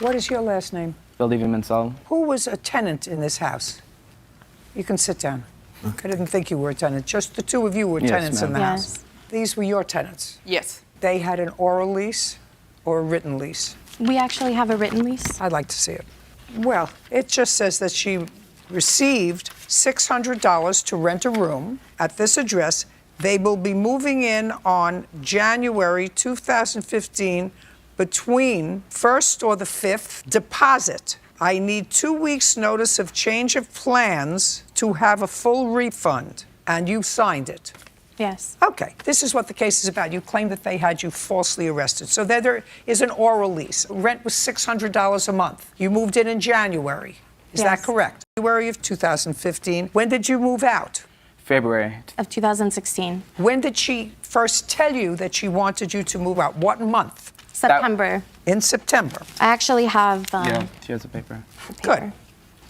What is your last name? Mansell. Who was a tenant in this house? You can sit down. Okay. I didn't think you were a tenant. Just the two of you were tenants in the house. These were your tenants? Yes. They had an oral lease or a written lease? We actually have a written lease. I'd like to see it. Well, it just says that she received $600 to rent a room at this address. They will be moving in on January 2015 between 1st or the 5th. Deposit. I need 2 weeks' notice of change of plans to have a full refund. And you signed it. Yes. Okay, this is what the case is about. You claim that they had you falsely arrested. So there is an oral lease. Rent was $600 a month. You moved in January. Is that correct? January of 2015. When did you move out? February. Of 2016. When did she first tell you that she wanted you to move out? What month? September. In September. I actually have... yeah, she has a paper. Good.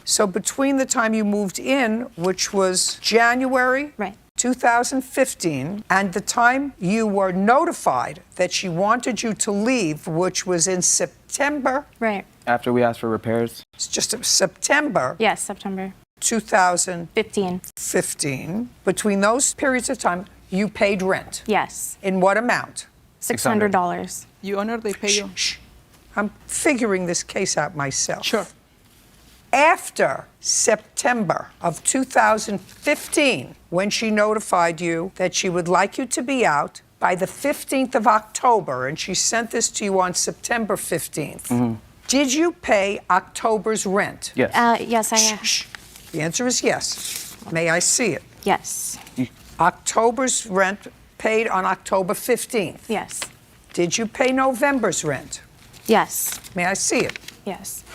So between the time you moved in, which was January 2015, and the time you were notified that she wanted you to leave, which was in September. Right. After we asked for repairs. It's just September. Yes, September. 2015. Between those periods of time, you paid rent. Yes. In what amount? $600. You honor, they pay you. Shh. I'm figuring this case out myself. Sure. After September of 2015, when she notified you that she would like you to be out by the 15th of October, and she sent this to you on September 15th, did you pay October's rent? Yes. Yes, I have. Shh. The answer is yes. May I see it? Yes. October's rent paid on October 15th. Yes. Did you pay November's rent? Yes. May I see it? Yes.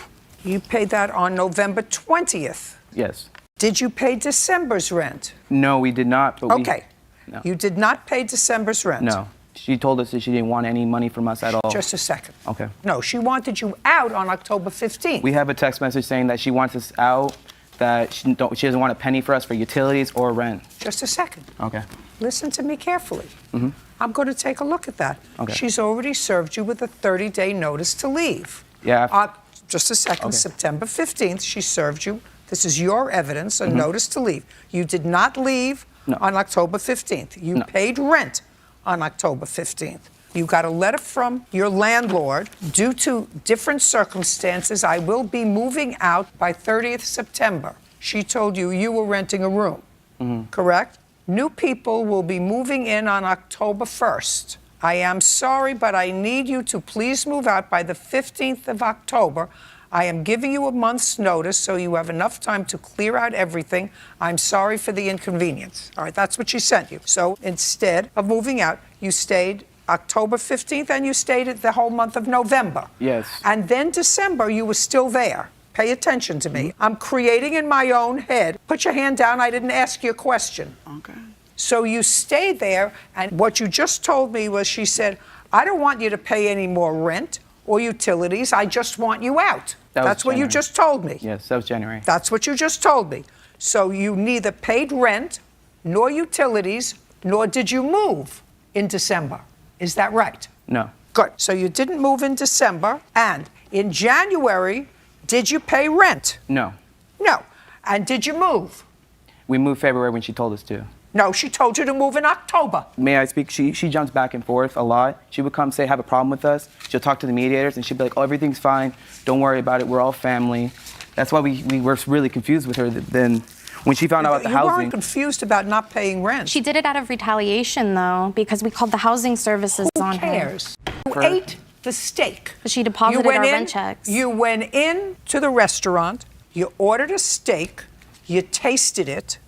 You paid that on November 20th. Yes. Did you pay December's rent? No, we did not. But Okay. No. You did not pay December's rent? No. She told us that she didn't want any money from us at all. Just a second. Okay. No, she wanted you out on October 15th. We have a text message saying that she wants us out, that she doesn't want a penny for us for utilities or rent. Just a second. Okay. Listen to me carefully. I'm going to take a look at that. Okay. She's already served you with a 30-day notice to leave. Yeah. Just a second. Okay. September 15th, she served you. This is your evidence, a notice to leave. You did not leave on October 15th. You paid rent on October 15th. You got a letter from your landlord. Due to different circumstances, I will be moving out by 30th September. She told you you were renting a room, correct? New people will be moving in on October 1st. I am sorry, but I need you to please move out by the 15th of October. I am giving you a month's notice so you have enough time to clear out everything. I'm sorry for the inconvenience. All right, that's what she sent you. So instead of moving out, you stayed October 15th and you stayed the whole month of November. Yes. And then December, you were still there. Pay attention to me. I'm creating in my own head. Put your hand down. I didn't ask you a question. Okay. So you stayed there, and what you just told me was she said, I don't want you to pay any more rent or utilities. I just want you out. That's what you just told me. Yes, that was January. That's what you just told me. So you neither paid rent nor utilities, nor did you move in December. Is that right? No. Good. So you didn't move in December, and in January, did you pay rent? No. No. And did you move? We moved February when she told us to. No, she told you to move in October. May I speak? She jumps back and forth a lot. She would come say, have a problem with us. She'll talk to the mediators, and she'd be like, oh, everything's fine. Don't worry about it. We're all family. That's why we were really confused with her then. When she found out about the housing. You weren't confused about not paying rent. She did it out of retaliation, though, because we called the housing services on her. Who cares? You ate the steak. But she deposited our rent checks. You went in to the restaurant, you ordered a steak, you tasted it.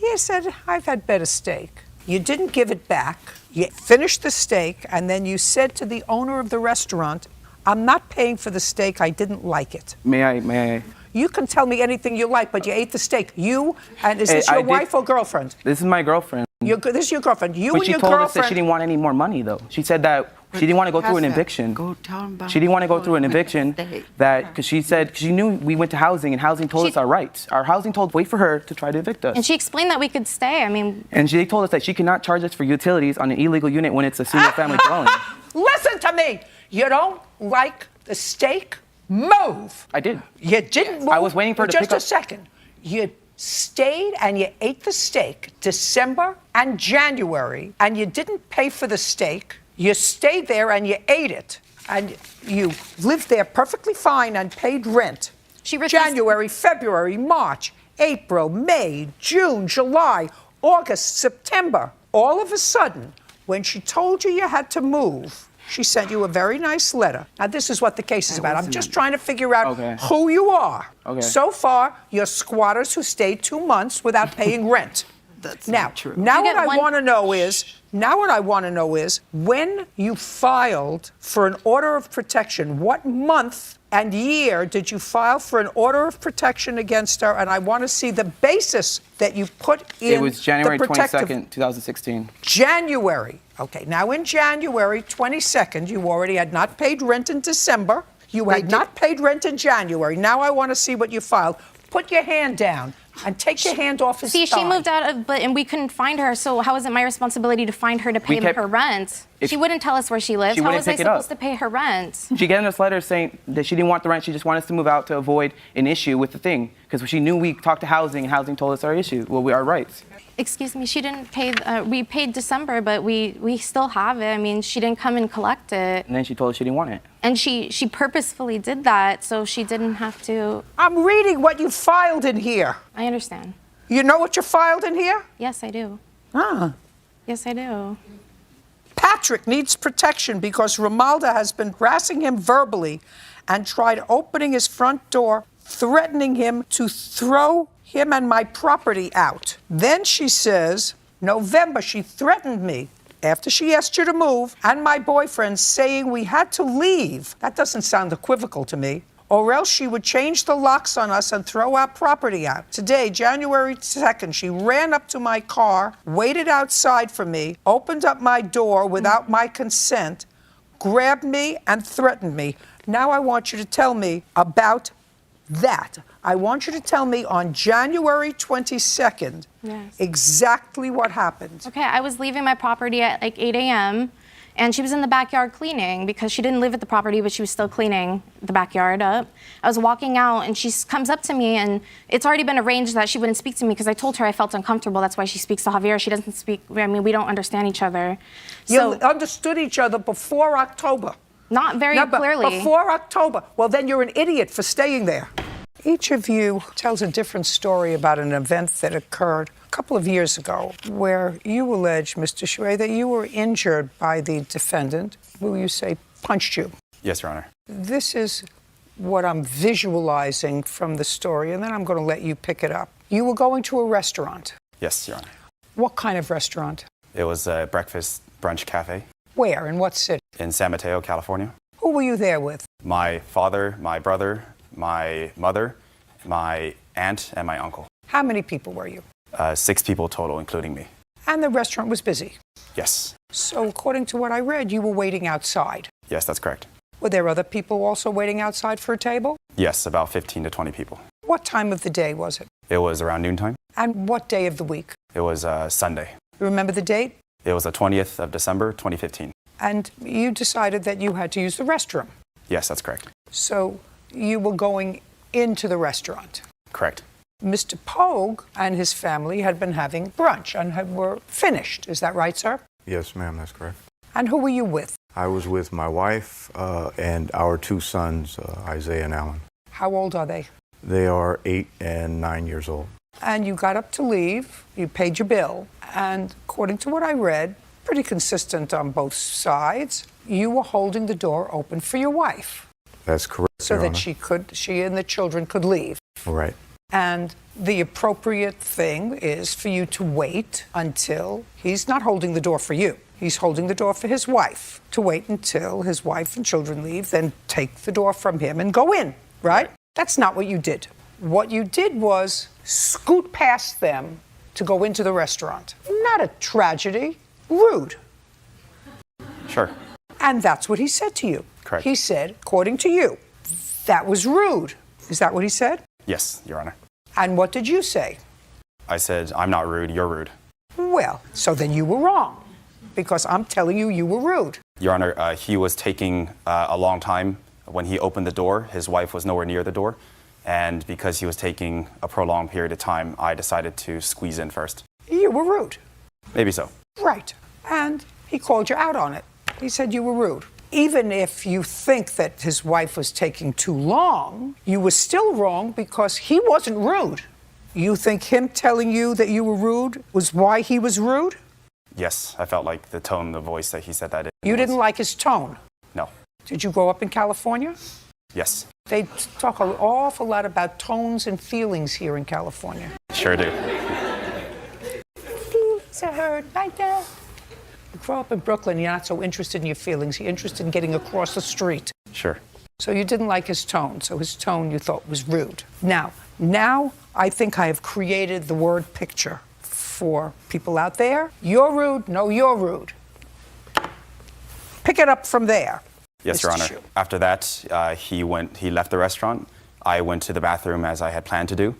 You said, I've had better steak. You didn't give it back. You finished the steak, and then you said to the owner of the restaurant, I'm not paying for the steak. I didn't like it. May I? You can tell me anything you like, but you ate the steak. You, and is this your wife or girlfriend? This is my girlfriend. This is your girlfriend. You but and your she told girlfriend. us that she didn't want any more money, though. She said that she didn't want to go through an eviction. Go tell them about She didn't want to go through an eviction because she said, she knew we went to housing and housing told us our rights. Our housing told wait for her to try to evict us. And she explained that we could stay. I mean. And they told us that she cannot charge us for utilities on an illegal unit when it's a single family dwelling. Listen to me. You don't like the steak move. I did. You didn't move. I was waiting for her to just pick up. a second. You stayed and you ate the steak December and January, and you didn't pay for the steak. You stayed there and you ate it, and you lived there perfectly fine and paid rent. She refused- January, February, March, April, May, June, July, August, September. All of a sudden, when she told you you had to move, she sent you a very nice letter. Now, this is what the case is about. I'm just trying to figure out who you are. Okay. So far, you're squatters who stayed 2 months without paying rent. That's Now, not true. now You what get I one- want to know is, when you filed for an order of protection, what month and year did you file for an order of protection against her? And I want to see the basis that you put in It was January the protective... 22nd, 2016. January. Okay, now in January 22nd, you already had not paid rent in December. You had not paid rent in January. Now I want to see what you filed. Put your hand down and take your hand off his See, thigh. she moved out of, and we couldn't find her. So how is it my responsibility to find her to pay her rent? She wouldn't tell us where she lives. She How wouldn't was I pick it up. supposed to pay her rent? She gave us a letter saying that she didn't want the rent. She just wanted us to move out to avoid an issue with the thing. Because she knew we talked to housing, and housing told us our issue, our rights. Excuse me, she didn't pay. We paid December, but we still have it. I mean, she didn't come and collect it. And then she told us she didn't want it. And she purposefully did that so she didn't have to. I'm reading what you filed in here. I understand. You know what you filed in here? Yes, I do. Ah. Yes, I do. Patrick needs protection because Romalda has been harassing him verbally and tried opening his front door, threatening him to throw him and my property out. Then she says, November, she threatened me after she asked you to move, and my boyfriend, saying we had to leave. That doesn't sound equivocal to me. Or else she would change the locks on us and throw our property out. Today, January 2nd, she ran up to my car, waited outside for me, opened up my door without my consent, grabbed me and threatened me. Now I want you to tell me about that. I want you to tell me on January 22nd exactly what happened. Okay, I was leaving my property at like 8 a.m. and she was in the backyard cleaning because she didn't live at the property, but she was still cleaning the backyard up. I was walking out and she comes up to me, and it's already been arranged that she wouldn't speak to me because I told her I felt uncomfortable. That's why she speaks to Javier. She doesn't speak, I mean, we don't understand each other. You understood each other before October. Not very clearly. Before October. Well, then you're an idiot for staying there. Each of you tells a different story about an event that occurred a couple of years ago where you allege, Mr. Shuey, that you were injured by the defendant, who you say punched you. Yes, Your Honor. This is what I'm visualizing from the story, and then I'm going to let you pick it up. You were going to a restaurant. Yes, Your Honor. What kind of restaurant? It was a breakfast brunch cafe Where? In what city? in San Mateo, California. Who were you there with? My father, my brother, my mother, my aunt, and my uncle. How many people were you? 6 people total, including me. And the restaurant was busy. Yes. So according to what I read, you were waiting outside. Yes, that's correct. Were there other people also waiting outside for a table? Yes, about 15 to 20 people. What time of the day was it? It was around noontime. And what day of the week? It was Sunday. You remember the date? It was the 20th of December, 2015. And you decided that you had to use the restroom. Yes, that's correct. So you were going into the restaurant. Correct. Mr. Pogue and his family had been having brunch and were finished. Is that right, sir? Yes, ma'am, that's correct. And who were you with? I was with my wife and our 2 sons, Isaiah and Alan. How old are they? They are 8 and 9 years old. And you got up to leave, you paid your bill, and according to what I read, pretty consistent on both sides, you were holding the door open for your wife. That's correct, So Your that Honor. she and the children could leave. Right. And the appropriate thing is for you to wait until he's not holding the door for you. He's holding the door for his wife, to wait until his wife and children leave, then take the door from him and go in, right? That's not what you did. What you did was scoot past them to go into the restaurant. Not a tragedy, rude. Sure. And that's what he said to you. Correct. He said, according to you, that was rude. Is that what he said? Yes, Your Honor. And what did you say? I said, I'm not rude, you're rude. Well, so then you were wrong, because I'm telling you, you were rude. Your Honor, he was taking a long time When he opened the door, his wife was nowhere near the door. And because he was taking a prolonged period of time, I decided to squeeze in first. You were rude. Maybe so. Right. And he called you out on it. He said you were rude. Even if you think that his wife was taking too long, you were still wrong because he wasn't rude. You think him telling you that you were rude was why he was rude? Yes, I felt like the tone, the voice that he said that in You was- didn't like his tone. No. Did you grow up in California? Yes. They talk an awful lot about tones and feelings here in California. Sure do. Feelings are hurt like that. You grow up in Brooklyn, you're not so interested in your feelings. You're interested in getting across the street. Sure. So you didn't like his tone. So his tone you thought was rude. Now I think I have created the word picture for people out there. You're rude. No, you're rude. Pick it up from there. Yes, Your Mr. Honor. Shu. After that, he left the restaurant. I went to the bathroom as I had planned to do,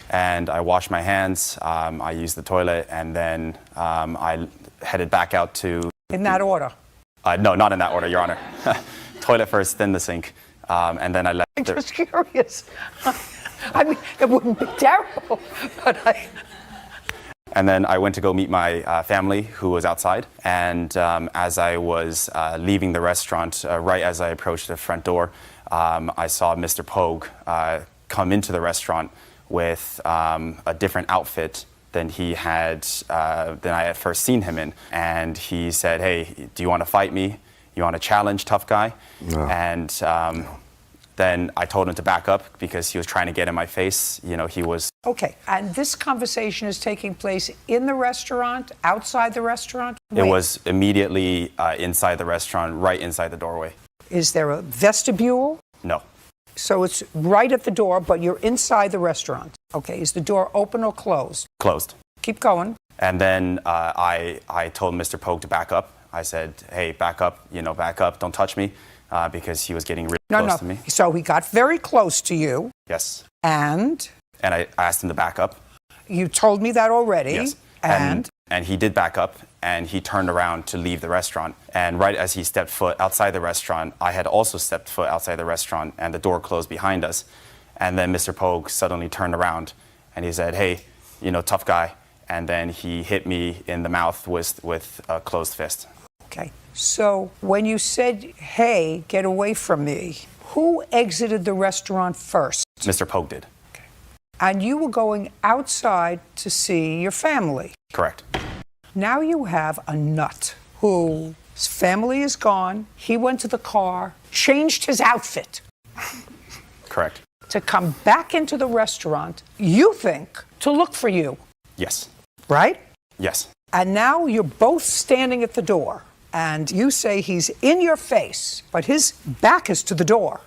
and I washed my hands. I used the toilet, and then I headed back out to. In that order. No, not in that order, Your Honor. Toilet first, then the sink, and then I left. I'm just curious. I mean, it wouldn't be terrible, but And then I went to go meet my family, who was outside. And as I was leaving the restaurant, right as I approached the front door, I saw Mr. Pogue come into the restaurant with a different outfit than I had first seen him in. And he said, "Hey, do you want to fight me? You want to challenge, tough guy?" No. And then I told him to back up because he was trying to get in my face. You know, he was. Okay, and this conversation is taking place in the restaurant, outside the restaurant? It was immediately inside the restaurant, right inside the doorway. Is there a vestibule? No. So it's right at the door, but you're inside the restaurant. Okay, is the door open or closed? Closed. Keep going. And then I told Mr. Pogue to back up. I said, "Hey, back up, back up, don't touch me," because he was getting really close to me. So he got very close to you, Yes. and And I asked him to back up. you told me that already. Yes. And And he did back up, and he turned around to leave the restaurant. And right as he stepped foot outside the restaurant, I had also stepped foot outside the restaurant, and the door closed behind us. And then Mr. Pogue suddenly turned around, and he said, "Hey, tough guy." And then he hit me in the mouth with a closed fist. Okay, so when you said, "Hey, get away from me," who exited the restaurant first? Mr. Pogue did. And you were going outside to see your family. Correct. Now you have a nut whose family is gone. He went to the car, changed his outfit Correct. to come back into the restaurant, you think, to look for you, Yes. right? Yes. And now you're both standing at the door, and you say he's in your face, but his back is to the door,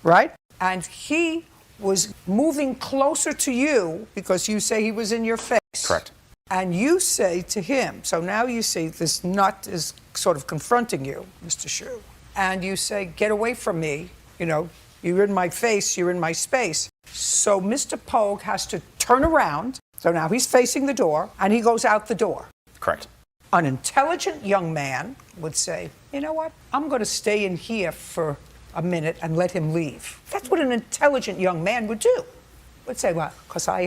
right? And he was moving closer to you because you say he was in your face. Correct. And you say to him, so now you see this nut is sort of confronting you, Mr. Shu, and you say, "Get away from me, you're in my face, you're in my space." So Mr. Pogue has to turn around, so now he's facing the door, and he goes out the door. Correct. An intelligent young man would say, "You know what? I'm going to stay in here for a minute and let him leave." That's what an intelligent young man would do. Would say, "Well, because I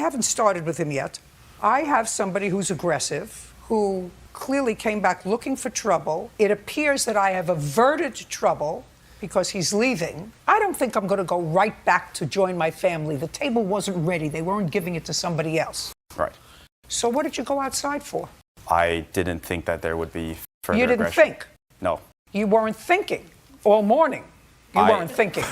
haven't started with him yet. I have somebody who's aggressive, who clearly came back looking for trouble. It appears that I have averted trouble because he's leaving. I don't think I'm going to go right back to join my family. The table wasn't ready. They weren't giving it to somebody else." Right. So what did you go outside for? I didn't think that there would be further You didn't aggression. think. No. You weren't thinking all morning. You weren't thinking.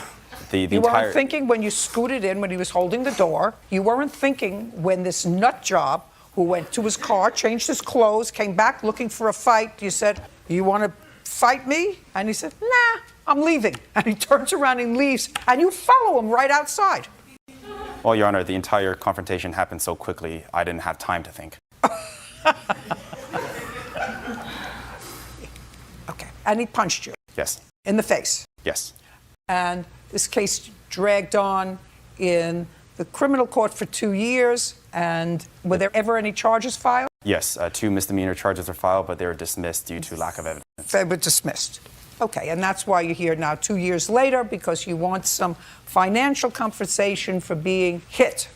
The You entire. weren't thinking when you scooted in, when he was holding the door. You weren't thinking when this nut job who went to his car, changed his clothes, came back looking for a fight. You said, "You want to fight me?" And he said, "Nah, I'm leaving." And he turns around and leaves, and you follow him right outside. Well, Your Honor, the entire confrontation happened so quickly, I didn't have time to think. Okay. And he punched you Yes. in the face. Yes. And this case dragged on in the criminal court for 2 years. And were there ever any charges filed? Yes. 2 misdemeanor charges are filed, but they were dismissed due to lack of evidence. They were dismissed. Okay, and that's why you're here now 2 years later, because you want some financial compensation for being hit.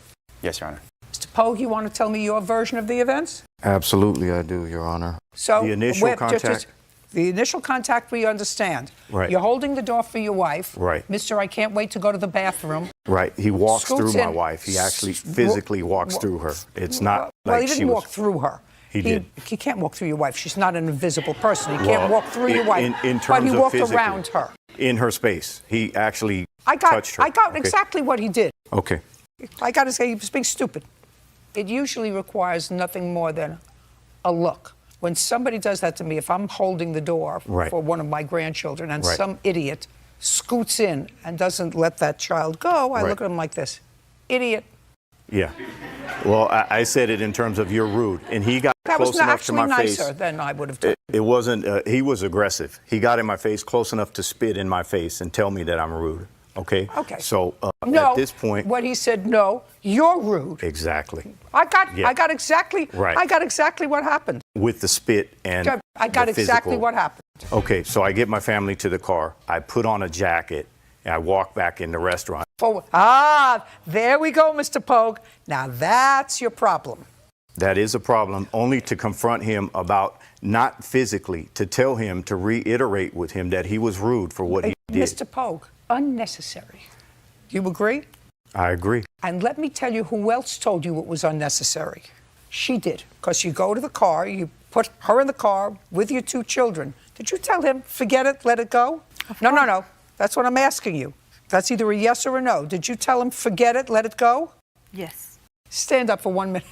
Yes, Your Honor. Mr. Pogue, you want to tell me your version of the events? Absolutely, I do, Your Honor. So The initial wait, contact. the initial contact we understand. Right. You're holding the door for your wife. Right. Mr. I can't wait to go to the bathroom. Right. He walks Scoots through my in. wife. He actually physically walks through her. It's not Well, like he she didn't was. walk through her. He did. He can't walk through your wife. She's not an invisible person. He can't Well, walk through your wife. in but terms he of walked physically. around her. In her space. He actually I got touched her. Okay. exactly what he did. Okay. I got to say, he was being stupid. It usually requires nothing more than a look. When somebody does that to me, if I'm holding the door Right. for one of my grandchildren and Right. some idiot scoots in and doesn't let that child go, I Right. look at him like this. Idiot. Yeah. Well, I said it in terms of you're rude. And he got That close was enough to actually my nicer face. than I would have done. It wasn't, he was aggressive. He got in my face close enough to spit in my face and tell me that I'm rude. Okay? Okay. So No, at this point. when he said, no, you're rude. Exactly. I got exactly Right. I got exactly what happened. With the spit and I got the exactly physical. what happened. Okay, so I get my family to the car. I put on a jacket and I walk back in the restaurant. There we go, Mr. Pogue. Now that's your problem. That is a problem, only to confront him about, not physically, to tell him, to reiterate with him that he was rude for what he did. Mr. Pogue, unnecessary. You agree? I agree. And let me tell you who else told you it was unnecessary. She did, because you go to the car, you put her in the car with your 2 children. Did you tell him, forget it, let it go? No. That's what I'm asking you. That's either a yes or a no. Did you tell him, forget it, let it go? Yes. Stand up for 1 minute.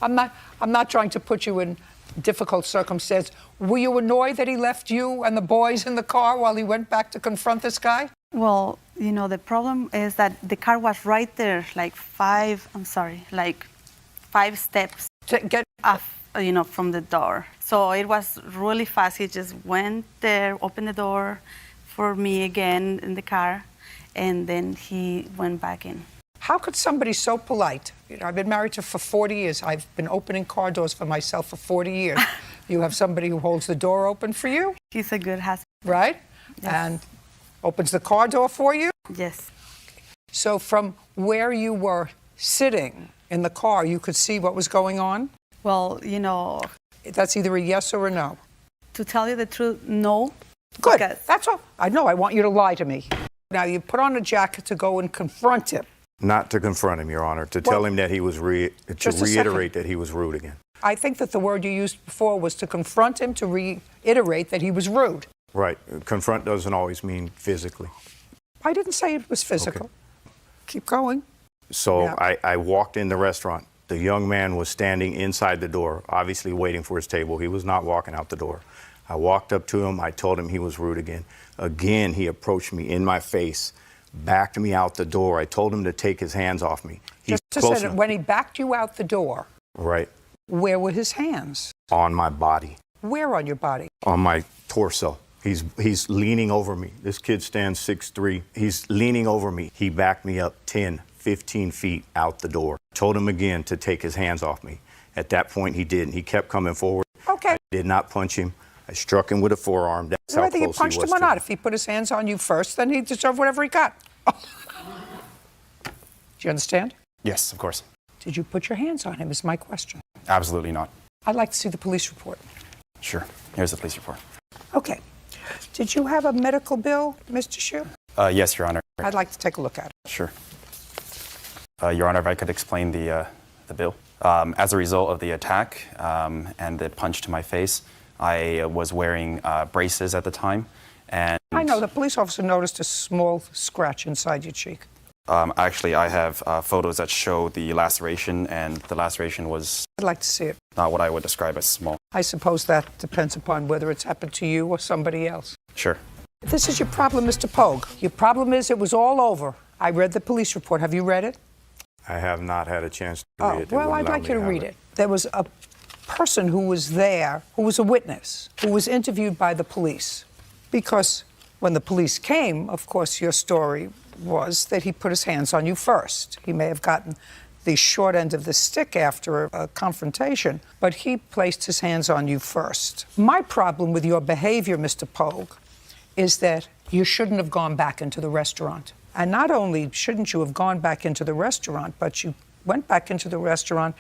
I'm not trying to put you in difficult circumstance. Were you annoyed that he left you and the boys in the car while he went back to confront this guy? Well, the problem is that the car was right there, like 5 steps To get off, from the door. So it was really fast. He just went there, opened the door for me again in the car, and then he went back in. How could somebody so polite? I've been married to for 40 years. I've been opening car doors for myself for 40 years. You have somebody who holds the door open for you, He's a good husband. right? Yes. And opens the car door for you. Yes. So from where you were sitting in the car, you could see what was going on? Well, That's either a yes or a no. to tell you the truth, no. Good. Because- That's all. I know. I want you to lie to me. Now, you put on a jacket to go and confront him. Not to confront him, Your Honor, to tell him that he was, to Just a reiterate that he was rude again. I think that the word you used before was to confront him, to reiterate that he was rude. Right. Confront doesn't always mean physically. I didn't say it was physical. Okay. Keep going. So Yeah. I walked in the restaurant. The young man was standing inside the door, obviously waiting for his table. He was not walking out the door. I walked up to him. I told him he was rude again. Again, he approached me in my face, backed me out the door. I told him to take his hands off me. He's Just close said enough. when he backed you out the door, Right. where were his hands? On my body, Where on your body? on my torso. He's leaning over me. This kid stands 6'3". He's leaning over me. He backed me up 10, 15 feet out the door. Told him again to take his hands off me. At that point, he didn't. He kept coming forward. Okay. I did not punch him. I struck him with a forearm. That's how Whether you close he punched was him or to not, me. if he put his hands on you first, then he deserved whatever he got. Do you understand? Yes, of course. Did you put your hands on him is my question. Absolutely not. I'd like to see the police report. Sure. Here's the police report. Okay. Did you have a medical bill, Mr. Shu? Yes, Your Honor. I'd like to take a look at it. Sure. Your Honor, if I could explain the bill. As a result of the attack and the punch to my face, I was wearing braces at the time. And I know the police officer noticed a small scratch inside your cheek. Actually, I have photos that show the laceration, and the laceration was I'd like to see it. not what I would describe as small. I suppose that depends upon whether it's happened to you or somebody else. Sure. This is your problem, Mr. Pogue. Your problem is it was all over. I read the police report. Have you read it? I have not had a chance to read it. They Well, wouldn't I'd allow like me you to have read it. There was a person who was there, who was a witness, who was interviewed by the police. Because when the police came, of course, your story was that he put his hands on you first. He may have gotten the short end of the stick after a confrontation, but he placed his hands on you first. My problem with your behavior, Mr. Pogue, is that you shouldn't have gone back into the restaurant. And not only shouldn't you have gone back into the restaurant, but you went back into the restaurant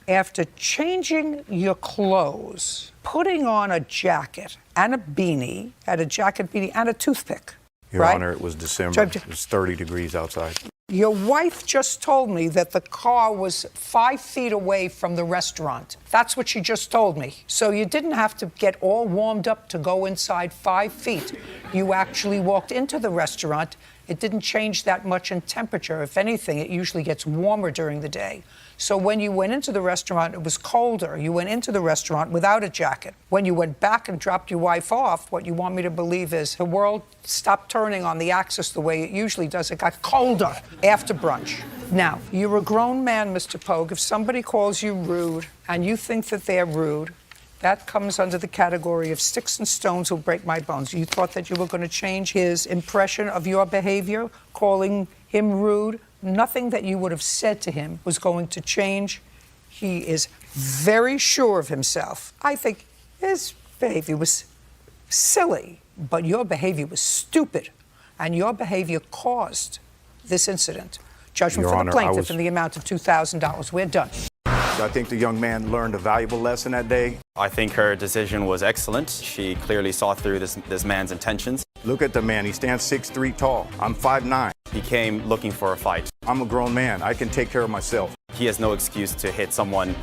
after changing your clothes, putting on a jacket and a beanie, had a jacket, beanie, and a toothpick. Your right? Honor, it was December. It was 30 degrees outside. Your wife just told me that the car was 5 feet away from the restaurant. That's what she just told me. So you didn't have to get all warmed up to go inside 5 feet. You actually walked into the restaurant. It didn't change that much in temperature. If anything, it usually gets warmer during the day. So when you went into the restaurant, it was colder. You went into the restaurant without a jacket. When you went back and dropped your wife off, what you want me to believe is the world stopped turning on the axis the way it usually does. It got colder after brunch. Now, you're a grown man, Mr. Pogue. If somebody calls you rude and you think that they're rude, that comes under the category of sticks and stones will break my bones. You thought that you were going to change his impression of your behavior, calling him rude. Nothing that you would have said to him was going to change. He is very sure of himself. I think his behavior was silly, but your behavior was stupid, and your behavior caused this incident. Judgment Your for Honor, the plaintiff in the amount of $2,000. We're done. I think the young man learned a valuable lesson that day. I think her decision was excellent. She clearly saw through this man's intentions. Look at the man. He stands 6'3" tall. I'm 5'9". He came looking for a fight. I'm a grown man. I can take care of myself. He has no excuse to hit someone.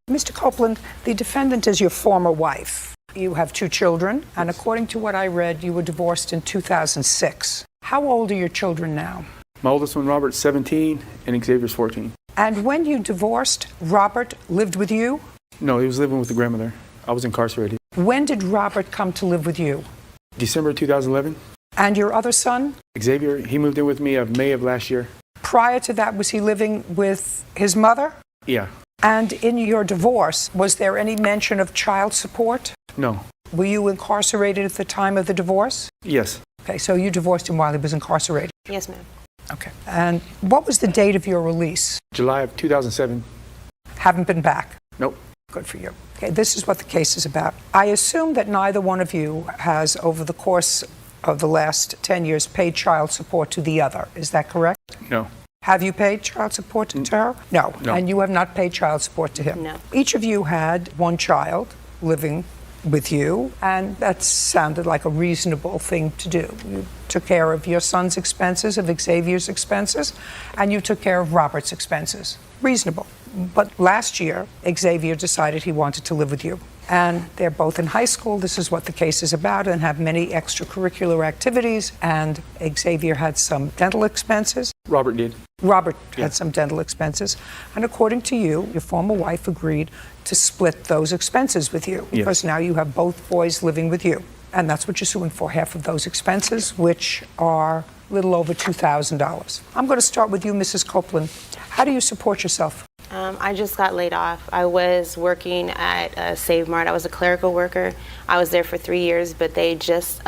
Mr. Copeland, the defendant is your former wife. You have 2 children, and according to what I read, you were divorced in 2006. How old are your children now? My oldest one, Robert's 17, and Xavier's 14. And when you divorced, Robert lived with you? No, he was living with the grandmother. I was incarcerated. When did Robert come to live with you? December 2011. And your other son? Xavier, he moved in with me of May of last year. Prior to that, was he living with his mother? Yeah. And in your divorce, was there any mention of child support? No. Were you incarcerated at the time of the divorce? Yes. Okay, so you divorced him while he was incarcerated? Yes, ma'am. Okay. And what was the date of your release? July of 2007. Haven't been back? Nope. Good for you. Okay, this is what the case is about. I assume that neither one of you has, over the course of the last 10 years, paid child support to the other. Is that correct? No. Have you paid child support to her? No. No. And you have not paid child support to him? No. Each of you had 1 child living with you, and that sounded like a reasonable thing to do. You took care of your son's expenses, of Xavier's expenses, and you took care of Robert's expenses. Reasonable. But last year, Xavier decided he wanted to live with you. And they're both in high school. This is what the case is about, and have many extracurricular activities. And Xavier had some dental expenses. Robert did. Robert had some dental expenses. And according to you, your former wife agreed to split those expenses with you, because now you have both boys living with you. And that's what you're suing for, half of those expenses, which are a little over $2,000. I'm going to start with you, Mrs. Copeland. How do you support yourself? I just got laid off. I was working at Save Mart. I was a clerical worker. I was there for 3 years, but they just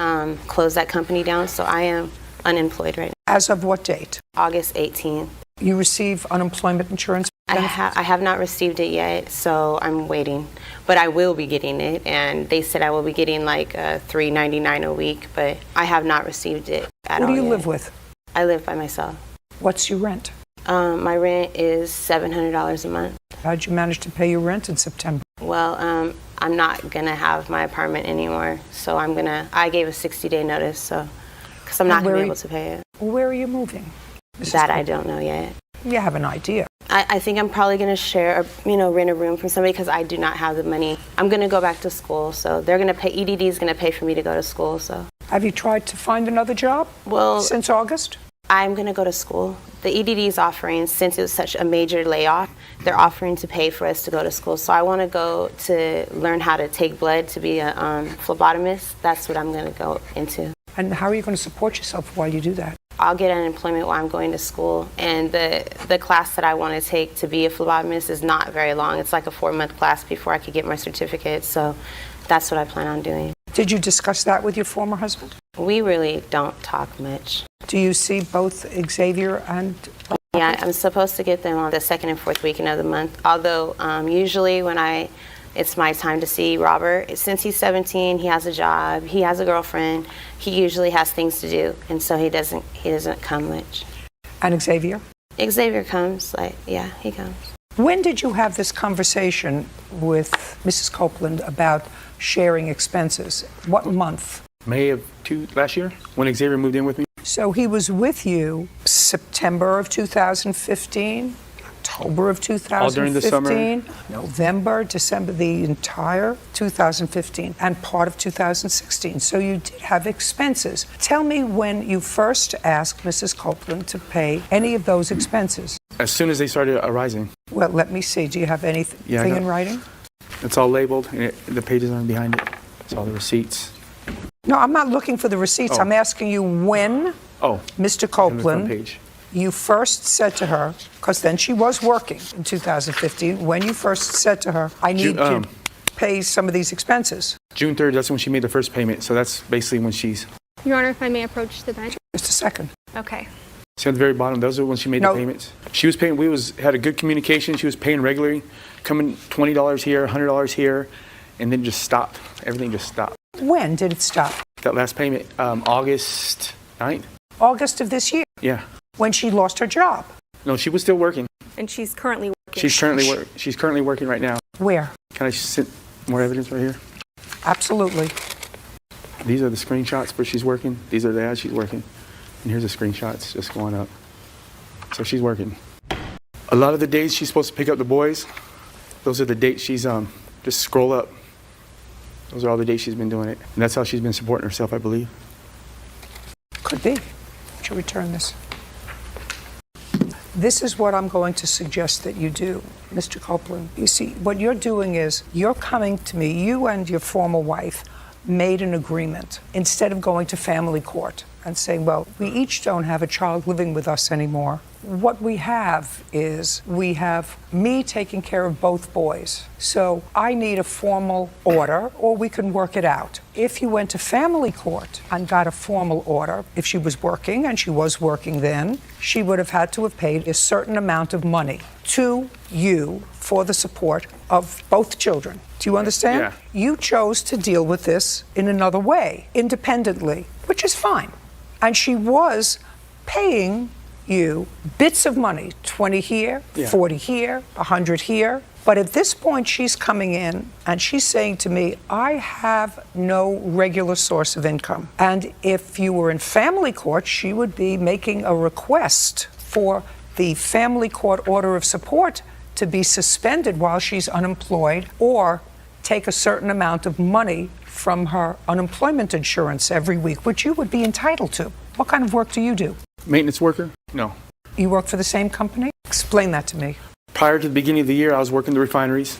closed that company down, so I am unemployed right now. As of what date? August 18th. You receive unemployment insurance benefits? I have not received it yet, so I'm waiting. But I will be getting it, and they said I will be getting like $3.99 a week, but I have not received it at all. Who do you yet. live with? I live by myself. What's your rent? My rent is $700 a month. How'd you manage to pay your rent in September? Well, I'm not gonna have my apartment anymore, so I gave a 60-day notice, so, because I'm not gonna be able to pay it. Where are you moving? That I don't know yet. You have an idea. I think I'm probably gonna share, rent a room from somebody, because I do not have the money. I'm gonna go back to school, so they're gonna pay, EDD is gonna pay for me to go to school, so. Have you tried to find another job? Well, since August? I'm gonna go to school. The EDD is offering, since it was such a major layoff, they're offering to pay for us to go to school. So I wanna go to learn how to take blood to be a phlebotomist. That's what I'm gonna go into. And how are you gonna support yourself while you do that? I'll get unemployment while I'm going to school, and the class that I want to take to be a phlebotomist is not very long. It's like a 4-month class before I could get my certificate, so that's what I plan on doing. Did you discuss that with your former husband? We really don't talk much. Do you see both Xavier and Yeah, I'm supposed to get them on the 2nd and 4th weekend of the month, although usually when I it's my time to see Robert. Since he's 17, he has a job, he has a girlfriend, he usually has things to do, and so he doesn't come much. And Xavier? Xavier comes, yeah, he comes. When did you have this conversation with Mrs. Copeland about sharing expenses? What month? May of last year, when Xavier moved in with me. So he was with you September of 2015, October of 2015, All during the summer. November, December, the entire 2015, and part of 2016. So you did have expenses. Tell me when you first asked Mrs. Copeland to pay any of those expenses. As soon as they started arising. Well, let me see. Do you have anything in writing? It's all labeled, and the pages aren't behind it. It's all the receipts. No, I'm not looking for the receipts. Oh. I'm asking you when, Mr. Copeland, you first said to her, because then she was working in 2015, when you first said to her, I need to pay some of these expenses. June 3rd, that's when she made the first payment. So that's basically when she's... Your Honor, if I may approach the bench. Just a second. Okay. See, at the very bottom, those are when she made the payments. She was paying, had a good communication. She was paying regularly, coming $20 here, $100 here, and then just stopped. Everything just stopped. When did it stop? That last payment, August 9th. August of this year? Yeah. When she lost her job? No, she was still working. And she's currently working. She's currently working right now. Where? Can I send more evidence right here? Absolutely. These are the screenshots where she's working. These are the ads she's working. And here's the screenshots just going up. So she's working. A lot of the days she's supposed to pick up the boys, those are the dates she's, just scroll up. Those are all the days she's been doing it. And that's how she's been supporting herself, I believe. Could be. Would you return this? This is what I'm going to suggest that you do, Mr. Copeland. You see, what you're doing is you're coming to me, you and your former wife made an agreement instead of going to family court and saying, well, we each don't have a child living with us anymore. What we have is we have me taking care of both boys. So I need a formal order, or we can work it out. If you went to family court and got a formal order, if she was working, and she was working then, she would have had to have paid a certain amount of money to you for the support of both children. Do you understand? Yeah. You chose to deal with this in another way, independently, which is fine. And she was paying you bits of money, 20 here, 40 here, 100 here. But at this point, she's coming in and she's saying to me, I have no regular source of income. And if you were in family court, she would be making a request for the family court order of support to be suspended while she's unemployed, or take a certain amount of money from her unemployment insurance every week, which you would be entitled to. What kind of work do you do? Maintenance worker? No. You work for the same company? Explain that to me. Prior to the beginning of the year, I was working the refineries.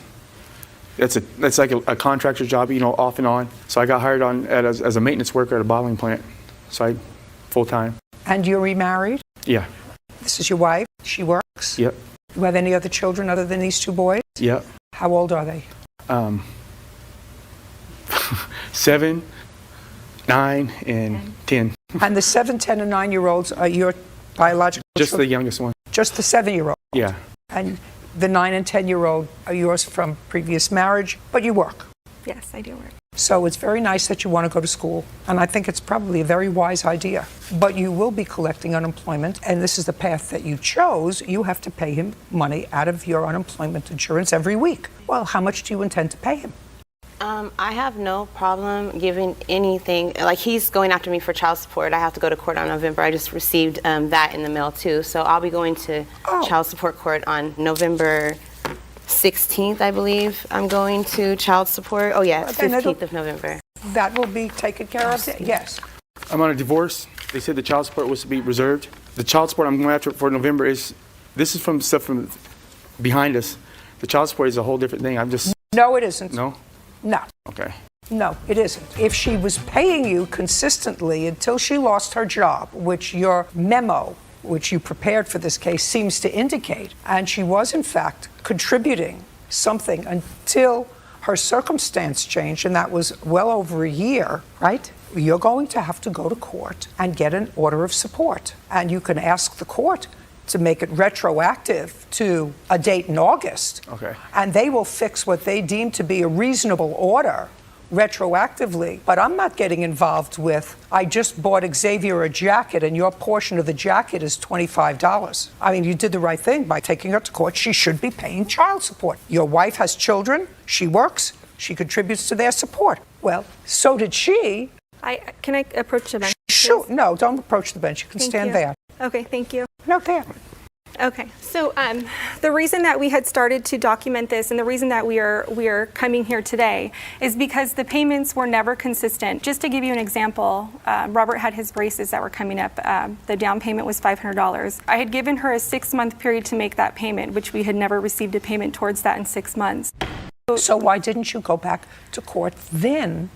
That's like a contractor job, off and on. So I got hired on as a maintenance worker at a bottling plant. So I full-time. And you're remarried? Yeah. This is your wife? She works? Yep. You have any other children other than these two boys? Yep. How old are they? 7, 9, and 10. And the 7, 10, and 9-year-olds are your biological Just children? the youngest one. Just the 7-year-old? Yeah. And the 9 and 10-year-old are yours from previous marriage, but you work? Yes, I do work. So it's very nice that you want to go to school, and I think it's probably a very wise idea. But you will be collecting unemployment, and this is the path that you chose. You have to pay him money out of your unemployment insurance every week. Well, how much do you intend to pay him? I have no problem giving anything. Like, he's going after me for child support. I have to go to court on November. I just received that in the mail, too. So I'll be going to child support court on November 16th, I believe. I'm going to child support. Oh, yeah, 15th of November. That will be taken care of? Yes. I'm on a divorce. They said the child support was to be reserved. The child support I'm going after for November this is from stuff from behind us. The child support is a whole different thing. No, it isn't. No? No. Okay. No, it isn't. If she was paying you consistently until she lost her job, which your memo, which you prepared for this case, seems to indicate, and she was in fact contributing something until her circumstance changed, and that was well over a year, right? You're going to have to go to court and get an order of support. And you can ask the court to make it retroactive to a date in August. Okay. And they will fix what they deem to be a reasonable order retroactively. But I'm not getting involved with, I just bought Xavier a jacket and your portion of the jacket is $25. I mean, you did the right thing by taking her to court. She should be paying child support. Your wife has children, she works, she contributes to their support. Well, so did she. Can I approach the bench? Sure. No, don't approach the bench. You can Thank stand you. there. Okay, thank you. No, there. Okay, so the reason that we had started to document this and the reason that we are coming here today is because the payments were never consistent. Just to give you an example, Robert had his braces that were coming up. The down payment was $500. I had given her a 6-month period to make that payment, which we had never received a payment towards that in 6 months. So why didn't you go back to court then?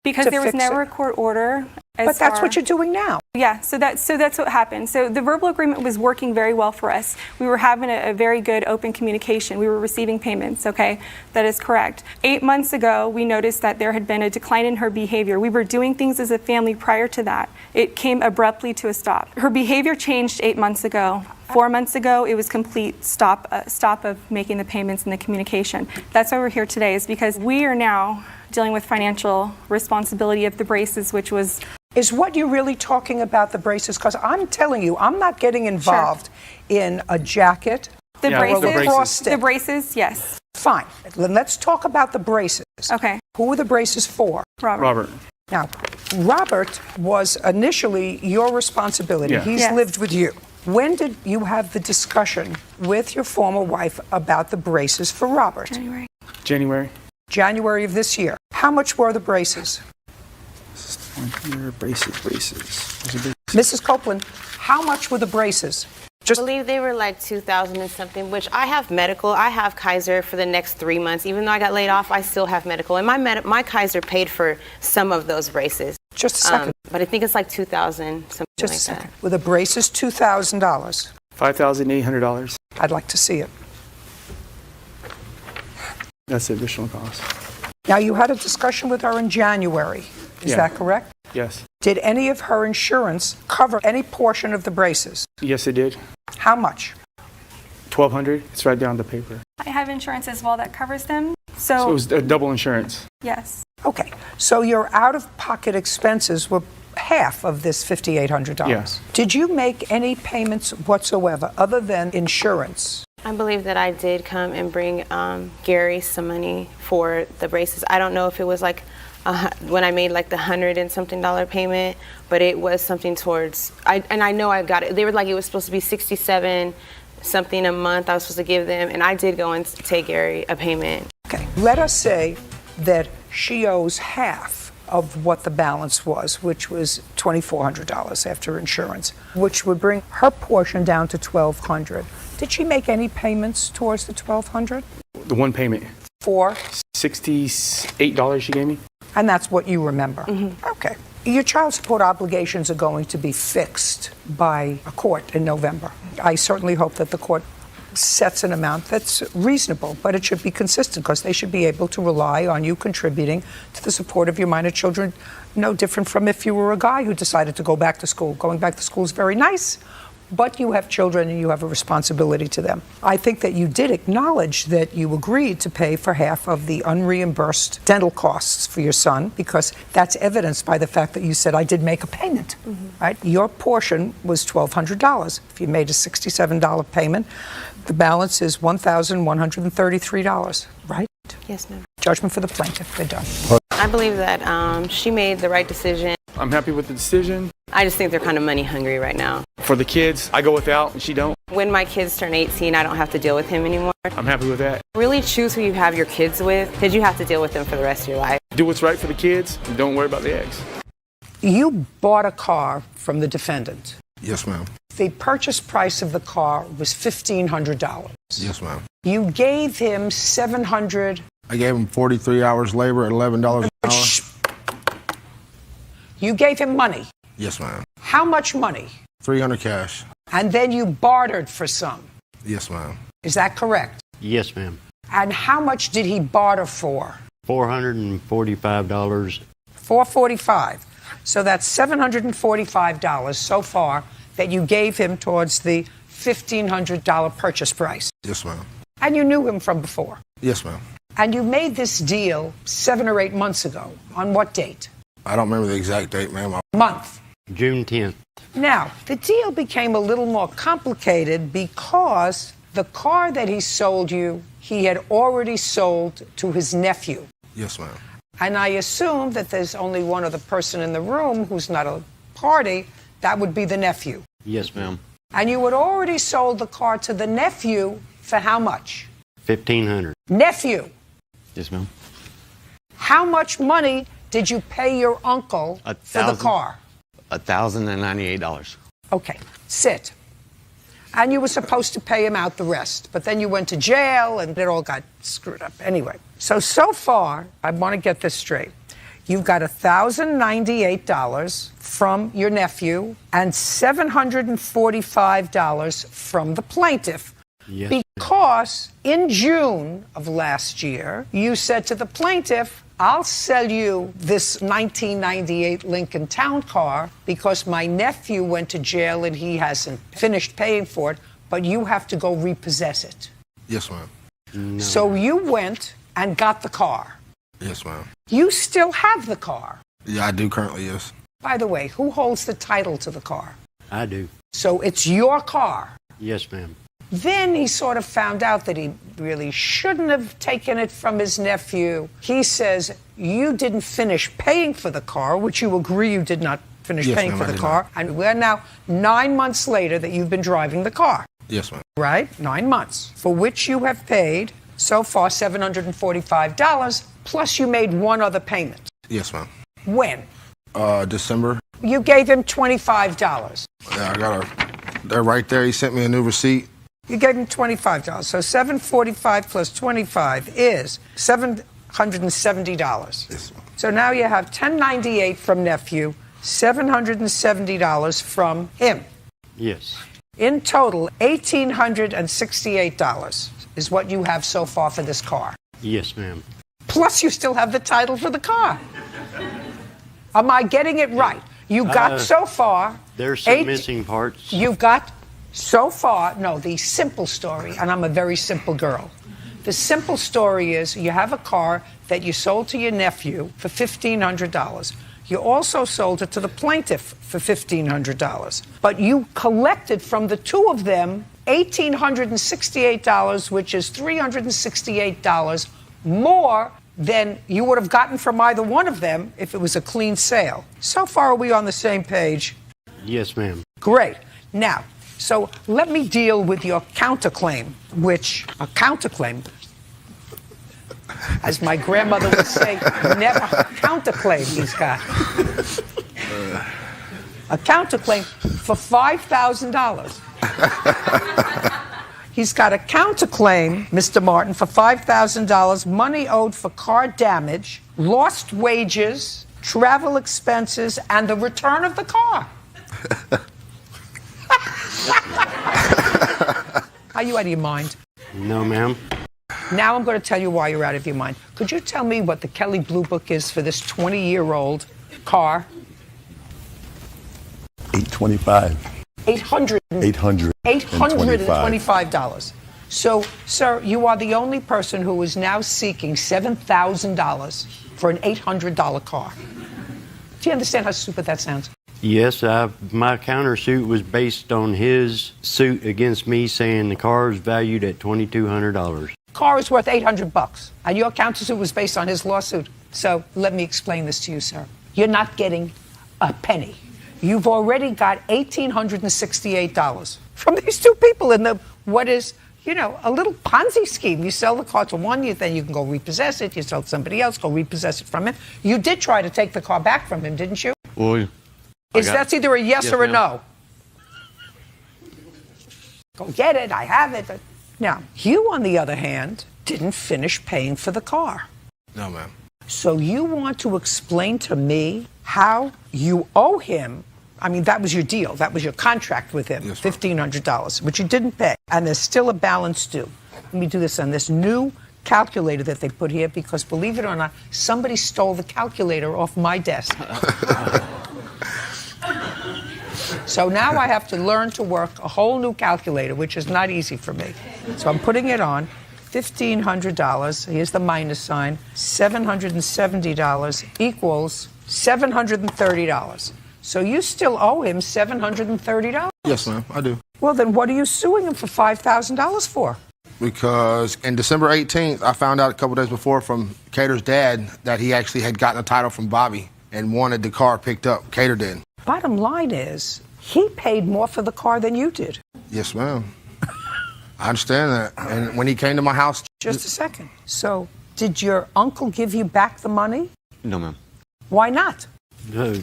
Because to there was fix never it? a court order. But that's what you're doing now. Yeah, so that's what happened. So the verbal agreement was working very well for us. We were having a very good open communication. We were receiving payments, okay? That is correct. 8 months ago, we noticed that there had been a decline in her behavior. We were doing things as a family prior to that. It came abruptly to a stop. Her behavior changed 8 months ago. 4 months ago, it was complete stop of making the payments and the communication. That's why we're here today, is because we are now dealing with financial responsibility of the braces, which was... Is what you're really talking about the braces? Because I'm telling you, I'm not getting involved in a jacket. The Yeah, braces, the braces. Cross stick. the braces, yes. Fine. Then let's talk about the braces. Okay, Who are the braces for? Robert. Now, Robert was initially your responsibility. Yeah. He's Yes. lived with you. When did you have the discussion with your former wife about the braces for Robert? January. January of this year. How much were the braces? Here, braces. Mrs. Copeland, how much were the braces? I believe they were like 2,000 and something, which I have medical. I have Kaiser for the next 3 months. Even though I got laid off, I still have medical. And my Kaiser paid for some of those braces. Just a second. But I think it's like 2,000, something Just like a second. that. Were the braces $2,000? $5,800. I'd like to see it. That's the additional cost. Now, you had a discussion with her in January. Is Yeah. that correct? Yes. Did any of her insurance cover any portion of the braces? Yes, it did. How much? $1,200. It's right down the paper. I have insurance as well that covers them. So it was a double insurance. Yes. Okay, so your out-of-pocket expenses were half of this $5,800. Yes. Did you make any payments whatsoever other than insurance? I believe that I did come and bring Gary some money for the braces. I don't know if it was like when I made like the $100 and something payment, but it was something towards. I know I got it. They were like it was supposed to be 67 something a month. I was supposed to give them, and I did go and take Gary a payment. Okay, let us say that she owes half of what the balance was, which was $2,400 after insurance, which would bring her portion down to $1,200. Did she make any payments towards the $1,200? The one payment. For? $68 she gave me. And that's what you remember? Okay. Your child support obligations are going to be fixed by a court in November. I certainly hope that the court sets an amount that's reasonable, but it should be consistent because they should be able to rely on you contributing to the support of your minor children, no different from if you were a guy who decided to go back to school. Going back to school is very nice, but you have children and you have a responsibility to them. I think that you did acknowledge that you agreed to pay for half of the unreimbursed dental costs for your son, because that's evidenced by the fact that you said, I did make a payment, right? Your portion was $1,200. If you made a $67 payment, the balance is $1,133, right? Yes, ma'am. Judgment for the plaintiff. They're done. I believe that she made the right decision. I'm happy with the decision. I just think they're kind of money hungry right now. For the kids, I go without and she don't. When my kids turn 18, I don't have to deal with him anymore. I'm happy with that. Really choose who you have your kids with, because you have to deal with them for the rest of your life. Do what's right for the kids and don't worry about the eggs. You bought a car from the defendant. Yes, ma'am. The purchase price of the car was $1,500. Yes, ma'am. You gave him $700. I gave him 43 hours labor at $11 an hour. You gave him money. Yes, ma'am. How much money? 300 cash. And then you bartered for some. Yes, ma'am. Is that correct? Yes, ma'am. And how much did he barter for? $445. $445. So that's $745 so far that you gave him towards the $1,500 purchase price. Yes, ma'am. And you knew him from before. Yes, ma'am. And you made this deal 7 or 8 months ago. On what date? I don't remember the exact date, ma'am. Month. June 10th. Now, the deal became a little more complicated because the car that he sold you, he had already sold to his nephew. Yes, ma'am. And I assume that there's only one other person in the room who's not a party. That would be the nephew. Yes, ma'am. And you had already sold the car to the nephew for how much? $1,500. Nephew. Yes, ma'am. How much money did you pay your uncle for the car? $1,098. Okay, sit. And you were supposed to pay him out the rest, but then you went to jail and it all got screwed up. Anyway, so far, I want to get this straight. You've got $1,098 from your nephew and $745 from the plaintiff. Yes. Because in June of last year, you said to the plaintiff, I'll sell you this 1998 Lincoln Town Car because my nephew went to jail and he hasn't finished paying for it, but you have to go repossess it. Yes, ma'am. No. So you went and got the car. Yes, ma'am. You still have the car. Yeah, I do currently, yes. By the way, who holds the title to the car? I do. So it's your car. Yes, ma'am. Then he sort of found out that he really shouldn't have taken it from his nephew. He says, you didn't finish paying for the car, which you agree you did not finish Yes, paying ma'am, for I the did car. not. And we're now 9 months later that you've been driving the car. Yes, ma'am. Right? 9 months. For which you have paid so far $745, plus you made one other payment. Yes, ma'am. When? December. You gave him $25. Yeah, I got they're right there. He sent me a new receipt. You gave him $25. So $745 plus 25 is $770. Yes, ma'am. So now you have $1,098 from nephew, $770 from him. Yes. In total, $1,868 is what you have so far for this car. Yes, ma'am. Plus, you still have the title for the car. Am I getting it right? You got so far. There's some missing parts. You've got so far, no, the simple story, and I'm a very simple girl. The simple story is you have a car that you sold to your nephew for $1,500. You also sold it to the plaintiff for $1,500. But you collected from the two of them $1,868, which is $368 more than you would have gotten from either one of them if it was a clean sale. So far, are we on the same page? Yes, ma'am. Great. Now, so let me deal with your counterclaim, which a counterclaim, as my grandmother would say, never counterclaim he's got. A counterclaim for $5,000. He's got a counterclaim, Mr. Martin, for $5,000, money owed for car damage, lost wages, travel expenses, and the return of the car. Are you out of your mind? No, ma'am. Now I'm going to tell you why you're out of your mind. Could you tell me what the Kelly Blue Book is for this 20-year-old car? $825. $825. So, sir, you are the only person who is now seeking $7,000 for an $800 car. Do you understand how stupid that sounds? Yes, my countersuit was based on his suit against me saying the car is valued at $2,200. Car is worth $800, and your countersuit was based on his lawsuit. So let me explain this to you, sir. You're not getting a penny. You've already got $1,868 from these two people in the what is, you know, a little Ponzi scheme. You sell the car to one, then you can go repossess it. You sell to somebody else, go repossess it from him. You did try to take the car back from him, didn't you? Well, That's either a yes or a ma'am. no. Go get it. I have it. Now, you, on the other hand, didn't finish paying for the car. No, ma'am. So you want to explain to me how you owe him? I mean, that was your deal. That was your contract with him, Yes, ma'am. $1,500, which you didn't pay. And there's still a balance due. Let me do this on this new calculator that they put here because, believe it or not, somebody stole the calculator off my desk. So now I have to learn to work a whole new calculator, which is not easy for me. So I'm putting it on. $1,500, here's the minus sign, $770 equals $730. So you still owe him $730? Yes, ma'am, I do. Well, then what are you suing him for $5,000 for? Because in December 18th, I found out a couple days before from Cater's dad that he actually had gotten a title from Bobby and wanted the car picked up. Cater did. Bottom line is, he paid more for the car than you did. Yes, ma'am. I understand that. And when he came to my house... Just a second. So, did your uncle give you back the money? No, ma'am. Why not? The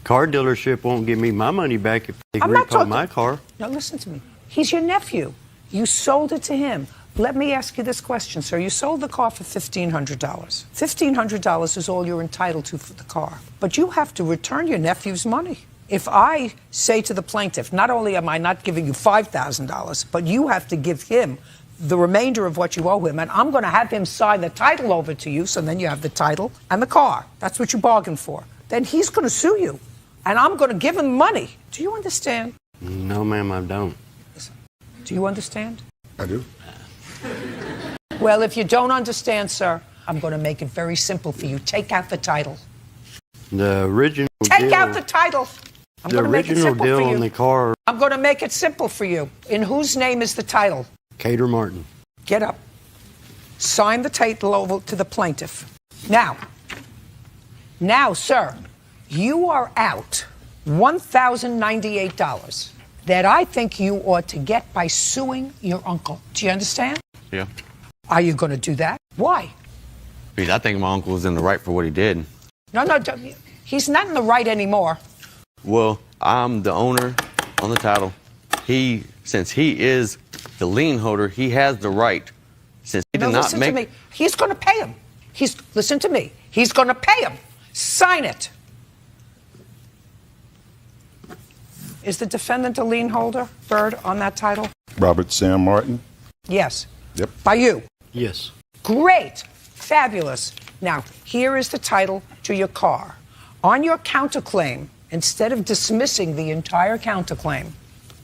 car dealership won't give me my money back if they I'm not repo talking... my car. Now, listen to me. He's your nephew. You sold it to him. Let me ask you this question, sir. You sold the car for $1,500. $1,500 is all you're entitled to for the car. But you have to return your nephew's money. If I say to the plaintiff, not only am I not giving you $5,000, but you have to give him the remainder of what you owe him, and I'm going to have him sign the title over to you, so then you have the title and the car. That's what you bargained for. Then he's going to sue you, and I'm going to give him money. Do you understand? No, ma'am, I don't. Listen, do you understand? I do. Well, if you don't understand, sir, I'm going to make it very simple for you. Take out the title. The original Take deal, out the title. I'm the going to make it original simple deal for you. on the car, I'm going to make it simple for you. In whose name is the title? Cater Martin. Get up. Sign the title over to the plaintiff. Now, sir, you are out $1,098 that I think you ought to get by suing your uncle. Do you understand? Yeah. Are you going to do that? Why? Because I think my uncle was in the right for what he did. No, he's not in the right anymore. Well, I'm the owner on the title. Since he is the lien holder, he has the right. Since he did not listen make... to me. He's going to pay him. Listen to me. He's going to pay him. Sign it. Is the defendant a lien holder, Bird, on that title? Robert Sam Martin. Yes. Yep. By you? Yes. Great. Fabulous. Now, here is the title to your car. On your counterclaim, instead of dismissing the entire counterclaim,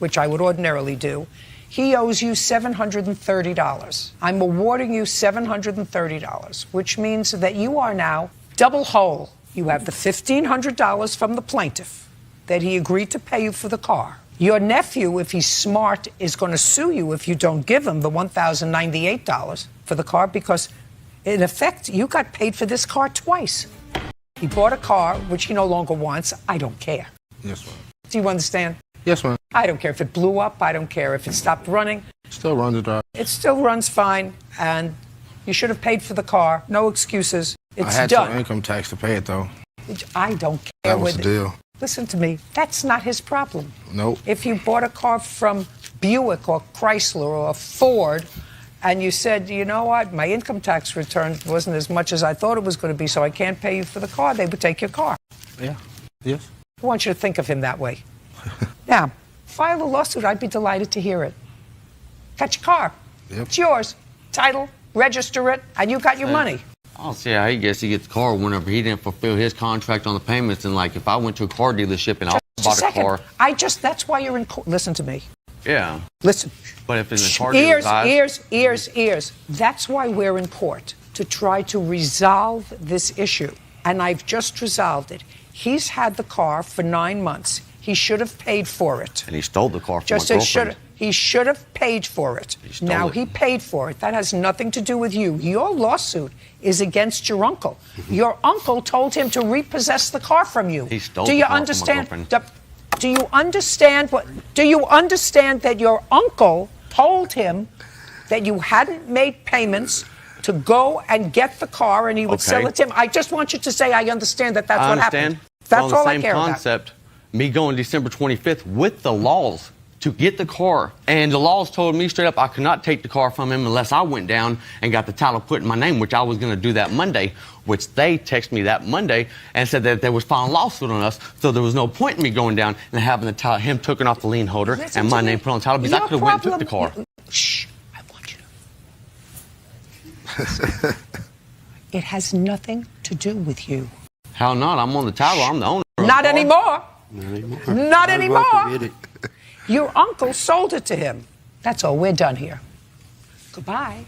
which I would ordinarily do, he owes you $730. I'm awarding you $730, which means that you are now double whole. You have the $1,500 from the plaintiff that he agreed to pay you for the car. Your nephew, if he's smart, is going to sue you if you don't give him the $1,098 for the car because, in effect, you got paid for this car twice. He bought a car, which he no longer wants. I don't care. Yes, ma'am. Do you understand? Yes, ma'am. I don't care if it blew up. I don't care if it stopped running. Still runs the drive. It still runs fine, and you should have paid for the car. No excuses. It's I had done. some income tax to pay it, though. I don't care. That was the deal. Listen to me. That's not his problem. Nope. If you bought a car from Buick or Chrysler or Ford, and you said, you know what, my income tax return wasn't as much as I thought it was going to be, so I can't pay you for the car, they would take your car. Yeah. Yes. I want you to think of him that way. Now, file a lawsuit. I'd be delighted to hear it. Got your car. Yep. It's yours. Title, register it, and you got your money. I don't see how he gets the car whenever he didn't fulfill his contract on the payments. And, like, if I went to a car dealership and I bought a car... That's why you're in court. Listen to me. Yeah. Listen. But if it's a car dealer's eyes... Ears. That's why we're in court, to try to resolve this issue. And I've just resolved it. He's had the car for 9 months. He should have paid for it. And he stole the car from Just my as girlfriend. he should have paid for it. Now he paid for it. That has nothing to do with you. Your lawsuit is against your uncle. Your uncle told him to repossess the car from you. He stole Do the you car understand? from my girlfriend. Do you understand what? Do you understand that your uncle told him that you hadn't made payments to go and get the car and he would sell it to him? I just want you to say I understand that that's what happened. That's all I care about. On the same concept, me going December 25th with the laws to get the car. And the laws told me straight up I could not take the car from him unless I went down and got the title put in my name, which I was going to do that Monday, which they texted me that Monday and said that there was filing a lawsuit on us. So there was no point in me going down and having the title, him taken off the lien holder and my name put on the title because I could have went and took the car. Shh, I want you to. It has nothing to do with you. How not? I'm on the title. I'm the owner. Not anymore. Not anymore. Not Might as well anymore. forget it. Your uncle sold it to him. That's all. We're done here. Goodbye.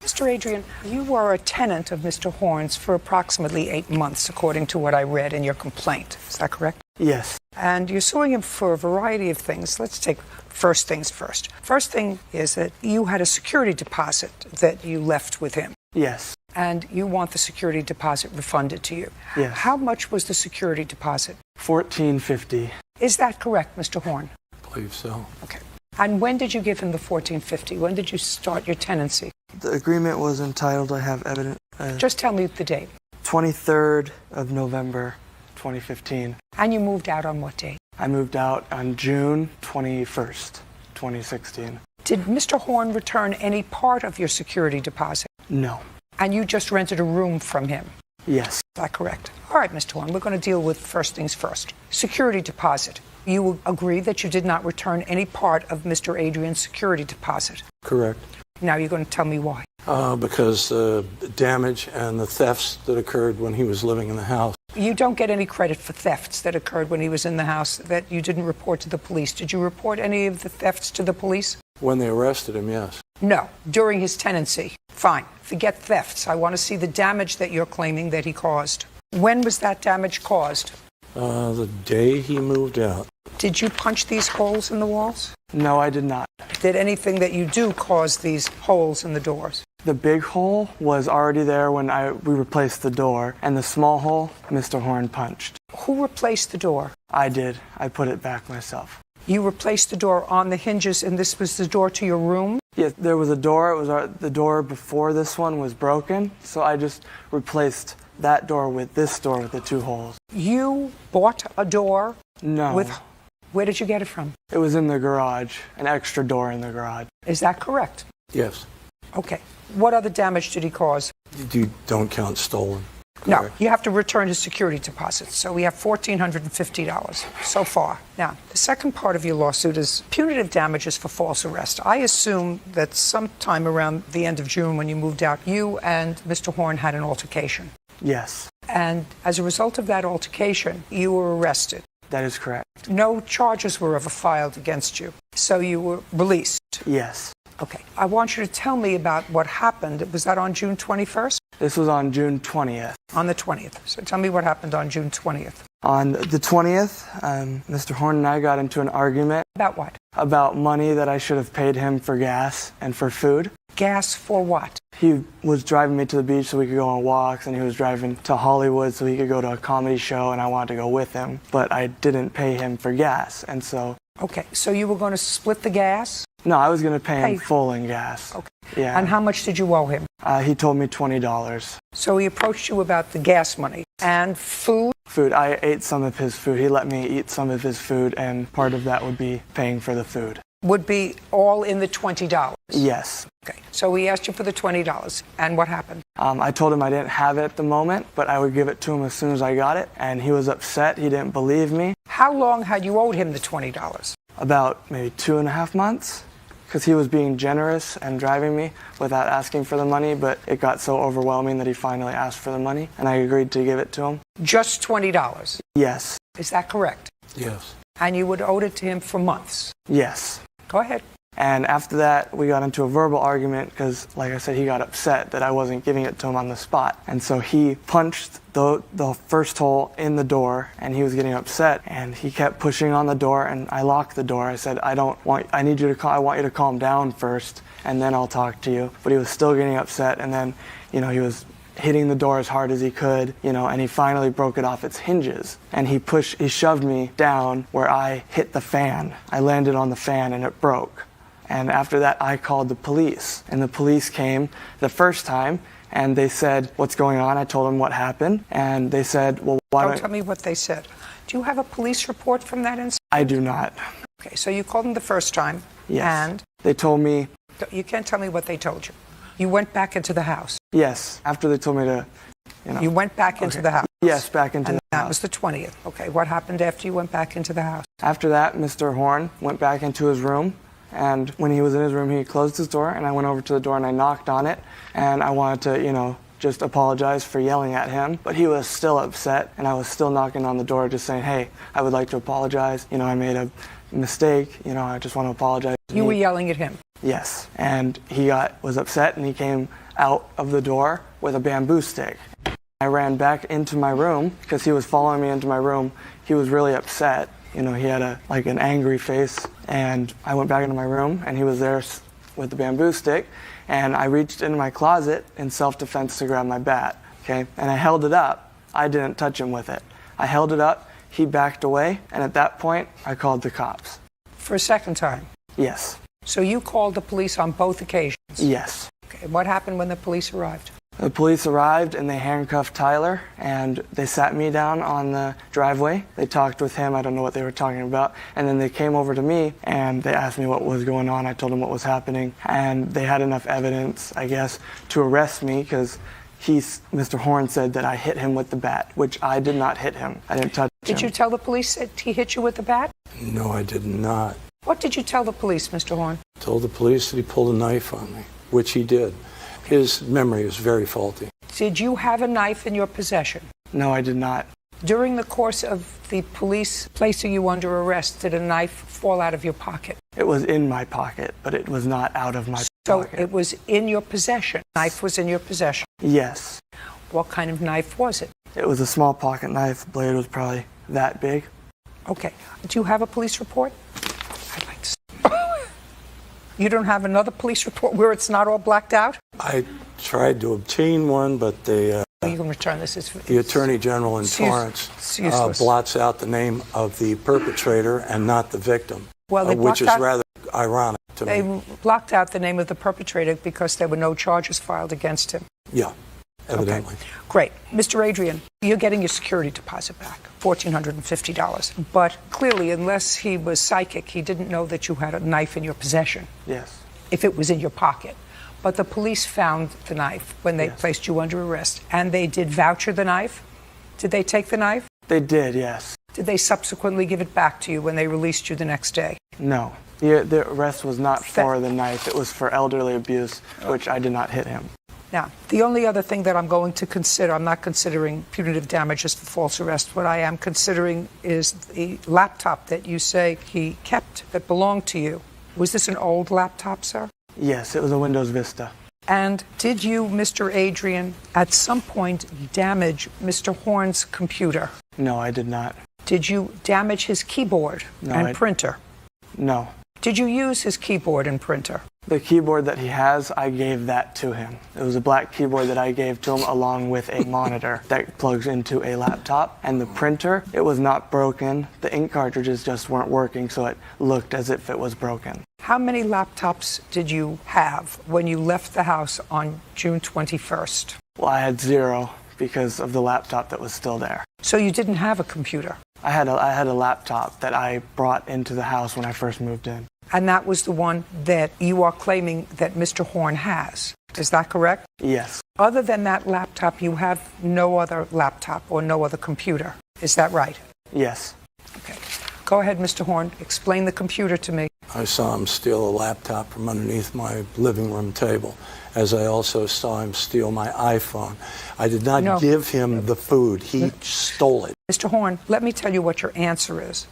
Mr. Adrian, you were a tenant of Mr. Horn's for approximately 8 months, according to what I read in your complaint. Is that correct? Yes. And you're suing him for a variety of things. Let's take first things first. First thing is that you had a security deposit that you left with him. Yes. And you want the security deposit refunded to you. Yes. How much was the security deposit? $14.50. Is that correct, Mr. Horn? I believe so. Okay. And when did you give him the $14.50? When did you start your tenancy? The agreement was entitled, I have evidence, Just tell me the date. 23rd of November, 2015. And you moved out on what date? I moved out on June 21st, 2016. Did Mr. Horn return any part of your security deposit? No. And you just rented a room from him? Yes. Is that correct? All right, Mr. Horn, we're going to deal with first things first. Security deposit. You will agree that you did not return any part of Mr. Adrian's security deposit? Correct. Now you're going to tell me why. Because the damage and the thefts that occurred when he was living in the house. You don't get any credit for thefts that occurred when he was in the house that you didn't report to the police. Did you report any of the thefts to the police? When they arrested him, yes. No. During his tenancy? Fine. Forget thefts. I want to see the damage that you're claiming that he caused. When was that damage caused? The day he moved out. Did you punch these holes in the walls? No, I did not. Did anything that you do cause these holes in the doors? The big hole was already there when we replaced the door, and the small hole, Mr. Horn punched. Who replaced the door? I did. I put it back myself. You replaced the door on the hinges, and this was the door to your room? Yes, there was a door. It was the door before this one was broken, so I just replaced that door with this door with the two holes. You bought a door? No. Where did you get it from? It was in the garage, an extra door in the garage. Is that correct? Yes. Okay. What other damage did he cause? You don't count stolen. No, Correct. you have to return his security deposit. So we have $1,450 so far. Now, the second part of your lawsuit is punitive damages for false arrest. I assume that sometime around the end of June when you moved out, you and Mr. Horn had an altercation. Yes. And as a result of that altercation, you were arrested. That is correct. No charges were ever filed against you. So you were released. Yes. Okay. I want you to tell me about what happened. Was that on June 21st? This was on June 20th. On the 20th. So tell me what happened on June 20th. On the 20th, Mr. Horn and I got into an argument. About what? About money that I should have paid him for gas and for food. Gas for what? He was driving me to the beach so we could go on walks, and he was driving to Hollywood so he could go to a comedy show, and I wanted to go with him. But I didn't pay him for gas, and so... Okay, so you were going to split the gas? No, I was going to pay him full in gas. Okay. Yeah. And how much did you owe him? He told me $20. So he approached you about the gas money. And food? Food. I ate some of his food. He let me eat some of his food, and part of that would be paying for the food. Would be all in the $20? Yes. Okay, so he asked you for the $20. And what happened? I told him I didn't have it at the moment, but I would give it to him as soon as I got it, and he was upset. He didn't believe me. How long had you owed him the $20? About maybe 2.5 months, because he was being generous and driving me without asking for the money, but it got so overwhelming that he finally asked for the money, and I agreed to give it to him. Just $20? Yes. Is that correct? Yes. And you would owe it to him for months? Yes. Go ahead. And after that, we got into a verbal argument because, like I said, he got upset that I wasn't giving it to him on the spot. And so he punched the first hole in the door, and he was getting upset. And he kept pushing on the door, and I locked the door. I said, I want you to calm down first, and then I'll talk to you. But he was still getting upset, and then, he was hitting the door as hard as he could, and he finally broke it off its hinges. And he shoved me down where I hit the fan. I landed on the fan, and it broke. And after that, I called the police. And the police came the first time, and they said, what's going on? I told them what happened. And they said, well, why don't tell me what they said. Do you have a police report from that incident? I do not. Okay, so you called them the first time. Yes. And? They told me... You can't tell me what they told you. You went back into the house. Yes, after they told me to, You went back into the house. Yes, back into the house. And that was the 20th. Okay, what happened after you went back into the house? After that, Mr. Horn went back into his room. And when he was in his room, he closed his door, and I went over to the door and I knocked on it. And I wanted to, just apologized for yelling at him, but he was still upset, and I was still knocking on the door just saying, hey, I would like to apologize. You know, I made a mistake. You know, I just want to apologize. You were yelling at him? Yes, and he was upset, and he came out of the door with a bamboo stick. I ran back into my room because he was following me into my room. He was really upset. You know, he had an angry face, and I went back into my room, and he was there with the bamboo stick, and I reached into my closet in self-defense to grab my bat, okay? And I held it up. I didn't touch him with it. I held it up, he backed away, and at that point, I called the cops. For a second time? Yes. So you called the police on both occasions? Yes. Okay. What happened when the police arrived? The police arrived and they handcuffed Tyler and they sat me down on the driveway. They talked with him. I don't know what they were talking about. And then they came over to me and they asked me what was going on. I told them what was happening. And they had enough evidence, I guess, to arrest me because Mr. Horn said that I hit him with the bat, which I did not hit him. I didn't touch him. Did you tell the police that he hit you with the bat? No, I did not. What did you tell the police, Mr. Horn? I told the police that he pulled a knife on me, which he did. His memory is very faulty. Did you have a knife in your possession? No, I did not. During the course of the police placing you under arrest, did a knife fall out of your pocket? It was in my pocket, but it was not out of my pocket. So it was in your possession? Knife was in your possession? Yes. What kind of knife was it? It was a small pocket knife. The blade was probably that big. Okay. Do you have a police report? I'd like to see. You don't have another police report where it's not all blacked out? I tried to obtain one, but they, you can return this. the Attorney General in Torrance blots out the name of the perpetrator and not the victim, which is rather ironic to me. They blocked out the name of the perpetrator because there were no charges filed against him. Yeah, evidently. Okay. Great. Mr. Adrian, you're getting your security deposit back, $1,450. But clearly, unless he was psychic, he didn't know that you had a knife in your possession. Yes. If it was in your pocket. But the police found the knife when they placed you under arrest. And they did voucher the knife? Did they take the knife? They did, yes. Did they subsequently give it back to you when they released you the next day? No. The arrest was not for the knife. It was for elderly abuse, which I did not hit him. Now, the only other thing that I'm going to consider, I'm not considering punitive damages for false arrest. What I am considering is the laptop that you say he kept that belonged to you. Was this an old laptop, sir? Yes, it was a Windows Vista. And did you, Mr. Adrian, at some point damage Mr. Horn's computer? No, I did not. Did you damage his keyboard and printer? No. Did you use his keyboard and printer? The keyboard that he has, I gave that to him. It was a black keyboard that I gave to him along with a monitor that plugs into a laptop. And the printer, it was not broken. The ink cartridges just weren't working, so it looked as if it was broken. How many laptops did you have when you left the house on June 21st? Well, I had 0 because of the laptop that was still there. So you didn't have a computer? I had a laptop that I brought into the house when I first moved in. And that was the one that you are claiming that Mr. Horn has. Is that correct? Yes. Other than that laptop, you have no other laptop or no other computer. Is that right? Yes. Okay. Go ahead, Mr. Horn. Explain the computer to me. I saw him steal a laptop from underneath my living room table, as I also saw him steal my iPhone. I did not give him the food. He stole it. Mr. Horn, let me tell you what your answer is.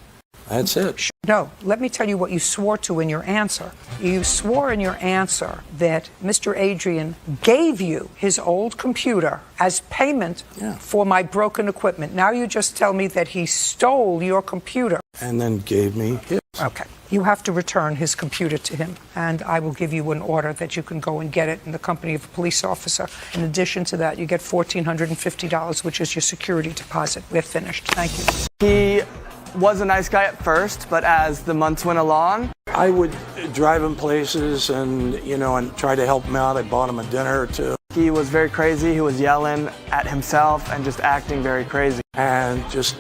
That's it. No, let me tell you what you swore to in your answer. You swore in your answer that Mr. Adrian gave you his old computer as payment for my broken equipment. Now you just tell me that he stole your computer. And then gave me his. Okay. You have to return his computer to him, and I will give you an order that you can go and get it in the company of a police officer. In addition to that, you get $1,450, which is your security deposit. We're finished. Thank you. He was a nice guy at first, but as the months went along, I would drive him places and try to help him out. I bought him a dinner or two. He was very crazy. He was yelling at himself and just acting very crazy. And just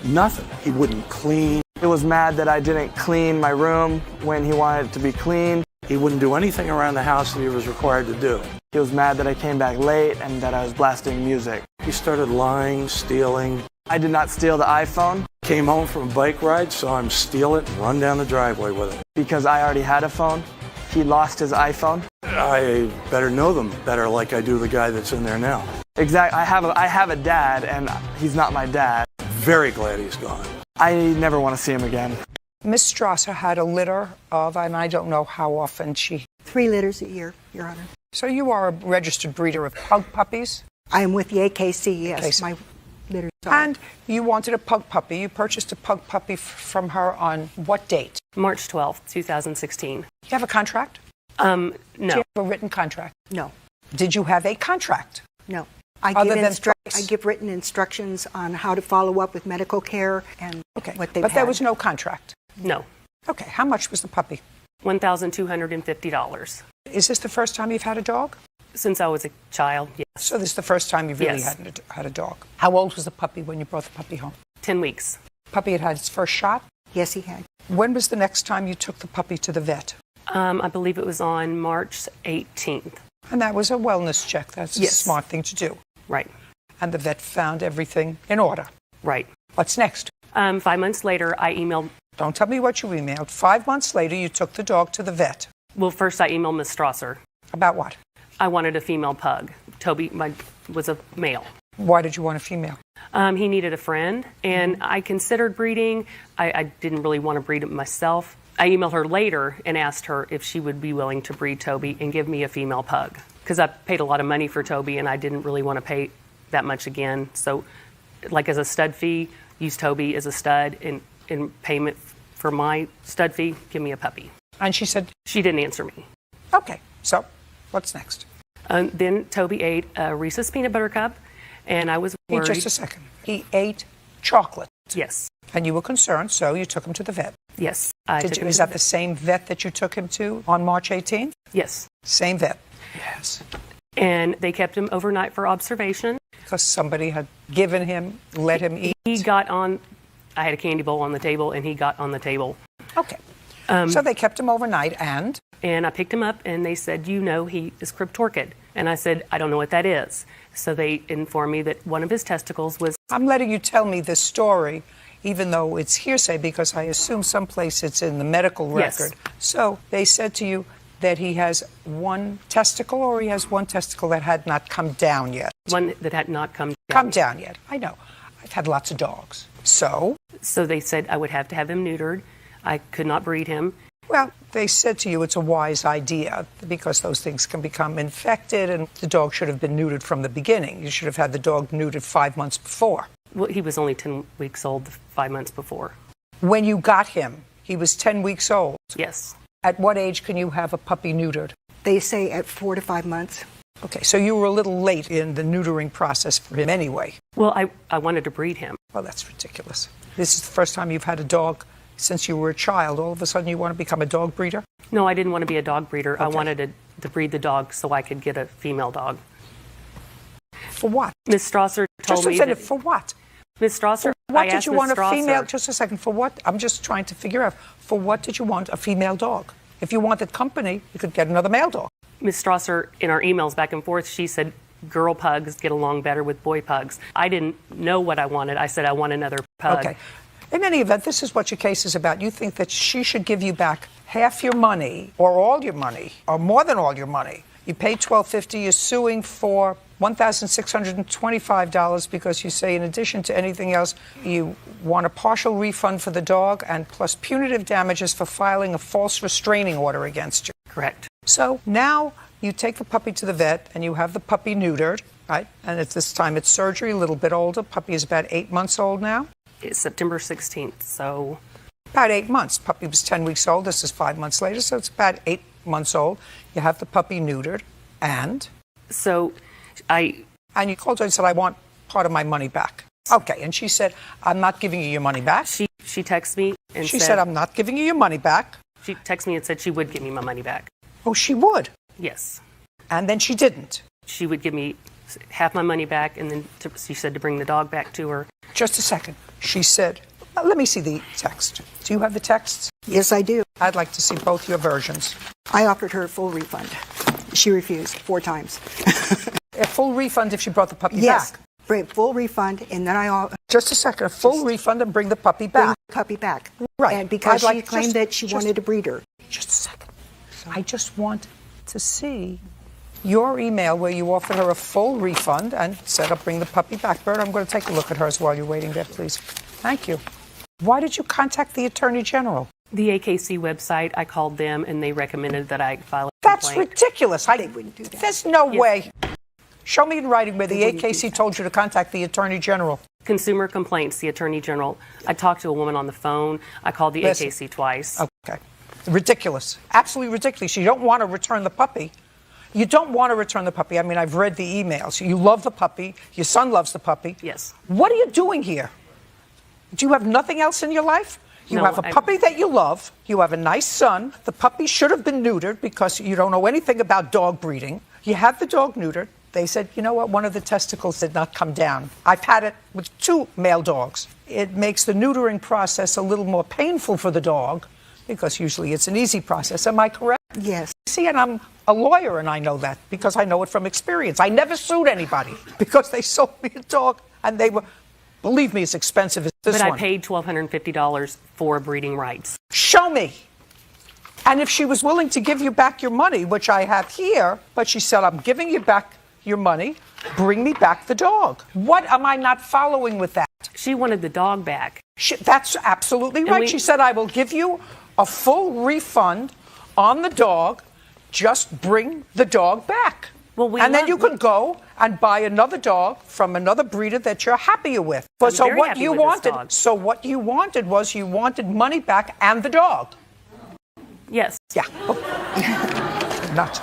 nothing. He wouldn't clean. He was mad that I didn't clean my room when he wanted it to be clean. He wouldn't do anything around the house that he was required to do. He was mad that I came back late and that I was blasting music. He started lying, stealing. I did not steal the iPhone. Came home from a bike ride, saw him steal it and run down the driveway with it. Because I already had a phone. He lost his iPhone. I better know them better like I do the guy that's in there now. Exactly. I have a dad, and he's not my dad. Very glad he's gone. I never want to see him again. Miss Strasser had a litter of, and I don't know how often she... 3 litters a year, Your Honor. So you are a registered breeder of pug puppies? I am with the AKC, yes. AKC. My litters are. And you wanted a pug puppy. You purchased a pug puppy from her on what date? March 12th, 2016. You have a contract? No. Do you have a written contract? No. Did you have a contract? No. Other than I give written instructions on how to follow up with medical care and what they've But there had. was no contract? No. Okay. How much was the puppy? $1,250. Is this the first time you've had a dog? Since I was a child, yes. So this is the first time you've really Yes. had a dog. How old was the puppy when you brought the puppy home? 10 weeks. Puppy had had its first shot? Yes, he had. When was the next time you took the puppy to the vet? I believe it was on March 18th. And that was a wellness check. That's a Yes. smart thing to do. Right. And the vet found everything in order. Right. What's next? 5 months later, I emailed. Don't tell me what you emailed. 5 months later, you took the dog to the vet. Well, first I emailed Miss Strasser. About what? I wanted a female pug. Toby was a male. Why did you want a female? He needed a friend, and I considered breeding. I didn't really want to breed it myself. I emailed her later and asked her if she would be willing to breed Toby and give me a female pug. Because I paid a lot of money for Toby, and I didn't really want to pay that much again. So, like as a stud fee, use Toby as a stud, and in payment for my stud fee, give me a puppy. And she said? She didn't answer me. Okay, so what's next? Then Toby ate a Reese's Peanut Butter Cup, and I was worried. Just a second. He ate chocolate. Yes. And you were concerned, so you took him to the vet. Yes. Is that the same vet that you took him to on March 18th? Yes. Same vet. Yes. And they kept him overnight for observation. Because somebody had given him, let him eat. He got on, I had a candy bowl on the table, and he got on the table. Okay. So they kept him overnight, and? And I picked him up, and they said, he is cryptorchid. And I said, I don't know what that is. So they informed me that one of his testicles was... I'm letting you tell me this story, even though it's hearsay, because I assume someplace it's in the medical record. Yes. So they said to you that he has one testicle, or he has one testicle that had not come down yet? One that had not come down. Come down yet. I know. I've had lots of dogs. So? So they said I would have to have him neutered. I could not breed him. Well, they said to you it's a wise idea because those things can become infected, and the dog should have been neutered from the beginning. You should have had the dog neutered 5 months before. Well, he was only 10 weeks old 5 months before. When you got him, he was 10 weeks old. Yes. At what age can you have a puppy neutered? They say at 4 to 5 months. Okay, so you were a little late in the neutering process for him anyway. Well, I wanted to breed him. Well, that's ridiculous. This is the first time you've had a dog since you were a child. All of a sudden you want to become a dog breeder? No, I didn't want to be a dog breeder. Okay. I wanted to breed the dog so I could get a female dog. For what? Miss Strasser told me that... For what? Miss Strasser, What I did asked you Miss want a Strasser, female? Just a second. For what? I'm just trying to figure out. For what did you want a female dog? If you wanted company, you could get another male dog. Miss Strasser, in our emails back and forth, she said girl pugs get along better with boy pugs. I didn't know what I wanted. I said I want another pug. Okay. In any event, this is what your case is about. You think that she should give you back half your money, or all your money, or more than all your money. You paid $1,250. You're suing for $1,625 because you say, in addition to anything else, you want a partial refund for the dog and plus punitive damages for filing a false restraining order against you. Correct. So now you take the puppy to the vet and you have the puppy neutered, right? And at this time it's surgery, a little bit older. Puppy is about 8 months old now. It's September 16th, so... About 8 months. Puppy was 10 weeks old. This is 5 months later, so it's about 8 months old. You have the puppy neutered, and? So And you called her and said, I want part of my money back. Okay, and she said, I'm not giving you your money back. She texted me and she said, I'm not giving you your money back. She texted me and said she would give me my money back. Oh, she would? Yes. And then she didn't? She would give me half my money back, and then she said to bring the dog back to her. Just a second. She said, let me see the text. Do you have the texts? Yes, I do. I'd like to see both your versions. I offered her a full refund. She refused 4 times. A full refund if she brought the puppy yes, back? Yes, full refund, and then Just a second. A full refund and bring the puppy back? Bring the puppy back. Right. And because she claimed that she wanted a breeder. Just a second. I just want to see your email where you offered her a full refund and said, I'll bring the puppy back. Bert, I'm going to take a look at hers while you're waiting there, please. Thank you. Why did you contact the Attorney General? The AKC website, I called them and they recommended that I file a That's complaint. ridiculous. They wouldn't do that. There's no way. Show me in writing where the AKC told you to contact the Attorney General. Consumer complaints, the Attorney General. I talked to a woman on the phone. I called the AKC twice. Okay. Ridiculous. Absolutely ridiculous. You don't want to return the puppy. You don't want to return the puppy. I mean, I've read the emails. You love the puppy. Your son loves the puppy. Yes. What are you doing here? Do you have nothing else in your life? You No, have a puppy that you love. You have a nice son. The puppy should have been neutered because you don't know anything about dog breeding. You had the dog neutered. They said, you know what, one of the testicles did not come down. I've had it with 2 male dogs. It makes the neutering process a little more painful for the dog because usually it's an easy process. Am I correct? Yes. See, and I'm a lawyer and I know that because I know it from experience. I never sued anybody because they sold me a dog and they were, believe me, it's expensive as this But one. I paid $1,250 for breeding rights. Show me. And if she was willing to give you back your money, which I have here, but she said, I'm giving you back your money, bring me back the dog. What am I not following with that? She wanted the dog back. That's absolutely right. She said, I will give you a full refund on the dog, just bring the dog back. Well, then you could go and buy another dog from another breeder that you're happier with. I'm So very what happy you with this wanted, dog. so what you wanted was you wanted money back and the dog. Yes. Yeah. Nuts.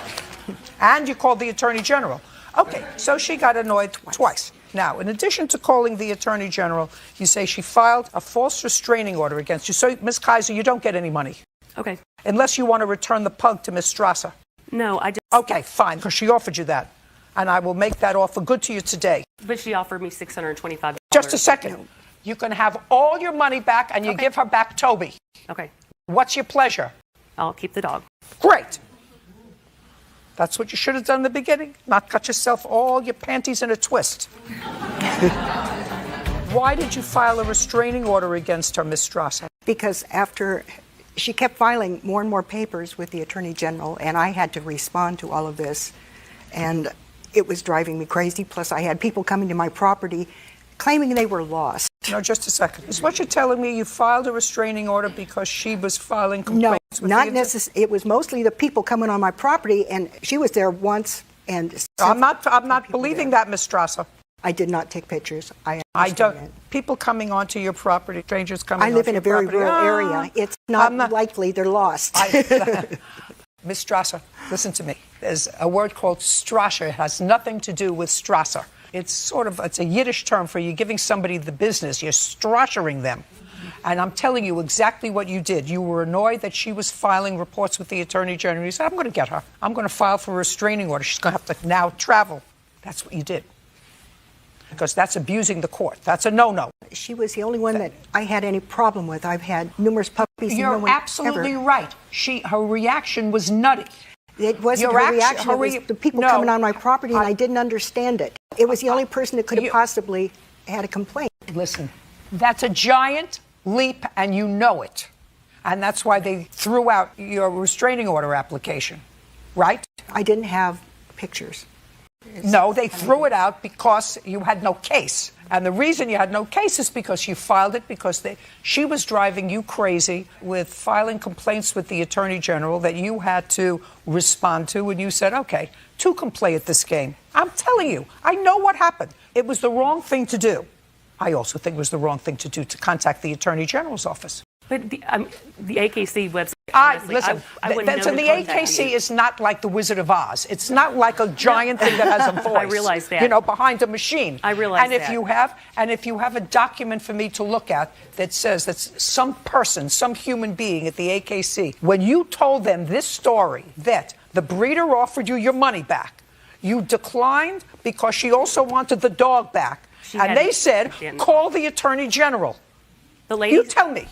And you called the Attorney General. Okay, so she got annoyed twice. Now, in addition to calling the Attorney General, you say she filed a false restraining order against you. So, Ms. Kaiser, you don't get any money. Okay. Unless you want to return the pug to Ms. Strasser. No, I just... Okay, fine, because she offered you that. And I will make that offer good to you today. But she offered me $625. Just a second. You can have all your money back and you give her back Toby. Okay. What's your pleasure? I'll keep the dog. Great. That's what you should have done in the beginning, not cut yourself all your panties in a twist. Why did you file a restraining order against her, Ms. Strasser? Because after she kept filing more and more papers with the Attorney General, and I had to respond to all of this, and it was driving me crazy. Plus, I had people coming to my property claiming they were lost. No, just a second. Is what you're telling me you filed a restraining order because she was filing complaints? No, not necessarily. It was mostly the people coming on my property, and she was there once. And I'm not believing that, Ms. Strasser. I did not take pictures. I don't. That. People coming onto your property, strangers coming. I live in a very property. rural area. It's not likely they're lost. Ms. Strasser, listen to me. There's a word called Strasser. It has nothing to do with Strasser. It's a Yiddish term for you giving somebody the business. You're strassering them. And I'm telling you exactly what you did. You were annoyed that she was filing reports with the Attorney General. You said, I'm going to get her. I'm going to file for a restraining order. She's going to have to now travel. That's what you did. Because that's abusing the court. That's a no-no. She was the only one that I had any problem with. I've had numerous puppies. And You're no one absolutely ever. right. Her reaction was nutty. It wasn't her reaction. It was the people coming on my property, and I didn't understand it. It was the only person that could have possibly had a complaint. Listen, that's a giant leap, and you know it. And that's why they threw out your restraining order application, right? I didn't have pictures. No, they threw it out because you had no case. And the reason you had no case is because you filed it because she was driving you crazy with filing complaints with the Attorney General that you had to respond to. And you said, okay, two can play at this game. I'm telling you, I know what happened. It was the wrong thing to do. I also think it was the wrong thing to do to contact the Attorney General's office. But the AKC website, Listen, I wouldn't know the to contact AKC you. is not like the Wizard of Oz. It's not like a giant thing that has a voice. I realize that. Behind a machine. I realize and if that. if you have a document for me to look at that says that some person, some human being at the AKC, when you told them this story, that the breeder offered you your money back, you declined because she also wanted the dog back. And they said, call the Attorney General. The lady? You tell me.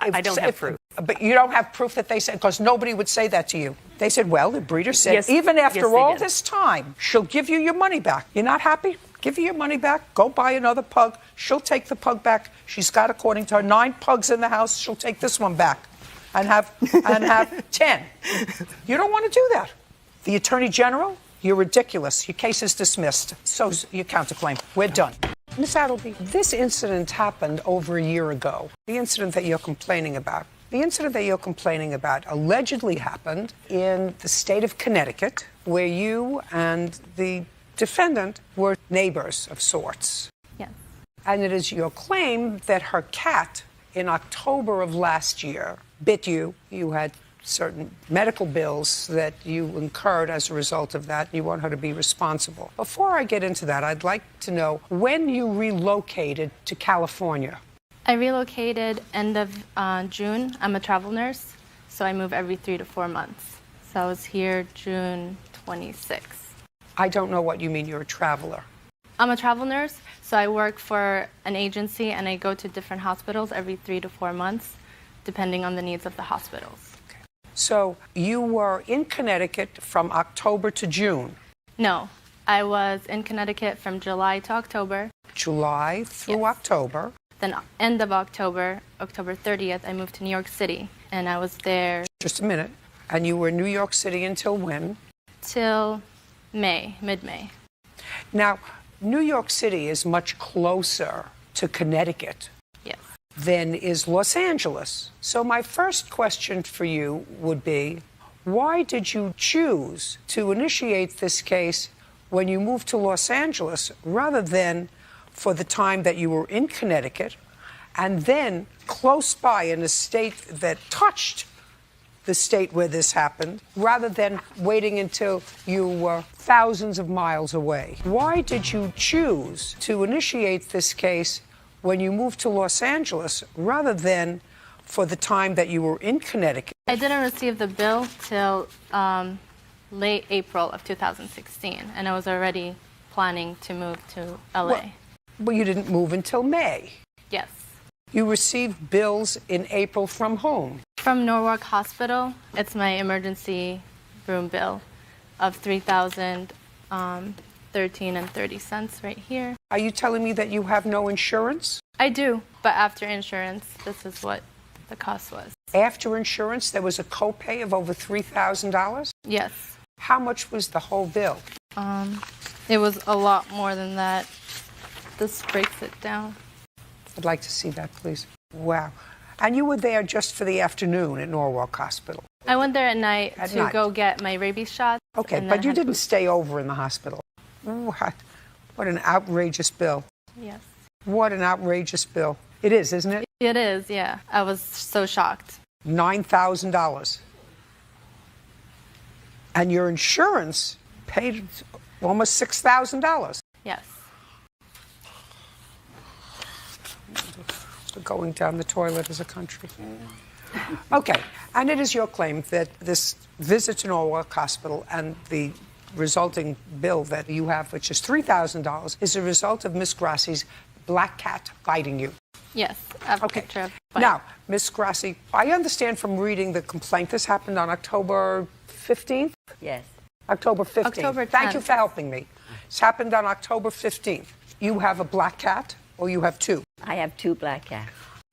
I don't have proof. But you don't have proof that they said, because nobody would say that to you. They said, well, the breeder said, Yes. even after Yes, they all did. this time, she'll give you your money back. You're not happy? Give you your money back. Go buy another pug. She'll take the pug back. She's got, according to her, 9 pugs in the house. She'll take this one back. and have 10. You don't want to do that. The Attorney General, you're ridiculous. Your case is dismissed. So's your counterclaim. We're done. Ms. Appleby, this incident happened over a year ago. The incident that you're complaining about. The incident that you're complaining about allegedly happened in the state of Connecticut, where you and the defendant were neighbors of sorts. Yes. And it is your claim that her cat, in October of last year, bit you. You had certain medical bills that you incurred as a result of that. You want her to be responsible. Before I get into that, I'd like to know when you relocated to California. I relocated end of June. I'm a travel nurse, so I move every 3 to 4 months. So I was here June 26th. I don't know what you mean you're a traveler. I'm a travel nurse, so I work for an agency and I go to different hospitals every 3 to 4 months, depending on the needs of the hospitals. Okay. So you were in Connecticut from October to June? No, I was in Connecticut from July to October. July through October. Then end of October, October 30th, I moved to New York City, and I was there. Just a minute. And you were in New York City until when? Till May, mid-May. Now, New York City is much closer to Connecticut than is Los Angeles. So my first question for you would be, why did you choose to initiate this case when you moved to Los Angeles rather than for the time that you were in Connecticut and then close by in a state that touched the state where this happened, rather than waiting until you were thousands of miles away? Why did you choose to initiate this case when you moved to Los Angeles rather than for the time that you were in Connecticut? I didn't receive the bill till late April of 2016, and I was already planning to move to LA. Well, you didn't move until May. Yes. You received bills in April from whom? From Norwalk Hospital. It's my emergency room bill of $3,013.30 right here. Are you telling me that you have no insurance? I do, but after insurance, this is what the cost was. After insurance, there was a copay of over $3,000? Yes. How much was the whole bill? It was a lot more than that. This breaks it down. I'd like to see that, please. Wow. And you were there just for the afternoon at Norwalk Hospital? I went there at night to go get my rabies shot. Okay, but you didn't stay over in the hospital. What an outrageous bill. Yes. What an outrageous bill. It is, isn't it? It is, yeah. I was so shocked. $9,000. And your insurance paid almost $6,000. Yes. We're going down the toilet as a country. Okay, and it is your claim that this visit to Norwalk Hospital and the resulting bill that you have, which is $3,000, is a result of Miss Grassi's black cat biting you. Yes, I have a picture of it. Now, Miss Grassi, I understand from reading the complaint, this happened on October 15th? Yes. October 15th. October 10th. Thank you for helping me. This happened on October 15th. You have a black cat, or you have two? I have two black cats.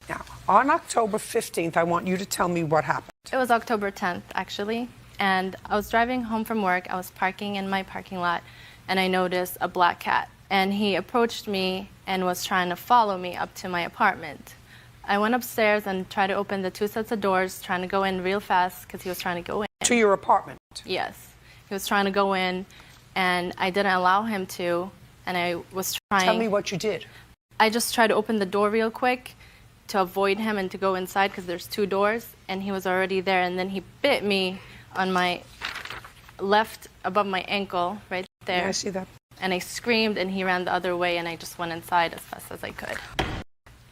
Now, on October 15th, I want you to tell me what happened. It was October 10th, actually. And I was driving home from work. I was parking in my parking lot, and I noticed a black cat. And he approached me and was trying to follow me up to my apartment. I went upstairs and tried to open the 2 sets of doors, trying to go in real fast because he was trying to go in. To your apartment? Yes. He was trying to go in, and I didn't allow him to, and I was trying... Tell me what you did. I just tried to open the door real quick to avoid him and to go inside because there's 2 doors, and he was already there, and then he bit me on my left above my ankle right there. Yeah, I see that. And I screamed, and he ran the other way, and I just went inside as fast as I could.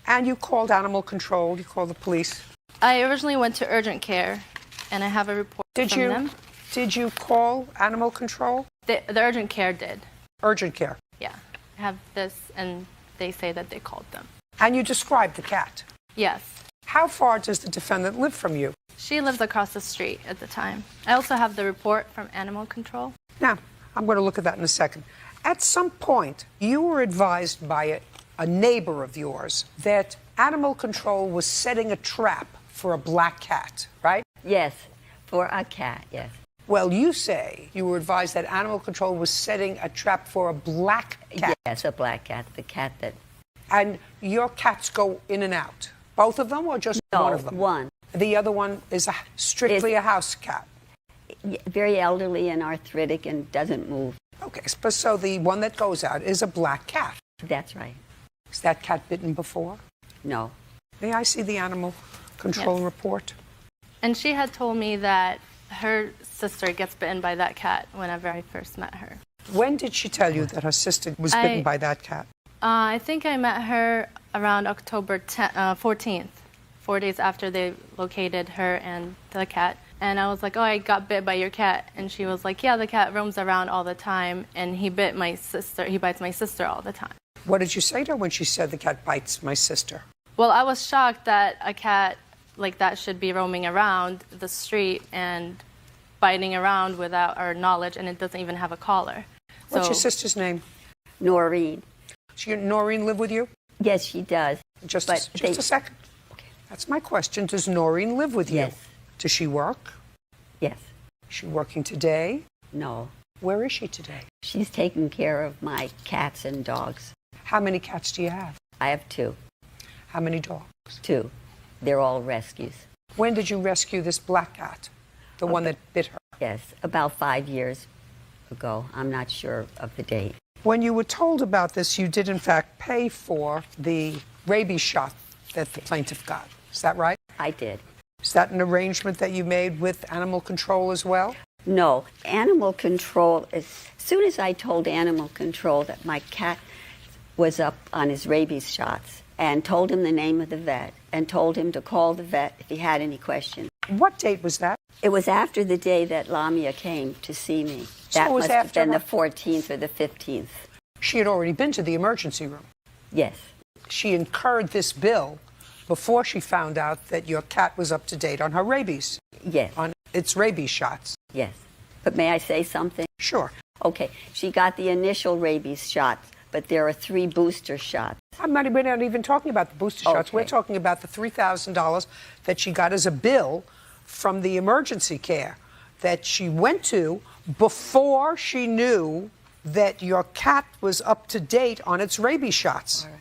And you called animal control, you called the police? I originally went to urgent care, and I have a report from them. Did you call animal control? The urgent care did. Urgent care? Yeah. I have this, and they say that they called them. And you described the cat? Yes. How far does the defendant live from you? She lives across the street at the time. I also have the report from animal control. Now, I'm going to look at that in a second. At some point, you were advised by a neighbor of yours that animal control was setting a trap for a black cat, right? Yes, for a cat, yes. Well, you say you were advised that animal control was setting a trap for a black cat. Yes, a black cat, the cat that... And your cats go in and out? Both of them or just one of them? One. The other one is strictly a house cat? Very elderly and arthritic and doesn't move. Okay, so the one that goes out is a black cat? That's right. Is that cat bitten before? No. May I see the animal control Yes. report? And she had told me that her sister gets bitten by that cat whenever I first met her. When did she tell you that her sister was bitten by that cat? I think I met her around October 14th, 4 days after they located her and the cat. And I was like, oh, I got bit by your cat. And she was like, yeah, the cat roams around all the time, and he bit my sister. He bites my sister all the time. What did you say to her when she said the cat bites my sister? Well, I was shocked that a cat like that should be roaming around the street and biting around without our knowledge, and it doesn't even have a collar. What's your sister's name? Noreen. Does Noreen live with you? Yes, she does. Just a second. Okay. That's my question. Does Noreen live with you? Yes. Does she work? Yes. Is she working today? No. Where is she today? She's taking care of my cats and dogs. How many cats do you have? I have 2. How many dogs? 2. They're all rescues. When did you rescue this black cat? The one that bit her? Yes, about 5 years ago. I'm not sure of the date. When you were told about this, you did in fact pay for the rabies shot that the plaintiff got. Is that right? I did. Is that an arrangement that you made with animal control as well? No. Animal control, as soon as I told animal control that my cat was up on his rabies shots and told him the name of the vet and told him to call the vet if he had any questions. What date was that? It was after the day that Lamia came to see me. So That it was must have after been her- the 14th or the 15th. She had already been to the emergency room. Yes. She incurred this bill before she found out that your cat was up to date on her rabies. Yes. On its rabies shots. Yes. But may I say something? Sure. Okay. She got the initial rabies shots, but there are 3 booster shots. We're not even talking about the booster shots. Okay. We're talking about the $3,000 that she got as a bill from the emergency care that she went to before she knew that your cat was up to date on its rabies shots. All right.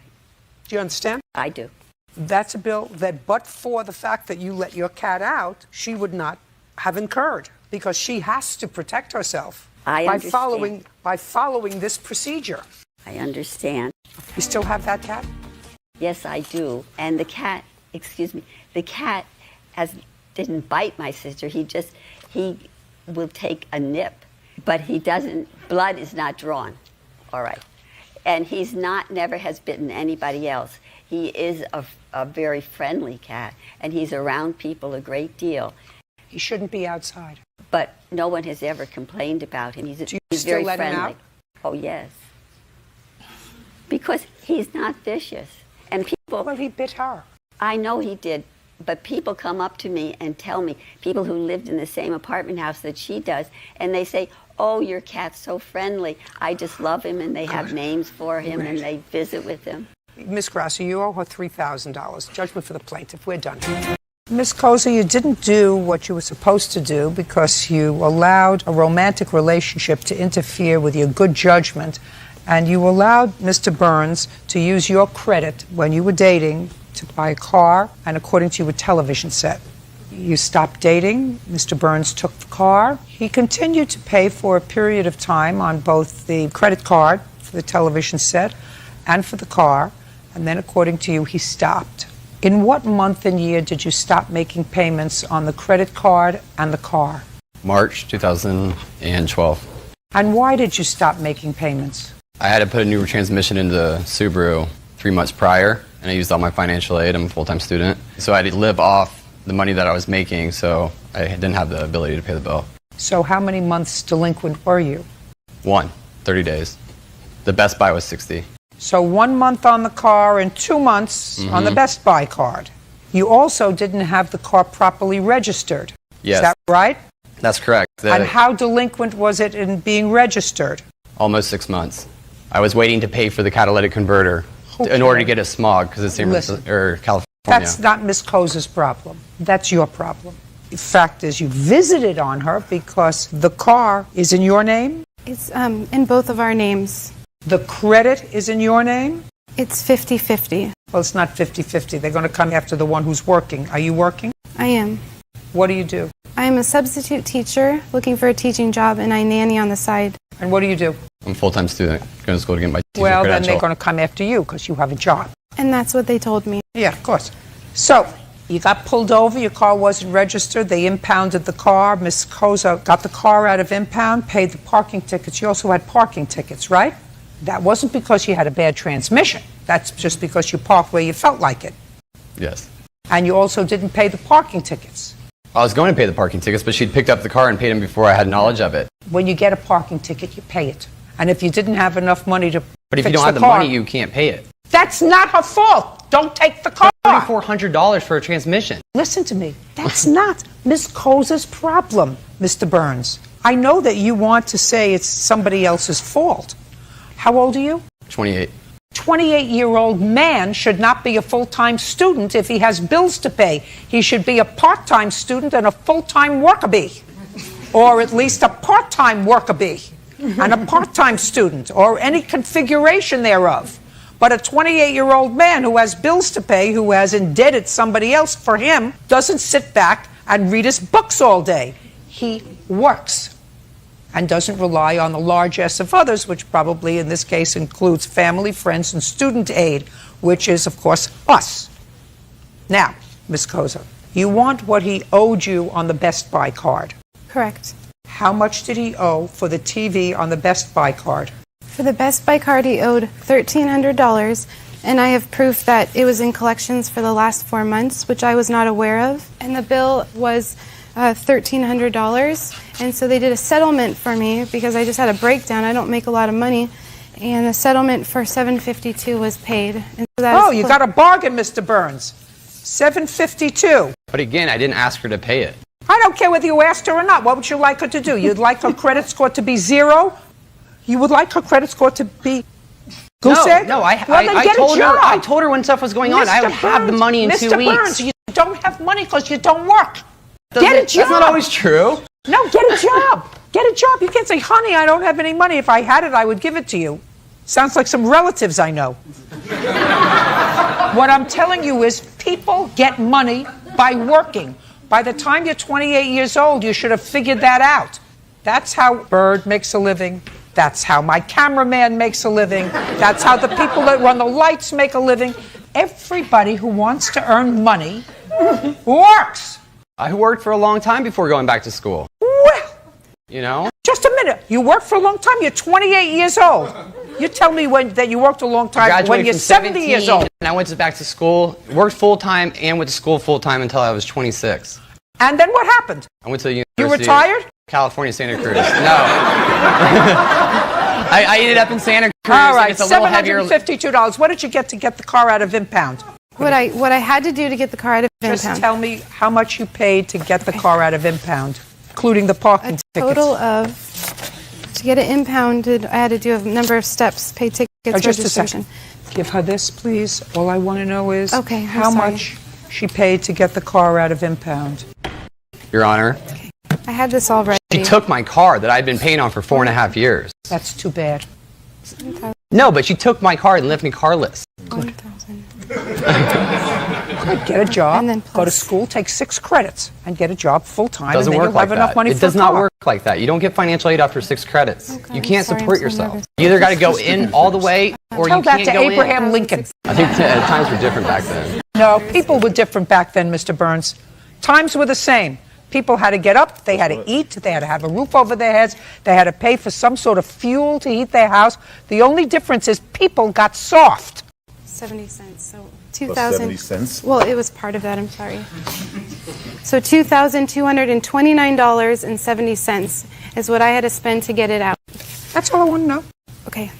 Do you understand? I do. That's a bill that, but for the fact that you let your cat out, she would not have incurred because she has to protect herself I by understand. following this procedure. I understand. You still have that cat? Yes, I do. And the cat, the cat didn't bite my sister. He will take a nip, but he doesn't, blood is not drawn. All right. And he's never has bitten anybody else. He is a very friendly cat, and he's around people a great deal. He shouldn't be outside. But no one has ever complained about him. He's still very let him friendly. out? Oh, yes. Because he's not vicious. And people... Well, he bit her. I know he did. But people come up to me and tell me, people who lived in the same apartment house that she does, and they say, oh, your cat's so friendly. I just love him, and they have names for him, and they visit with him. Ms. Grassi, you owe her $3,000. Judgment for the plaintiff. We're done. Ms. Koza, you didn't do what you were supposed to do because you allowed a romantic relationship to interfere with your good judgment, and you allowed Mr. Burns to use your credit when you were dating to buy a car and, according to you, a television set. You stopped dating. Mr. Burns took the car. He continued to pay for a period of time on both the credit card for the television set and for the car, and then, according to you, he stopped. In what month and year did you stop making payments on the credit card and the car? March 2012. And why did you stop making payments? I had to put a new transmission into the Subaru 3 months prior, and I used all my financial aid. I'm a full-time student. So I had to live off the money that I was making, so I didn't have the ability to pay the bill. So how many months delinquent were you? 30 days. The Best Buy was 60. So 1 month on the car and 2 months on the Best Buy card. You also didn't have the car properly registered. Yes. Is that right? That's correct. And how delinquent was it in being registered? Almost 6 months. I was waiting to pay for the catalytic converter in order to get a smog because it's California. That's not Miss Koza's problem. That's your problem. The fact is, you visited on her because the car is in your name? It's in both of our names. The credit is in your name? It's 50-50. Well, it's not 50-50. They're going to come after the one who's working. Are you working? I am. What do you do? I am a substitute teacher looking for a teaching job, and I nanny on the side. And what do you do? I'm a full-time student, going to school to get my teacher Well, then credential. they're going to come after you because you have a job. And that's what they told me. Yeah, of course. So, you got pulled over, your car wasn't registered, they impounded the car. Miss Koza got the car out of impound, paid the parking tickets. You also had parking tickets, right? That wasn't because you had a bad transmission. That's just because you parked where you felt like it. Yes. And you also didn't pay the parking tickets. I was going to pay the parking tickets, but she'd picked up the car and paid them before I had knowledge of it. When you get a parking ticket, you pay it. And if you didn't have enough money to But if fix you don't have the car, money, you can't pay it. that's not her fault. Don't take the car. $3,400 for a transmission. Listen to me. That's not Miss Koza's problem, Mr. Burns. I know that you want to say it's somebody else's fault. How old are you? 28. 28-year-old man should not be a full-time student if he has bills to pay. He should be a part-time student and a full-time worker bee. Or at least a part-time worker bee and a part-time student, or any configuration thereof. But a 28-year-old man who has bills to pay, who has indebted somebody else for him, doesn't sit back and read his books all day. He works and doesn't rely on the largesse of others, which probably in this case includes family, friends, and student aid, which is, of course, us. Now, Ms. Koza, you want what he owed you on the Best Buy card. Correct. How much did he owe for the TV on the Best Buy card? For the Best Buy card, he owed $1,300, and I have proof that it was in collections for the last 4 months, which I was not aware of. And the bill was $1,300, and so they did a settlement for me because I just had a breakdown. I don't make a lot of money, and the settlement for $752 was paid. And so that You got a bargain, Mr. Burns. $752. But again, I didn't ask her to pay it. I don't care whether you asked her or not. What would you like her to do? You'd like her credit score to be 0? You would like her credit score to be goose egg? No, Well, then get a job. I told her when stuff was going on. I would have the money in 2 weeks. Mr. Burns, you don't have money because you don't work. Get a job. That's not always true. No, get a job. Get a job. You can't say, honey, I don't have any money. If I had it, I would give it to you. Sounds like some relatives I know. What I'm telling you is people get money by working. By the time you're 28 years old, you should have figured that out. That's how Bird makes a living. That's how my cameraman makes a living. That's how the people that run the lights make a living. Everybody who wants to earn money works. I worked for a long time before going back to school. Well, You know? just a minute. You worked for a long time. You're 28 years old. You tell me that you worked a long time when Graduated you're from 70 years old. And I went back to school, worked full-time, and went to school full-time until I was 26. And then what happened? I went to the You University retired? of California, Santa Cruz. No. I ended up in Santa Cruz. All and right, it's a little heavier. $752. What did you get to get the car out of impound? What I had to do to get the car out of impound. Just tell me how much you paid to get the car out of impound, including the parking tickets. Total of, to get it impounded, I had to do a number of steps, pay tickets, Just a registration. second. Give her this, please. All I want to know is Okay, I'm how sorry. much she paid to get the car out of impound. Your Honor, I had this all ready. she took my car that I'd been paying on for 4.5 years. That's too bad. No, but she took my car and left me carless. Good. Get a job, go to school, take 6 credits, and get a job full-time, and Doesn't then work you'll like have enough that. money It for does a not car. work like that. You don't get financial aid after 6 credits. You can't sorry, support I'm so yourself. nervous. You either got to go in all the way, or Tell you that can't to go Abraham in. Lincoln. I think times were different back then. No, people were different back then, Mr. Burns. Times were the same. People had to get up, they had to eat, they had to have a roof over their heads, they had to pay for some sort of fuel to heat their house. The only difference is people got soft. 70 cents, so Plus 2,000. 70 cents. Well, it was part of that, I'm sorry. So $2,229.70 is what I had to spend to get it out. That's all I want to know. Okay.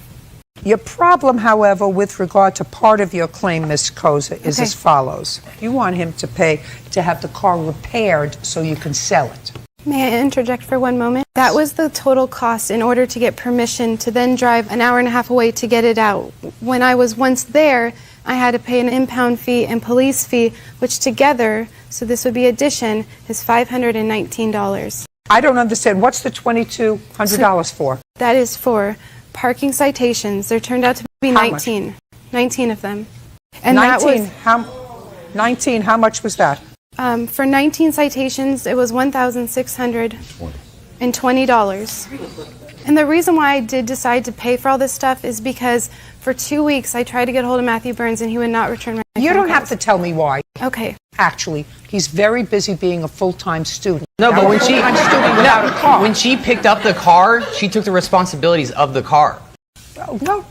Your problem, however, with regard to part of your claim, Ms. Koza, is Okay. as follows. You want him to pay to have the car repaired so you can sell it. May I interject for one moment? That was the total cost in order to get permission to then drive an hour and a half away to get it out. When I was once there, I had to pay an impound fee and police fee, which together, so this would be addition, is $519. I don't understand. What's the $2,200 for? That is for parking citations. There turned out to be How 19. 19 of them. And 19. that was 19. How much was that? for 19 citations, it was $1,620. And the reason why I did decide to pay for all this stuff is because for 2 weeks I tried to get a hold of Matthew Burns and he would not return my You phone don't have calls. to tell me why. Okay. Actually, he's very busy being a full-time student. No, but when she without a car. when she picked up the car, she took the responsibilities of the car. No,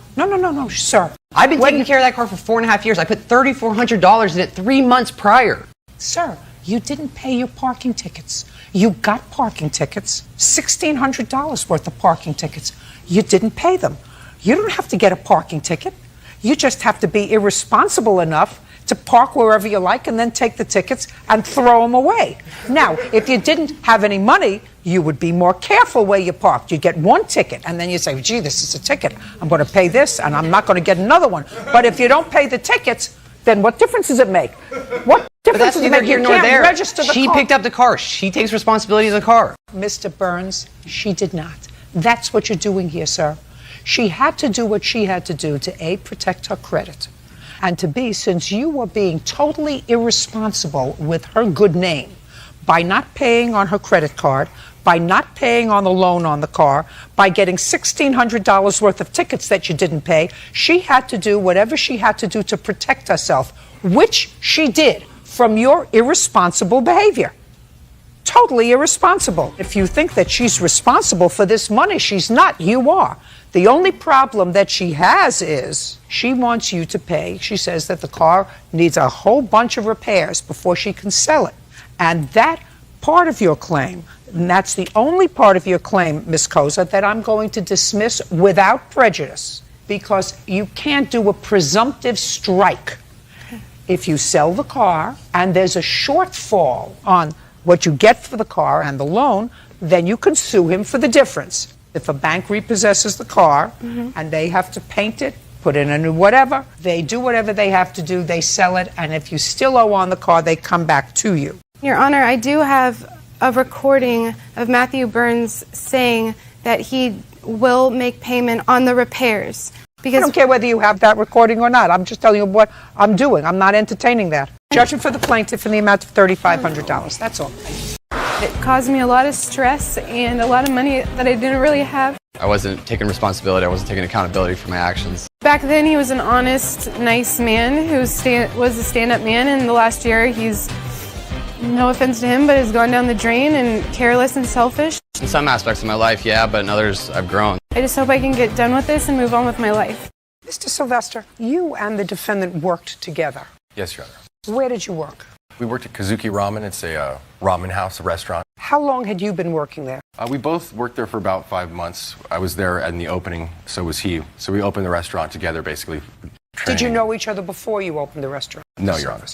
sir. I've been taking care of that car for 4.5 years. I put $3,400 in it 3 months prior. Sir, you didn't pay your parking tickets. You got parking tickets, $1,600 worth of parking tickets. You didn't pay them. You don't have to get a parking ticket. You just have to be irresponsible enough to park wherever you like and then take the tickets and throw them away. Now, if you didn't have any money, you would be more careful where you parked. You get one ticket and then you say, gee, this is a ticket. I'm going to pay this and I'm not going to get another one. But if you don't pay the tickets, then what difference does it make? What But that's difference does it neither make? here You nor can't there. register the She car. picked up the car. She takes responsibility of the car. Mr. Burns, she did not. That's what you're doing here, sir. She had to do what she had to do to A, protect her credit, and to B, since you were being totally irresponsible with her good name by not paying on her credit card, by not paying on the loan on the car, by getting $1,600 worth of tickets that you didn't pay, she had to do whatever she had to do to protect herself, which she did from your irresponsible behavior. Totally irresponsible. If you think that she's responsible for this money, she's not. You are. The only problem that she has is she wants you to pay. She says that the car needs a whole bunch of repairs before she can sell it. And that part of your claim, and that's the only part of your claim, Ms. Koza, that I'm going to dismiss without prejudice, because you can't do a presumptive strike. If you sell the car and there's a shortfall on what you get for the car and the loan, then you can sue him for the difference. If a bank repossesses the car and they have to paint it, put in a new whatever, they do whatever they have to do, they sell it, and if you still owe on the car, they come back to you. Your Honor, I do have a recording of Matthew Burns saying that he will make payment on the repairs. I don't care whether you have that recording or not. I'm just telling you what I'm doing. I'm not entertaining that. Judgment for the plaintiff in the amount of $3,500. That's all. It caused me a lot of stress and a lot of money that I didn't really have. I wasn't taking responsibility. I wasn't taking accountability for my actions. Back then, he was an honest, nice man who was a stand-up man. And the last year, he's, no offense to him, but has gone down the drain and careless and selfish. In some aspects of my life, yeah, but in others, I've grown. I just hope I can get done with this and move on with my life. Mr. Sylvester, you and the defendant worked together. Yes, Your Honor. Where did you work? We worked at Kazuki Ramen. It's a ramen house, a restaurant. How long had you been working there? We both worked there for about 5 months. I was there in the opening, so was he. So we opened the restaurant together, basically. Did you know each other before you opened the restaurant? No, Your Honor.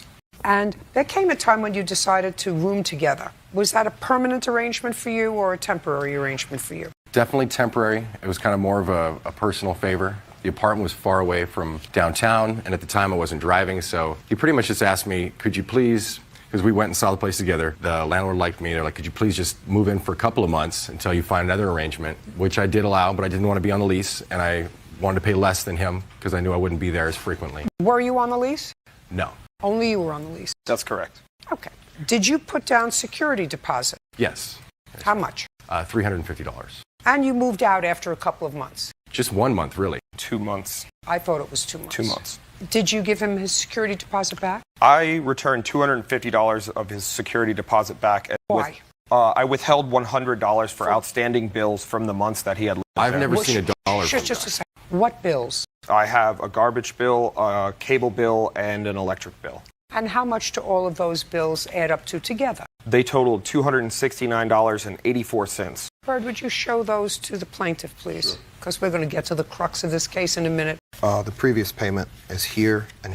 And there came a time when you decided to room together. Was that a permanent arrangement for you or a temporary arrangement for you? Definitely temporary. It was kind of more of a personal favor. The apartment was far away from downtown, and at the time I wasn't driving, so he pretty much just asked me, could you please, because we went and saw the place together, the landlord liked me, they're like, could you please just move in for a couple of months until you find another arrangement, which I did allow, but I didn't want to be on the lease, and I wanted to pay less than him because I knew I wouldn't be there as frequently. Were you on the lease? No. Only you were on the lease? That's correct. Okay. Did you put down security deposit? Yes. How much? $350. And you moved out after a couple of months? Just 1 month, really. 2 months. I thought it was 2 months. 2 months. Did you give him his security deposit back? I returned $250 of his security deposit back. Why? I withheld $100 for outstanding bills from the months that he had lived I've there. never seen a dollar from Just a second. What bills? I have a garbage bill, a cable bill, and an electric bill. And how much do all of those bills add up to together? They totaled $269.84. Bird, would you show those to the plaintiff, please? Because we're going to get to the crux of this case in a minute. The previous payment is here, and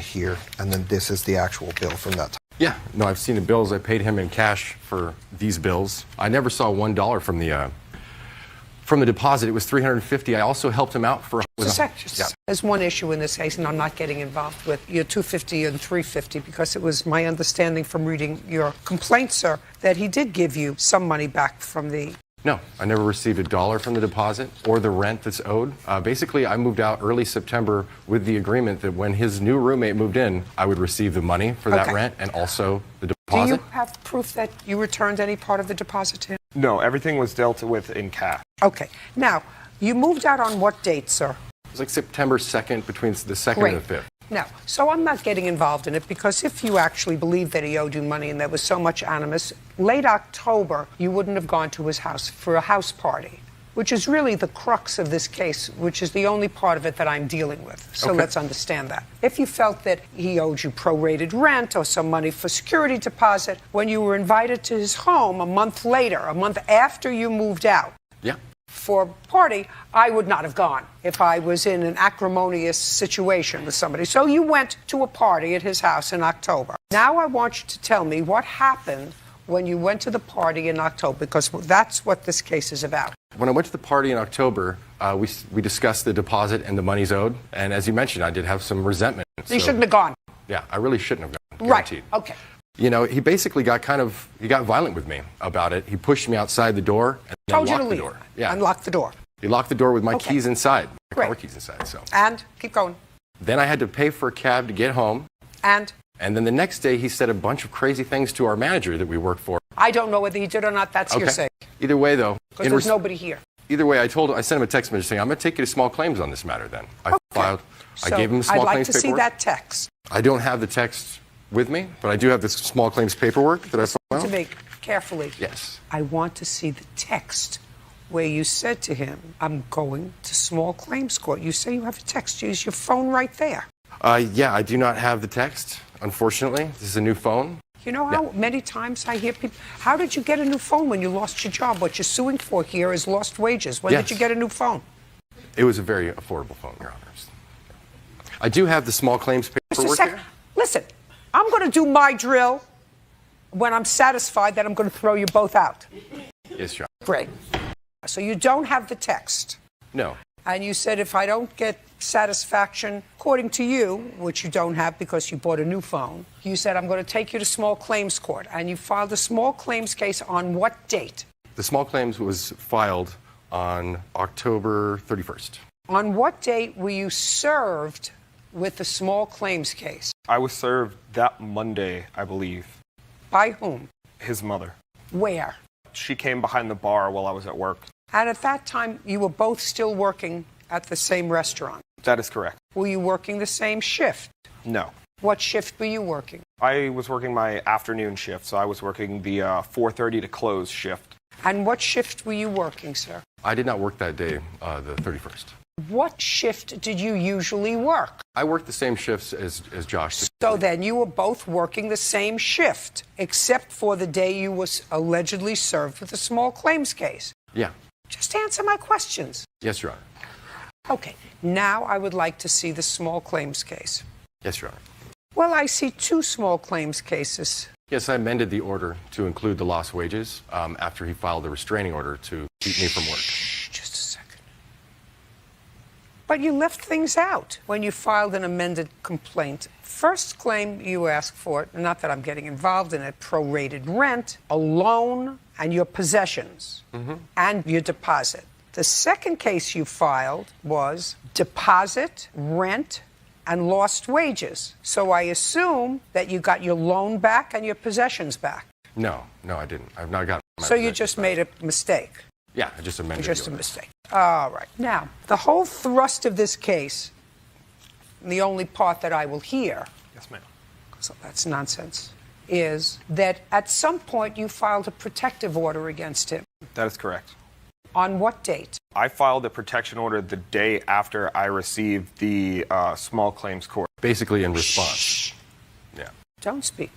then this is the actual bill from that time. Yeah, no, I've seen the bills. I paid him in cash for these bills. I never saw $1 from From the deposit, it was $350. I also helped him out for. There's one issue in this case, and I'm not getting involved with your $250 and $350 because it was my understanding from reading your complaint, sir, that he did give you some money back from the. No, I never received $1 from the deposit or the rent that's owed. Basically, I moved out early September with the agreement that when his new roommate moved in, I would receive the money for that rent and also the deposit. Do you have proof that you returned any part of the deposit to him? No, everything was dealt with in cash. Okay. Now, you moved out on what date, sir? It was like September 2nd, between the 2nd and the 5th. Now, so I'm not getting involved in it because if you actually believe that he owed you money and there was so much animus, late October, you wouldn't have gone to his house for a house party, which is really the crux of this case, which is the only part of it that I'm dealing with. So let's understand that. If you felt that he owed you prorated rent or some money for security deposit, when you were invited to his home a month later, a month after you moved out, for a party, I would not have gone if I was in an acrimonious situation with somebody. So you went to a party at his house in October. Now I want you to tell me what happened when you went to the party in October, because that's what this case is about. When I went to the party in October, we discussed the deposit and the monies owed. And as you mentioned, I did have some resentment. You shouldn't have gone. Yeah, I really shouldn't have gone. Right. Okay. You know, he basically got violent with me about it. He pushed me outside the door and Told you locked to the leave. door. Yeah. Unlock the door. He locked the door with my keys inside, my car keys inside. So. And keep going. Then I had to pay for a cab to get home. And then the next day he said a bunch of crazy things to our manager that we work for. I don't know whether he did or not. That's hearsay. Either way, though. Because there's nobody here. Either way, I sent him a text message saying, I'm going to take you to small claims on this matter then. I gave him the small claims paperwork. I'd like to see that text. I don't have the text with me, but I do have the small claims paperwork that I filed. To me, carefully. Yes. I want to see the text where you said to him, I'm going to small claims court. You say you have a text. Use your phone right there. Yeah, I do not have the text, unfortunately. This is a new phone. You know how many times I hear people, how did you get a new phone when you lost your job? What you're suing for here is lost wages. When did you get a new phone? It was a very affordable phone, Your Honors. I do have the small claims paperwork here. Listen, I'm going to do my drill when I'm satisfied that I'm going to throw you both out. Yes, Your Honor. Great. So you don't have the text. No. And you said if I don't get satisfaction, according to you, which you don't have because you bought a new phone, you said I'm going to take you to small claims court. And you filed a small claims case on what date? The small claims was filed on October 31st. On what date were you served with the small claims case? I was served that Monday, I believe. By whom? His mother. Where? She came behind the bar while I was at work. And at that time, you were both still working at the same restaurant? That is correct. Were you working the same shift? No. What shift were you working? I was working my afternoon shift, so I was working the 4:30 to close shift. And what shift were you working, sir? I did not work that day, the 31st. What shift did you usually work? I worked the same shifts as Josh. So then you were both working the same shift, except for the day you was allegedly served with a small claims case. Yeah. Just answer my questions. Yes, Your Honor. Okay. Now I would like to see the small claims case. Yes, Your Honor. Well, I see two small claims cases. Yes, I amended the order to include the lost wages after he filed a restraining order to keep me from work. Just a second. But you left things out when you filed an amended complaint. First claim you asked for, not that I'm getting involved in it, prorated rent, a loan, and your possessions, and your deposit. The second case you filed was deposit, rent, and lost wages. So I assume that you got your loan back and your possessions back. No, I didn't. I've not gotten my So you just made a mistake. Yeah, I just amended Just the a order. mistake. All right. Now, the whole thrust of this case, and the only part that I will hear, Yes, ma'am. so that's nonsense, is that at some point you filed a protective order against him. That is correct. On what date? I filed a protection order the day after I received the small claims court. Basically in response. Shh. Yeah. Don't speak.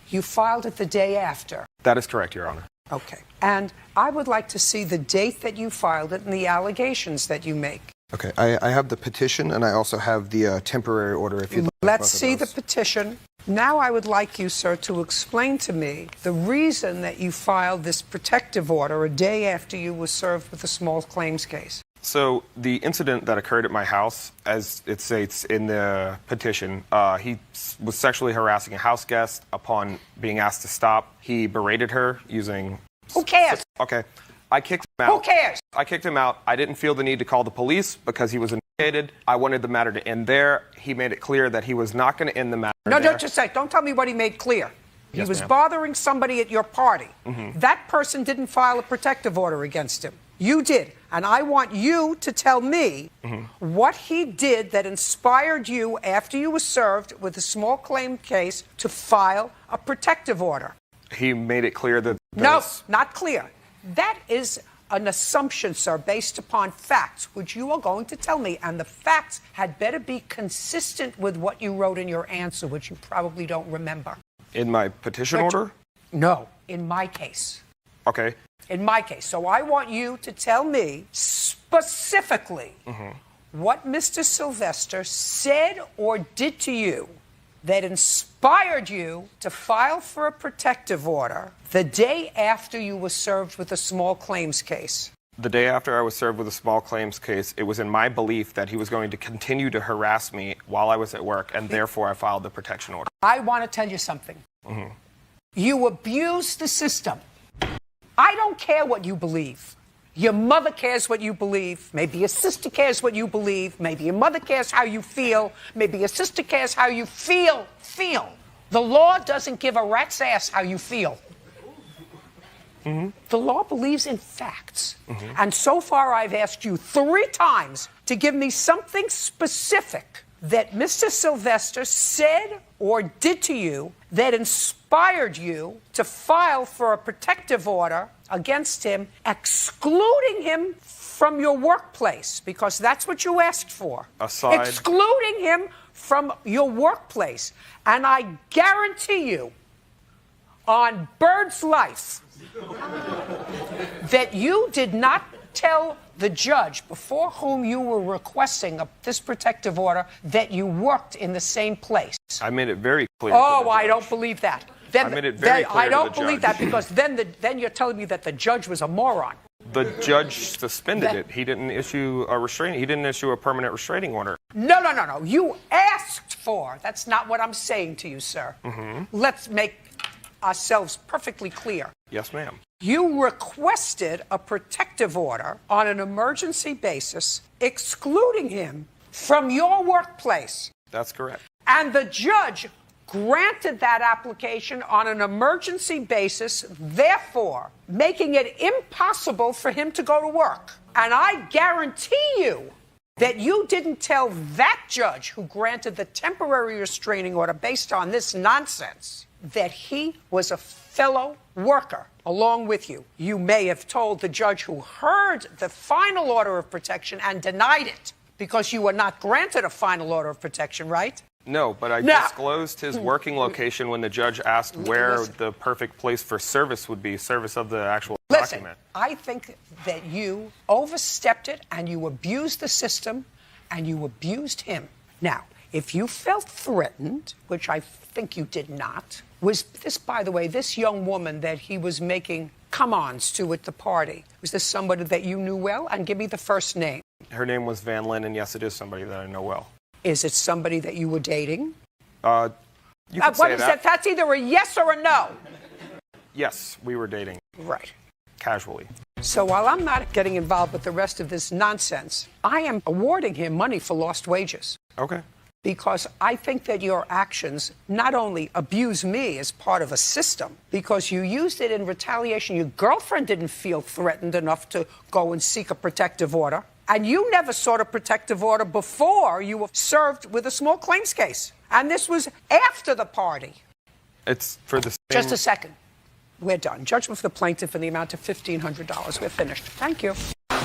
You filed it the day after. That is correct, Your Honor. Okay. And I would like to see the date that you filed it and the allegations that you make. Okay, I have the petition and I also have the temporary order if you'd like. Let's see the petition. Now I would like you, sir, to explain to me the reason that you filed this protective order a day after you were served with a small claims case. So the incident that occurred at my house, as it states in the petition, he was sexually harassing a house guest. Upon being asked to stop, he berated her using... Who cares? Okay. I kicked him out. Who cares? I kicked him out. I didn't feel the need to call the police because he was investigated. I wanted the matter to end there. He made it clear that he was not going to end the matter No, there. just a sec. Don't tell me what he made clear. He Yes, was ma'am. bothering somebody at your party. That person didn't file a protective order against him. You did. And I want you to tell me what he did that inspired you after you were served with a small claim case to file a protective order. He made it clear that... No, not clear. That is an assumption, sir, based upon facts, which you are going to tell me, and the facts had better be consistent with what you wrote in your answer, which you probably don't remember. In my petition But- order? No, in my case. Okay. In my case. So I want you to tell me specifically what Mr. Sylvester said or did to you that inspired you to file for a protective order the day after you were served with a small claims case. The day after I was served with a small claims case, it was in my belief that he was going to continue to harass me while I was at work, and therefore I filed the protection order. I want to tell you something. You abuse the system. I don't care what you believe. Your mother cares what you believe. Maybe your sister cares what you believe. Maybe your mother cares how you feel. Maybe your sister cares how you feel. The law doesn't give a rat's ass how you feel. The law believes in facts. And so far, I've asked you 3 times to give me something specific that Mr. Sylvester said or did to you that inspired you to file for a protective order against him, excluding him from your workplace, because that's what you asked for. Excluding him from your workplace. And I guarantee you, on Bird's life, that you did not tell the judge before whom you were requesting this protective order that you worked in the same place. I made it very clear. Oh, I don't believe that. I made it very clear I to don't the believe judge. that, because then you're telling me that the judge was a moron. The judge suspended it. He didn't issue a restraining. He didn't issue a permanent restraining order. No. You asked for. That's not what I'm saying to you, sir. Let's make ourselves perfectly clear. Yes, ma'am. You requested a protective order on an emergency basis, excluding him from your workplace. That's correct. And the judge granted that application on an emergency basis, therefore making it impossible for him to go to work. And I guarantee you that you didn't tell that judge who granted the temporary restraining order based on this nonsense that he was a fellow worker along with you. You may have told the judge who heard the final order of protection and denied it because you were not granted a final order of protection, right? No, but I No. disclosed his working location when the judge asked where the perfect place for service would be, service of the actual document. I think that you overstepped it and you abused the system and you abused him. Now, if you felt threatened, which I think you did not, was this, by the way, this young woman that he was making come-ons to at the party, was this somebody that you knew well? And give me the first name. Her name was Van Lynn, and yes, it is somebody that I know well. Is it somebody that you were dating? You could say that. That's either a yes or a no. Yes, we were dating. Right. Casually. So while I'm not getting involved with the rest of this nonsense, I am awarding him money for lost wages. Okay. Because I think that your actions not only abuse me as part of a system, because you used it in retaliation. Your girlfriend didn't feel threatened enough to go and seek a protective order. And you never sought a protective order before you were served with a small claims case. And this was after the party. It's for the same... Just a second. We're done. Judgment for the plaintiff in the amount of $1,500. We're finished. Thank you.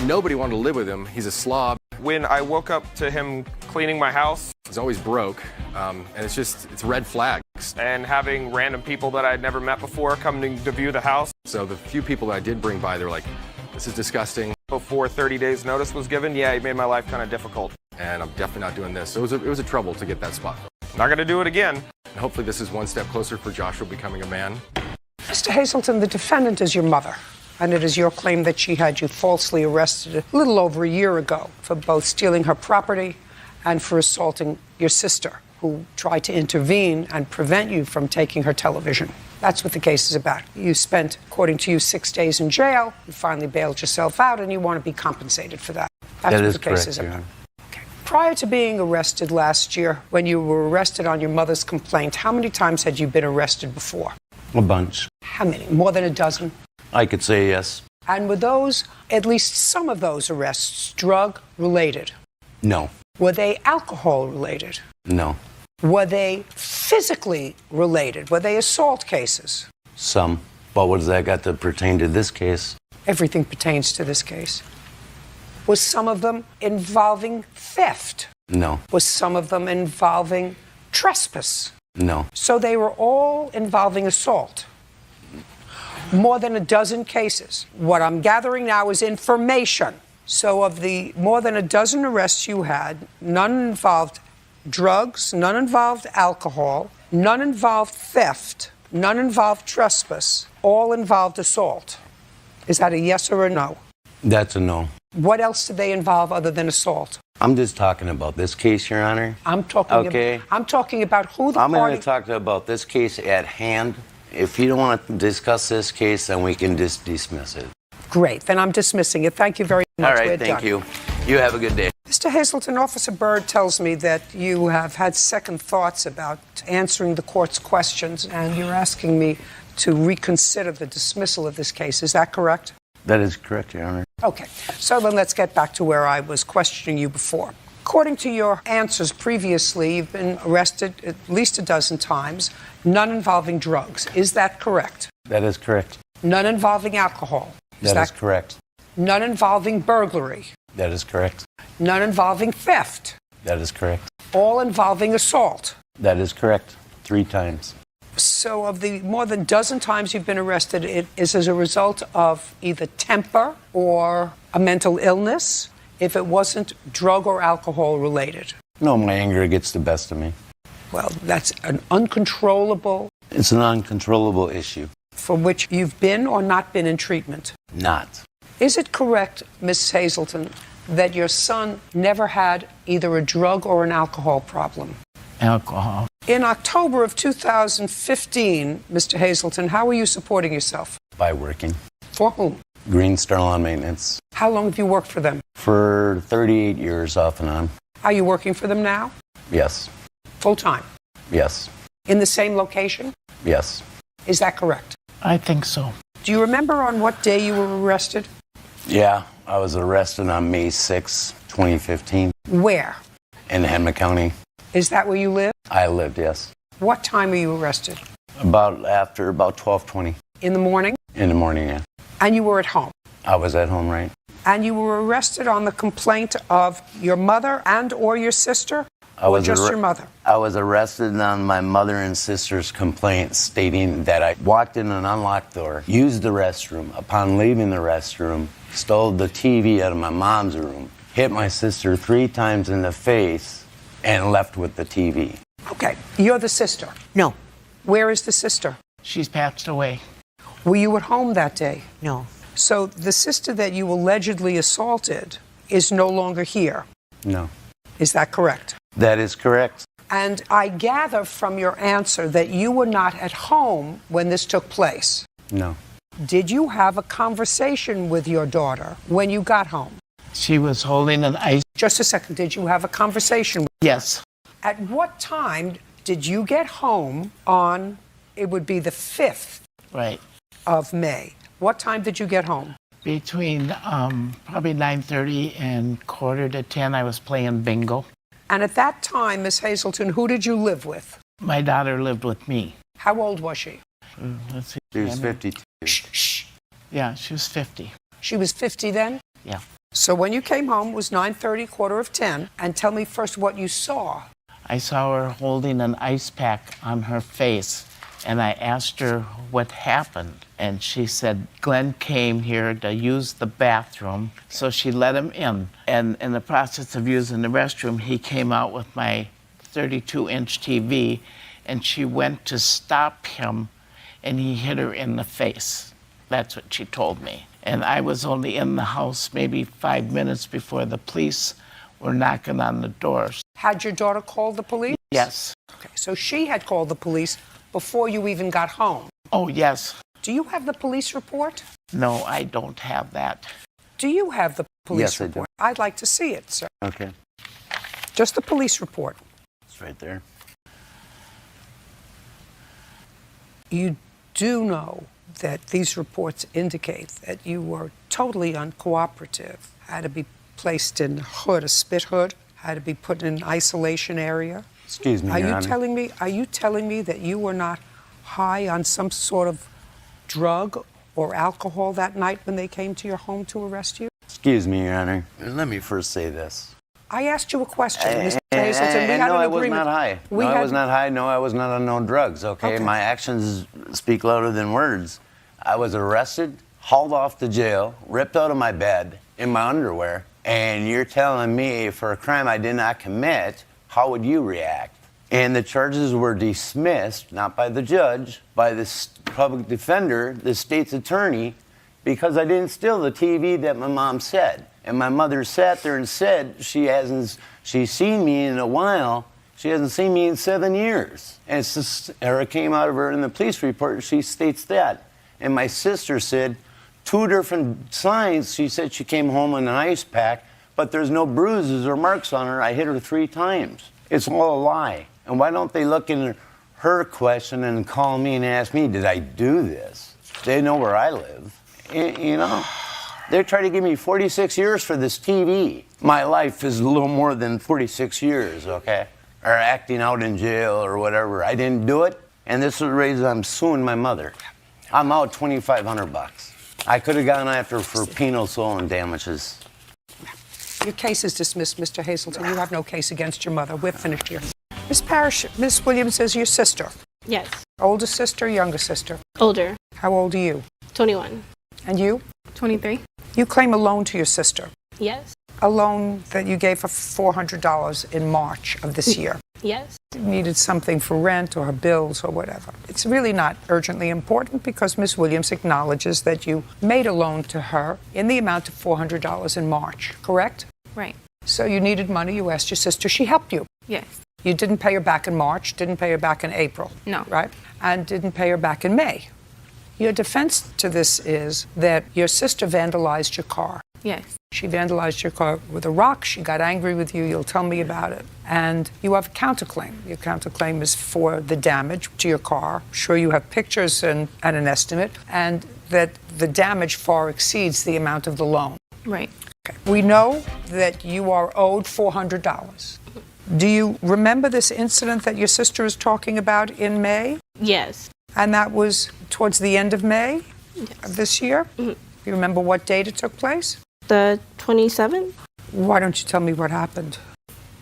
Nobody wanted to live with him. He's a slob. When I woke up to him cleaning my house... He's always broke, and it's red flags. And having random people that I'd never met before coming to view the house. So the few people that I did bring by, they were like, this is disgusting. Before 30 days notice was given, yeah, it made my life kind of difficult. And I'm definitely not doing this. So it was a trouble to get that spot. Not going to do it again. And hopefully this is one step closer for Joshua becoming a man. Mr. Hazelton, the defendant is your mother, and it is your claim that she had you falsely arrested a little over a year ago for both stealing her property and for assaulting your sister, who tried to intervene and prevent you from taking her television. That's what the case is about. You spent, according to you, 6 days in jail. You finally bailed yourself out, and you want to be compensated for that. That's That what is the case correct, is Your about. Honor. Prior to being arrested last year, when you were arrested on your mother's complaint, how many times had you been arrested before? A bunch. How many? More than a dozen? I could say yes. And were those, at least some of those arrests, drug-related? No. Were they alcohol-related? No. Were they physically related? Were they assault cases? Some. But what does that got to pertain to this case? Everything pertains to this case. Was some of them involving theft? No. Was some of them involving trespass? No. So they were all involving assault. More than a dozen cases. What I'm gathering now is information. So of the more than a dozen arrests you had, none involved drugs, none involved alcohol, none involved theft, none involved trespass, all involved assault. Is that a yes or a no? That's a no. What else did they involve other than assault? I'm just talking about this case, Your Honor. I'm talking about who the I'm party... going to talk about this case at hand. If you don't want to discuss this case, then we can just dismiss it. Great. Then I'm dismissing it. Thank you very much. All right, We're thank done. you. You have a good day. Mr. Hazelton, Officer Byrd tells me that you have had second thoughts about answering the court's questions, and you're asking me to reconsider the dismissal of this case. Is that correct? That is correct, Your Honor. Okay. So then let's get back to where I was questioning you before. According to your answers previously, you've been arrested at least a dozen times, none involving drugs. Is that correct? That is correct. None involving alcohol. That is correct. None involving burglary. That is correct. None involving theft. That is correct. All involving assault. That is correct. 3 times. So of the more than dozen times you've been arrested, it is as a result of either temper or a mental illness, if it wasn't drug or alcohol related. No, my anger gets the best of me. Well, that's an uncontrollable... It's an uncontrollable issue. For which you've been or not been in treatment. Not. Is it correct, Miss Hazelton, that your son never had either a drug or an alcohol problem? Alcohol. In October of 2015, Mr. Hazelton, how were you supporting yourself? By working. For whom? Green Star Lawn Maintenance. How long have you worked for them? For 38 years off and on. Are you working for them now? Yes. Full time? Yes. In the same location? Yes. Is that correct? I think so. Do you remember on what day you were arrested? Yeah, I was arrested on May 6, 2015. Where? In Henry County. Is that where you live? I lived, yes. What time were you arrested? About 12:20. In the morning? In the morning, yeah. And you were at home? I was at home, right? And you were arrested on the complaint of your mother and or your sister? Or just your mother? I was arrested on my mother and sister's complaint stating that I walked in an unlocked door, used the restroom. Upon leaving the restroom, stole the TV out of my mom's room, hit my sister 3 times in the face, and left with the TV. Okay, you're the sister? No. Where is the sister? She's passed away. Were you at home that day? No. So the sister that you allegedly assaulted is no longer here? No. Is that correct? That is correct. And I gather from your answer that you were not at home when this took place. No. Did you have a conversation with your daughter when you got home? She was holding an ice. Just a second. Did you have a conversation? Yes. At what time did you get home on, it would be the 5th Right. of May? What time did you get home? Between probably 9:30 and 9:45, I was playing bingo. And at that time, Miss Hazelton, who did you live with? My daughter lived with me. How old was she? Let's see. She was 52. Yeah, she was 50. She was 50 then? Yeah. So when you came home, it was 9:30, 9:45, and tell me first what you saw. I saw her holding an ice pack on her face, and I asked her what happened. And she said, Glenn came here to use the bathroom, so she let him in. And in the process of using the restroom, he came out with my 32-inch TV and she went to stop him, and he hit her in the face. That's what she told me. And I was only in the house maybe 5 minutes before the police were knocking on the doors. Had your daughter called the police? Yes. Okay, so she had called the police before you even got home. Oh, yes. Do you have the police report? No, I don't have that. Do you have the police Yes, I do. report? I'd like to see it, sir. Okay. Just the police report. It's right there. You do know that these reports indicate that you were totally uncooperative, had to be placed in a hood, a spit hood, had to be put in an isolation area. Excuse me, Are Your you Honor. telling me that you were not high on some sort of drug or alcohol that night when they came to your home to arrest you? Excuse me, Your Honor. Let me first say this. I asked you a question, Mr. Hazelton. We had no, an I was agreement. not high. We No, I had- was not high. No, I was not on no drugs, okay? Okay. My actions speak louder than words. I was arrested, hauled off to jail, ripped out of my bed in my underwear, and you're telling me for a crime I did not commit, how would you react? And the charges were dismissed, not by the judge, by the public defender, the state's attorney, because I didn't steal the TV that my mom said. And my mother sat there and said she's seen me in a while. She hasn't seen me in 7 years. And it's just, or it came out of her in the police report. She states that. And my sister said 2 different signs. She said she came home in an ice pack, but there's no bruises or marks on her. I hit her 3 times. It's all a lie. And why don't they look in her question and call me and ask me, did I do this? They know where I live. You know? They're trying to give me 46 years for this TV. My life is a little more than 46 years, okay? Or acting out in jail or whatever. I didn't do it, and this is the reason I'm suing my mother. I'm out $2,500. I could have gone after her for penal stolen damages. Your case is dismissed, Mr. Hazelton. You have no case against your mother. We're finished here. Ms. Parrish, Ms. Williams is your sister. Yes. Older sister, younger sister? Older. How old are you? 21. And you? 23. You claim a loan to your sister. Yes. A loan that you gave her $400 in March of this year. Yes. You needed something for rent or her bills or whatever. It's really not urgently important because Ms. Williams acknowledges that you made a loan to her in the amount of $400 in March, correct? Right. So you needed money, you asked your sister, she helped you. Yes. You didn't pay her back in March, didn't pay her back in April. No. Right? And didn't pay her back in May. Your defense to this is that your sister vandalized your car. Yes. She vandalized your car with a rock. She got angry with you. You'll tell me about it. And you have a counterclaim. Your counterclaim is for the damage to your car. I'm sure you have pictures and an estimate, and that the damage far exceeds the amount of the loan. Right. Okay. We know that you are owed $400. Do you remember this incident that your sister is talking about in May? Yes. And that was towards the end of May of this year? Mm-hmm. You remember what date it took place? The 27th. Why don't you tell me what happened?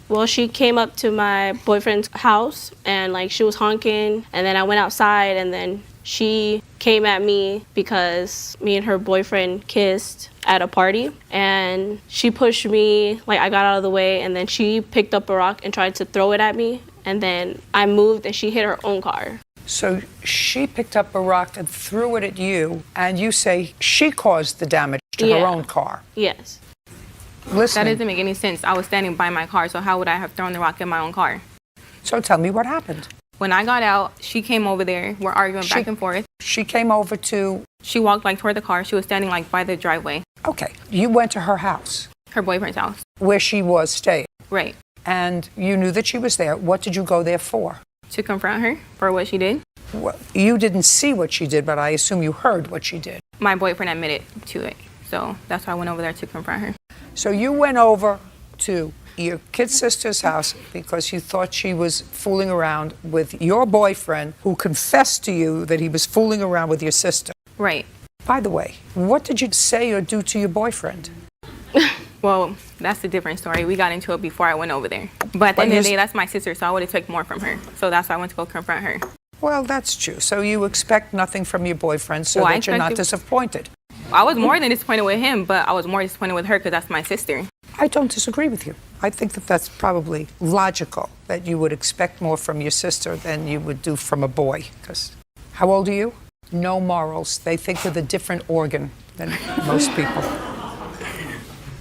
Well, she came up to my boyfriend's house and like she was honking, and then I went outside and then she came at me because me and her boyfriend kissed at a party, and she pushed me, like I got out of the way, and then she picked up a rock and tried to throw it at me, and then I moved and she hit her own car. So she picked up a rock and threw it at you, and you say she caused the damage to her own car. Yes. Listen. That doesn't make any sense. I was standing by my car, so how would I have thrown the rock in my own car? So tell me what happened. When I got out, she came over there. We're arguing back and forth. She came over to... She walked like toward the car. She was standing like by the driveway. Okay. You went to her house. Her boyfriend's house. Where she was staying. Right. And you knew that she was there. What did you go there for? To confront her for what she did. Well, you didn't see what she did, but I assume you heard what she did. My boyfriend admitted to it. So that's why I went over there to confront her. So you went over to your kid sister's house because you thought she was fooling around with your boyfriend, who confessed to you that he was fooling around with your sister. Right. By the way, what did you say or do to your boyfriend? Well, that's a different story. We got into it before I went over there. But at the end of the day, that's my sister, so I would have took more from her. So that's why I went to go confront her. Well, that's true. So you expect nothing from your boyfriend so that you're not disappointed. I was more than disappointed with him, but I was more disappointed with her because that's my sister. I don't disagree with you. I think that that's probably logical, that you would expect more from your sister than you would do from a boy. Because how old are you? No morals. They think with a different organ than most people.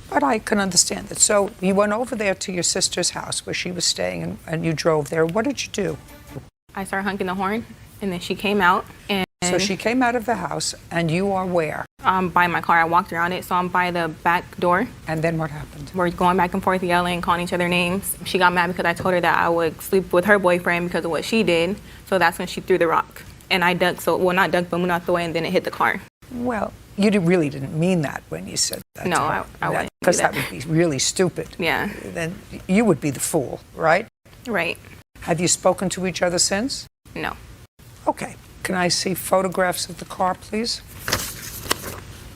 But I can understand it. So you went over there to your sister's house where she was staying, and you drove there. What did you do? I started honking the horn, and then she came out. And So she came out of the house, and you are where? By my car. I walked around it, so I'm by the back door. And then what happened? We're going back and forth, yelling, calling each other names. She got mad because I told her that I would sleep with her boyfriend because of what she did. So that's when she threw the rock. And I ducked, not ducked, but moved out the way, and then it hit the car. Well, you really didn't mean that when you said that. No, I wouldn't. Because that would be really stupid. Yeah. Then you would be the fool, right? Right. Have you spoken to each other since? No. Okay. Can I see photographs of the car, please?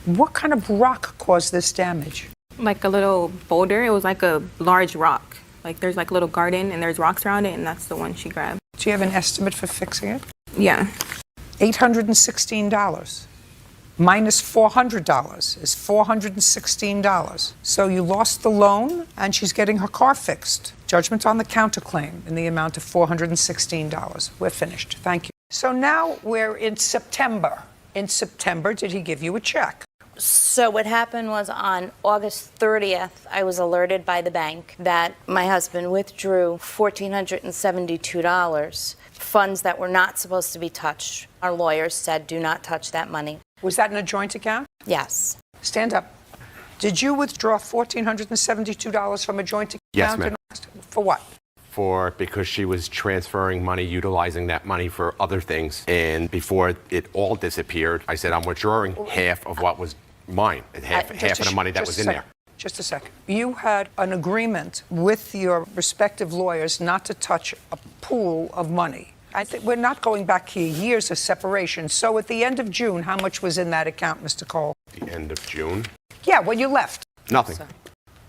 What kind of rock caused this damage? Like a little boulder. It was like a large rock. Like there's like a little garden and there's rocks around it, and that's the one she grabbed. Do you have an estimate for fixing it? Yeah. $816. Minus $400 is $416. So you lost the loan, and she's getting her car fixed. Judgment on the counterclaim in the amount of $416. We're finished. Thank you. So now we're in September. In September, did he give you a check? So what happened was on August 30th, I was alerted by the bank that my husband withdrew $1,472, funds that were not supposed to be touched. Our lawyers said, do not touch that money. Was that in a joint account? Yes. Stand up. Did you withdraw $1,472 from a joint account? Yes, ma'am. For what? Because she was transferring money, utilizing that money for other things. And before it all disappeared, I said, I'm withdrawing half of what was mine, half of the money that was in there. Just a second. You had an agreement with your respective lawyers not to touch a pool of money. I think we're not going back here years of separation. So at the end of June, how much was in that account, Mr. Cole? The end of June? Yeah, when you left. Nothing.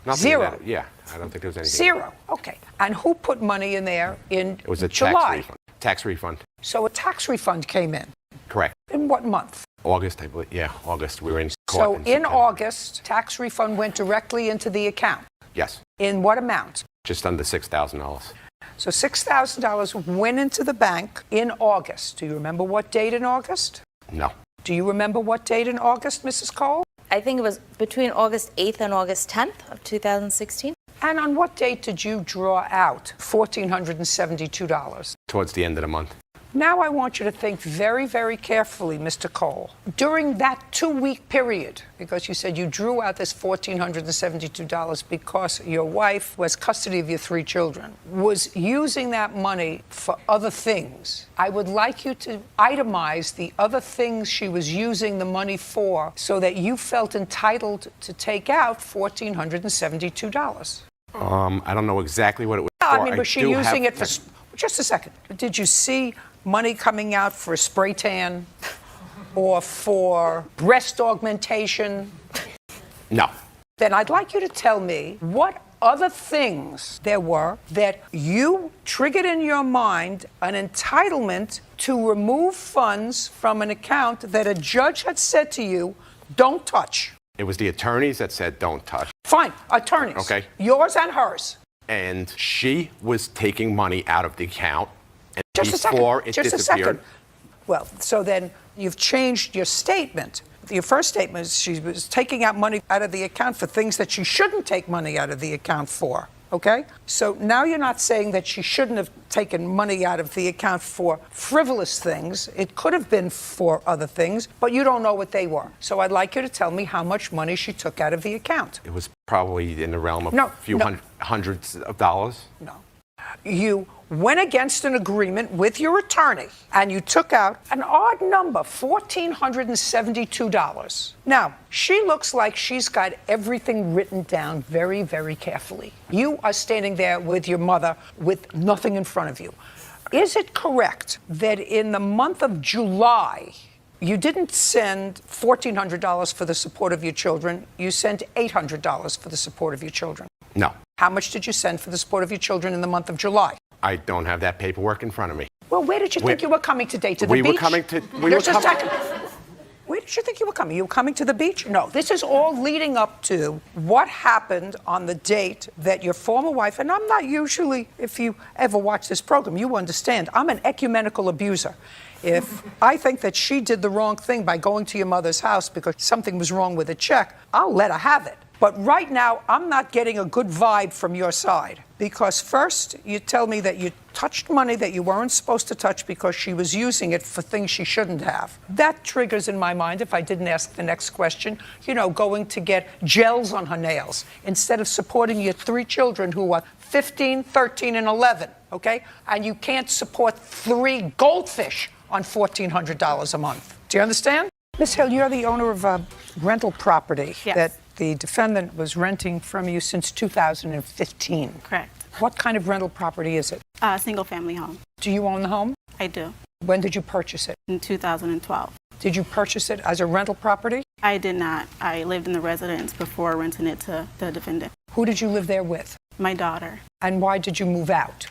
Nothing. Zero. Yeah, I don't think there was anything. Zero. Okay. And who put money in there in It was a July? tax refund. Tax refund. So a tax refund came in. Correct. In what month? August, I believe. Yeah, August. We were in So court. in August, tax refund went directly into the account. Yes. In what amount? Just under $6,000. So $6,000 went into the bank in August. Do you remember what date in August? No. Do you remember what date in August, Mrs. Cole? I think it was between August 8th and August 10th of 2016. And on what date did you draw out $1,472? Towards the end of the month. Now I want you to think very, very carefully, Mr. Cole. During that 2-week period, because you said you drew out this $1,472 because your wife was custody of your 3 children, was using that money for other things. I would like you to itemize the other things she was using the money for so that you felt entitled to take out $1,472. I don't know exactly what it was for. I mean, was she using it for... Just a second. Did you see money coming out for a spray tan or for breast augmentation? No. Then I'd like you to tell me what other things there were that you triggered in your mind an entitlement to remove funds from an account that a judge had said to you, don't touch. It was the attorneys that said don't touch. Fine, attorneys. Okay. Yours and hers. And she was taking money out of the account. And Just before a second. it disappeared. Well, so then you've changed your statement. Your first statement is she was taking out money out of the account for things that she shouldn't take money out of the account for. Okay? So now you're not saying that she shouldn't have taken money out of the account for frivolous things. It could have been for other things, but you don't know what they were. So I'd like you to tell me how much money she took out of the account. It was probably in the realm of hundreds of dollars. No. You went against an agreement with your attorney and you took out an odd number, $1,472. Now, she looks like she's got everything written down very, very carefully. You are standing there with your mother with nothing in front of you. Is it correct that in the month of July, you didn't send $1,400 for the support of your children, you sent $800 for the support of your children? No. How much did you send for the support of your children in the month of July? I don't have that paperwork in front of me. Well, where did you think you were coming today? To the we beach? were coming to. Just a second. Where did you think you were coming? You were coming to the beach? No, this is all leading up to what happened on the date that your former wife, and I'm not usually, if you ever watch this program, you understand, I'm an ecumenical abuser. If I think that she did the wrong thing by going to your mother's house because something was wrong with a check, I'll let her have it. But right now, I'm not getting a good vibe from your side. Because first, you tell me that you touched money that you weren't supposed to touch because she was using it for things she shouldn't have. That triggers in my mind, if I didn't ask the next question, going to get gels on her nails instead of supporting your 3 children who are 15, 13, and 11, okay? And you can't support 3 goldfish on $1,400 a month. Do you understand? Ms. Hill, you're the owner of a rental property that the defendant was renting from you since 2015. Correct. What kind of rental property is it? A single-family home. Do you own the home? I do. When did you purchase it? In 2012. Did you purchase it as a rental property? I did not. I lived in the residence before renting it to the defendant. Who did you live there with? My daughter. And why did you move out?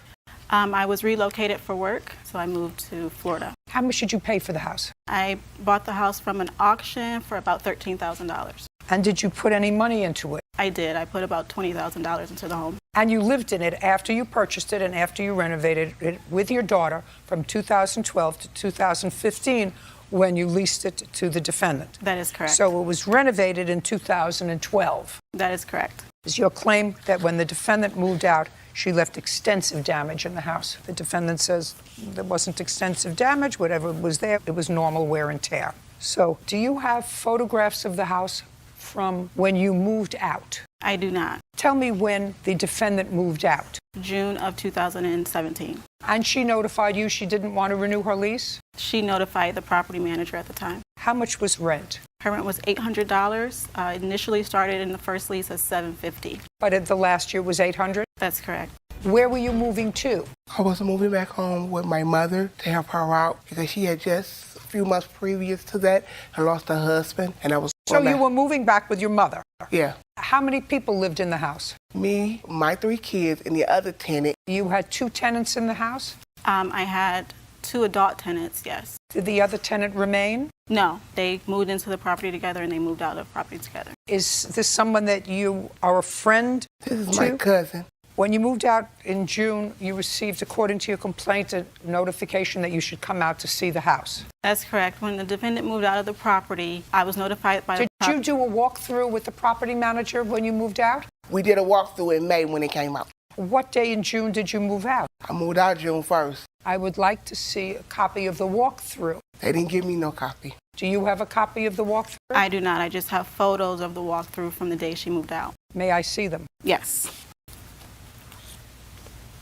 I was relocated for work, so I moved to Florida. How much did you pay for the house? I bought the house from an auction for about $13,000. And did you put any money into it? I did. I put about $20,000 into the home. And you lived in it after you purchased it and after you renovated it with your daughter from 2012 to 2015 when you leased it to the defendant. That is correct. So it was renovated in 2012. That is correct. Is your claim that when the defendant moved out, she left extensive damage in the house? The defendant says there wasn't extensive damage. Whatever was there, it was normal wear and tear. So do you have photographs of the house from when you moved out? I do not. Tell me when the defendant moved out. June of 2017. And she notified you she didn't want to renew her lease? She notified the property manager at the time. How much was rent? Her rent was $800. Initially started in the first lease as $750. But in the last year was $800? That's correct. Where were you moving to? I was moving back home with my mother to help her out because she had just a few months previous to that and lost her husband, and I was. So you were moving back with your mother? Yeah. How many people lived in the house? Me, my 3 kids, and the other tenant. You had 2 tenants in the house? I had 2 adult tenants, yes. Did the other tenant remain? No, they moved into the property together and they moved out of the property together. Is this someone that you are a friend to? This is my cousin. When you moved out in June, you received, according to your complaint, a notification that you should come out to see the house. That's correct. When the defendant moved out of the property, I was notified by the Did you do a walkthrough with the property manager when you moved out? We did a walkthrough in May when it came out. What day in June did you move out? I moved out June 1st. I would like to see a copy of the walkthrough. They didn't give me no copy. Do you have a copy of the walkthrough? I do not. I just have photos of the walkthrough from the day she moved out. May I see them? Yes.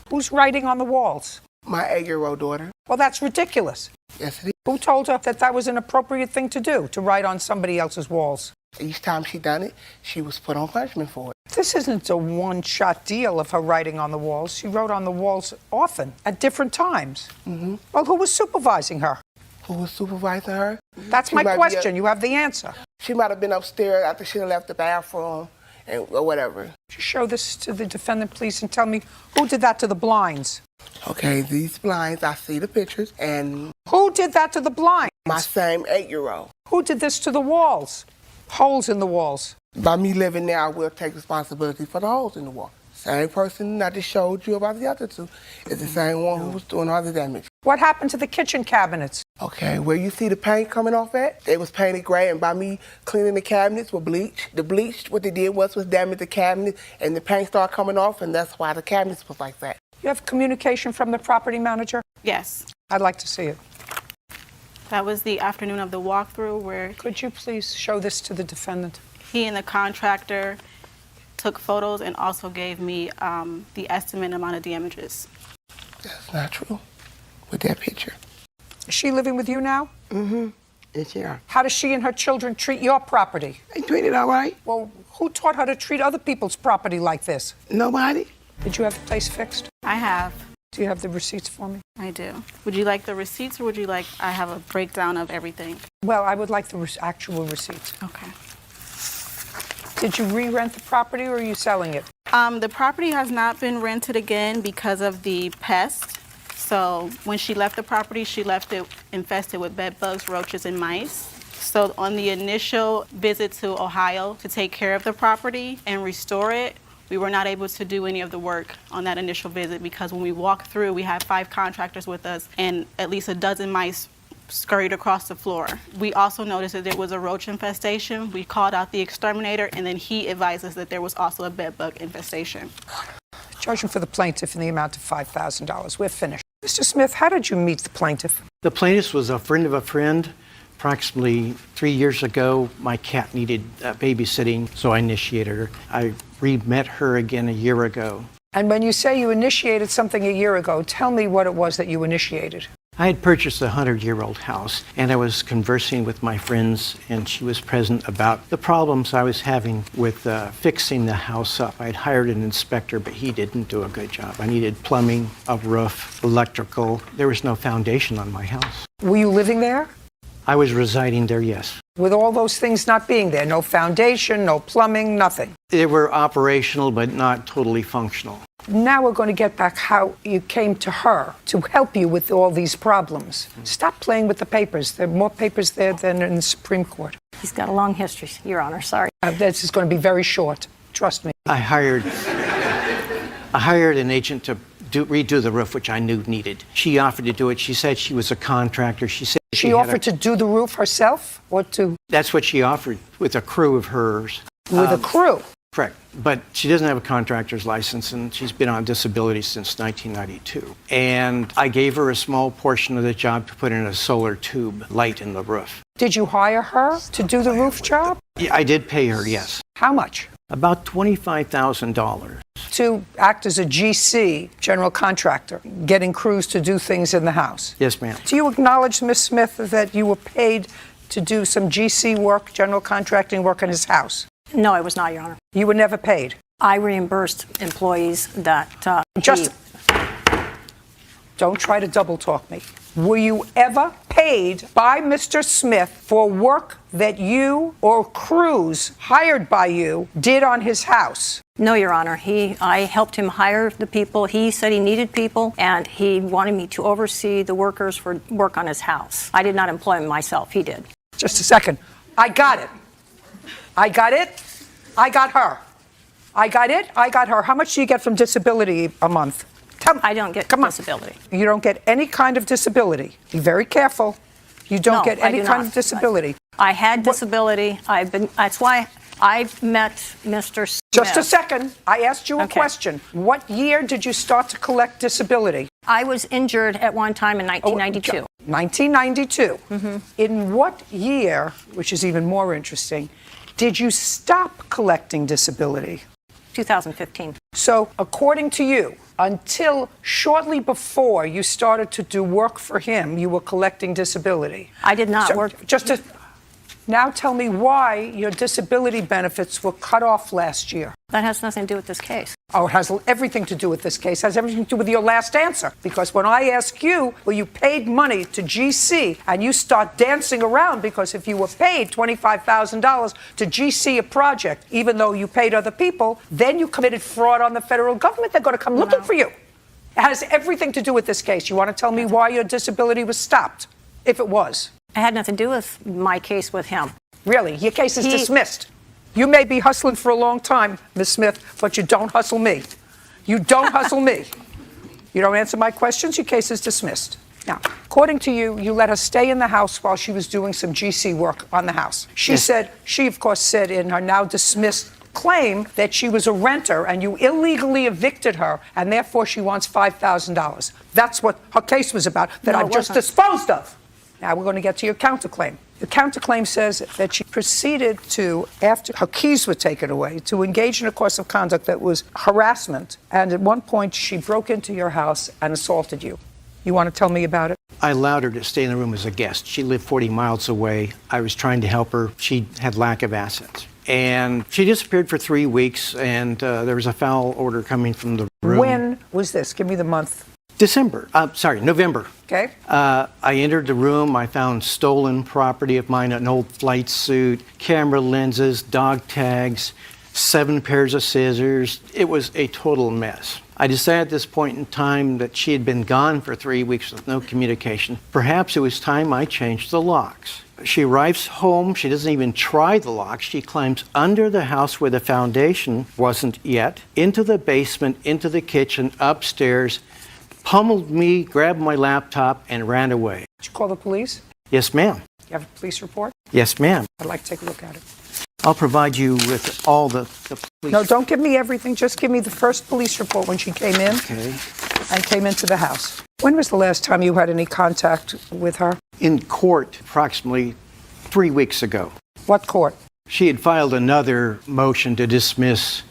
Who's writing on the walls? My 8-year-old daughter. Well, that's ridiculous. Yes, it is. Who told her that that was an appropriate thing to do, to write on somebody else's walls? Each time she done it, she was put on punishment for it. This isn't a one-shot deal of her writing on the walls. She wrote on the walls often, at different times. Mm-hmm. Well, who was supervising her? Who was supervising her? That's my question. You have the answer. She might have been upstairs after she left the bathroom or whatever. Show this to the defendant, please, and tell me who did that to the blinds. Okay, these blinds, I see the pictures, and... Who did that to the blinds? My same 8-year-old. Who did this to the walls? Holes in the walls. By me living there, I will take responsibility for the holes in the wall. Same person I just showed you about the other 2 is the same one who was doing all the damage. What happened to the kitchen cabinets? Okay, where you see the paint coming off at, it was painted gray, and by me cleaning the cabinets with bleach, the bleach, what they did was damage the cabinet, and the paint started coming off, and that's why the cabinets was like that. You have communication from the property manager? Yes. I'd like to see it. That was the afternoon of the walkthrough where... Could you please show this to the defendant? He and the contractor took photos and also gave me the estimate amount of damages. That's not true. With that picture. Is she living with you now? Mm-hmm. Yes, yeah. How does she and her children treat your property? They treat it all right. Well, who taught her to treat other people's property like this? Nobody. Did you have the place fixed? I have. Do you have the receipts for me? I do. Would you like the receipts or would you like I have a breakdown of everything? Well, I would like the actual receipts. Okay. Did you re-rent the property or are you selling it? The property has not been rented again because of the pest. So when she left the property, she left it infested with bed bugs, roaches, and mice. So on the initial visit to Ohio to take care of the property and restore it, we were not able to do any of the work on that initial visit because when we walked through, we had 5 contractors with us and at least a dozen mice scurried across the floor. We also noticed that there was a roach infestation. We called out the exterminator, and then he advised us that there was also a bed bug infestation. Charging for the plaintiff in the amount of $5,000. We're finished. Mr. Smith, how did you meet the plaintiff? The plaintiff was a friend of a friend. Approximately 3 years ago, my cat needed babysitting, so I initiated her. I re-met her again a year ago. And when you say you initiated something a year ago, tell me what it was that you initiated. I had purchased a 100-year-old house, and I was conversing with my friends, and she was present about the problems I was having with fixing the house up. I'd hired an inspector, but he didn't do a good job. I needed plumbing, a roof, electrical. There was no foundation on my house. Were you living there? I was residing there, yes. With all those things not being there, no foundation, no plumbing, nothing. They were operational, but not totally functional. Now we're going to get back how you came to her to help you with all these problems. Stop playing with the papers. There are more papers there than in the Supreme Court. He's got a long history, Your Honor. Sorry. This is going to be very short. Trust me. I hired an agent to redo the roof, which I knew needed. She offered to do it. She said she was a contractor. She said she offered to do the roof herself? Or to? That's what she offered, with a crew of hers. With a crew? Correct. But she doesn't have a contractor's license, and she's been on disability since 1992. And I gave her a small portion of the job to put in a solar tube light in the roof. Did you hire her to do the roof job? Yeah, I did pay her, yes. How much? About $25,000. To act as a GC, general contractor, getting crews to do things in the house. Yes, ma'am. Do you acknowledge, Ms. Smith, that you were paid to do some GC work, general contracting work in his house? No, I was not, Your Honor. You were never paid? I reimbursed employees that Don't try to double talk me. Were you ever paid by Mr. Smith for work that you or crews hired by you did on his house? No, Your Honor. I helped him hire the people. He said he needed people, and he wanted me to oversee the workers for work on his house. I did not employ him myself. He did. Just a second. I got it. I got it. I got her. I got it. I got her. How much do you get from disability a month? I don't get disability. You don't get any kind of disability. Be very careful. You don't get any kind of disability. I had disability. That's why I met Mr. Smith. Just a second. I asked you a question. What year did you start to collect disability? I was injured at one time in 1992. 1992. Mm-hmm. In what year, which is even more interesting, did you stop collecting disability? 2015. So, according to you, until shortly before you started to do work for him, you were collecting disability. I did not work. Now tell me why your disability benefits were cut off last year. That has nothing to do with this case. Oh, it has everything to do with this case. It has everything to do with your last answer. Because when I ask you, well, you paid money to GC, and you start dancing around because if you were paid $25,000 to GC a project, even though you paid other people, then you committed fraud on the federal government. They're going to come looking for you. It has everything to do with this case. You want to tell me why your disability was stopped, if it was? It had nothing to do with my case with him. Really? Your case is dismissed. You may be hustling for a long time, Ms. Smith, but you don't hustle me. You don't hustle me. You don't answer my questions, your case is dismissed. Now, according to you, you let her stay in the house while she was doing some GC work on the house. She of course said in her now dismissed claim that she was a renter and you illegally evicted her and therefore she wants $5,000. That's what her case was about, that I've just disposed of. Now we're going to get to your counterclaim. The counterclaim says that she proceeded to, after her keys were taken away, to engage in a course of conduct that was harassment. And at one point, she broke into your house and assaulted you. You want to tell me about it? I allowed her to stay in the room as a guest. She lived 40 miles away. I was trying to help her. She had lack of assets. And she disappeared for 3 weeks, and there was a foul order coming from the room. When was this? Give me the month. November. Okay. I entered the room. I found stolen property of mine, an old flight suit, camera lenses, dog tags, 7 pairs of scissors. It was a total mess. I decided at this point in time that she had been gone for 3 weeks with no communication. Perhaps it was time I changed the locks. She arrives home, she doesn't even try the locks. She climbs under the house where the foundation wasn't yet, into the basement, into the kitchen, upstairs, pummeled me, grabbed my laptop, and ran away. Did you call the police? Yes, ma'am. You have a police report? Yes, ma'am. I'd like to take a look at it. I'll provide you with all the police. No, don't give me everything. Just give me the first police report when she came in and came into the house. When was the last time you had any contact with her? In court, approximately 3 weeks ago. What court? She had filed another motion to dismiss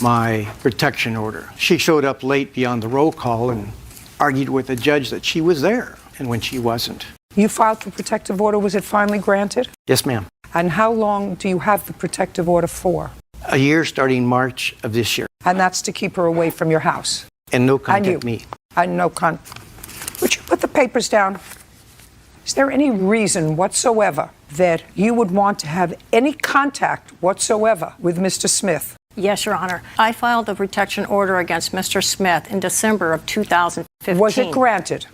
my protection order. She showed up late beyond the roll call and argued with the judge that she was there, and when she wasn't. You filed the protective order. Was it finally granted? Yes, ma'am. And how long do you have the protective order for? A year starting March of this year. And that's to keep her away from your house? And no contact me. And no Would you put the papers down? Is there any reason whatsoever that you would want to have any contact whatsoever with Mr. Smith? Yes, Your Honor. I filed a protection order against Mr. Smith in December of 2015. Was it granted?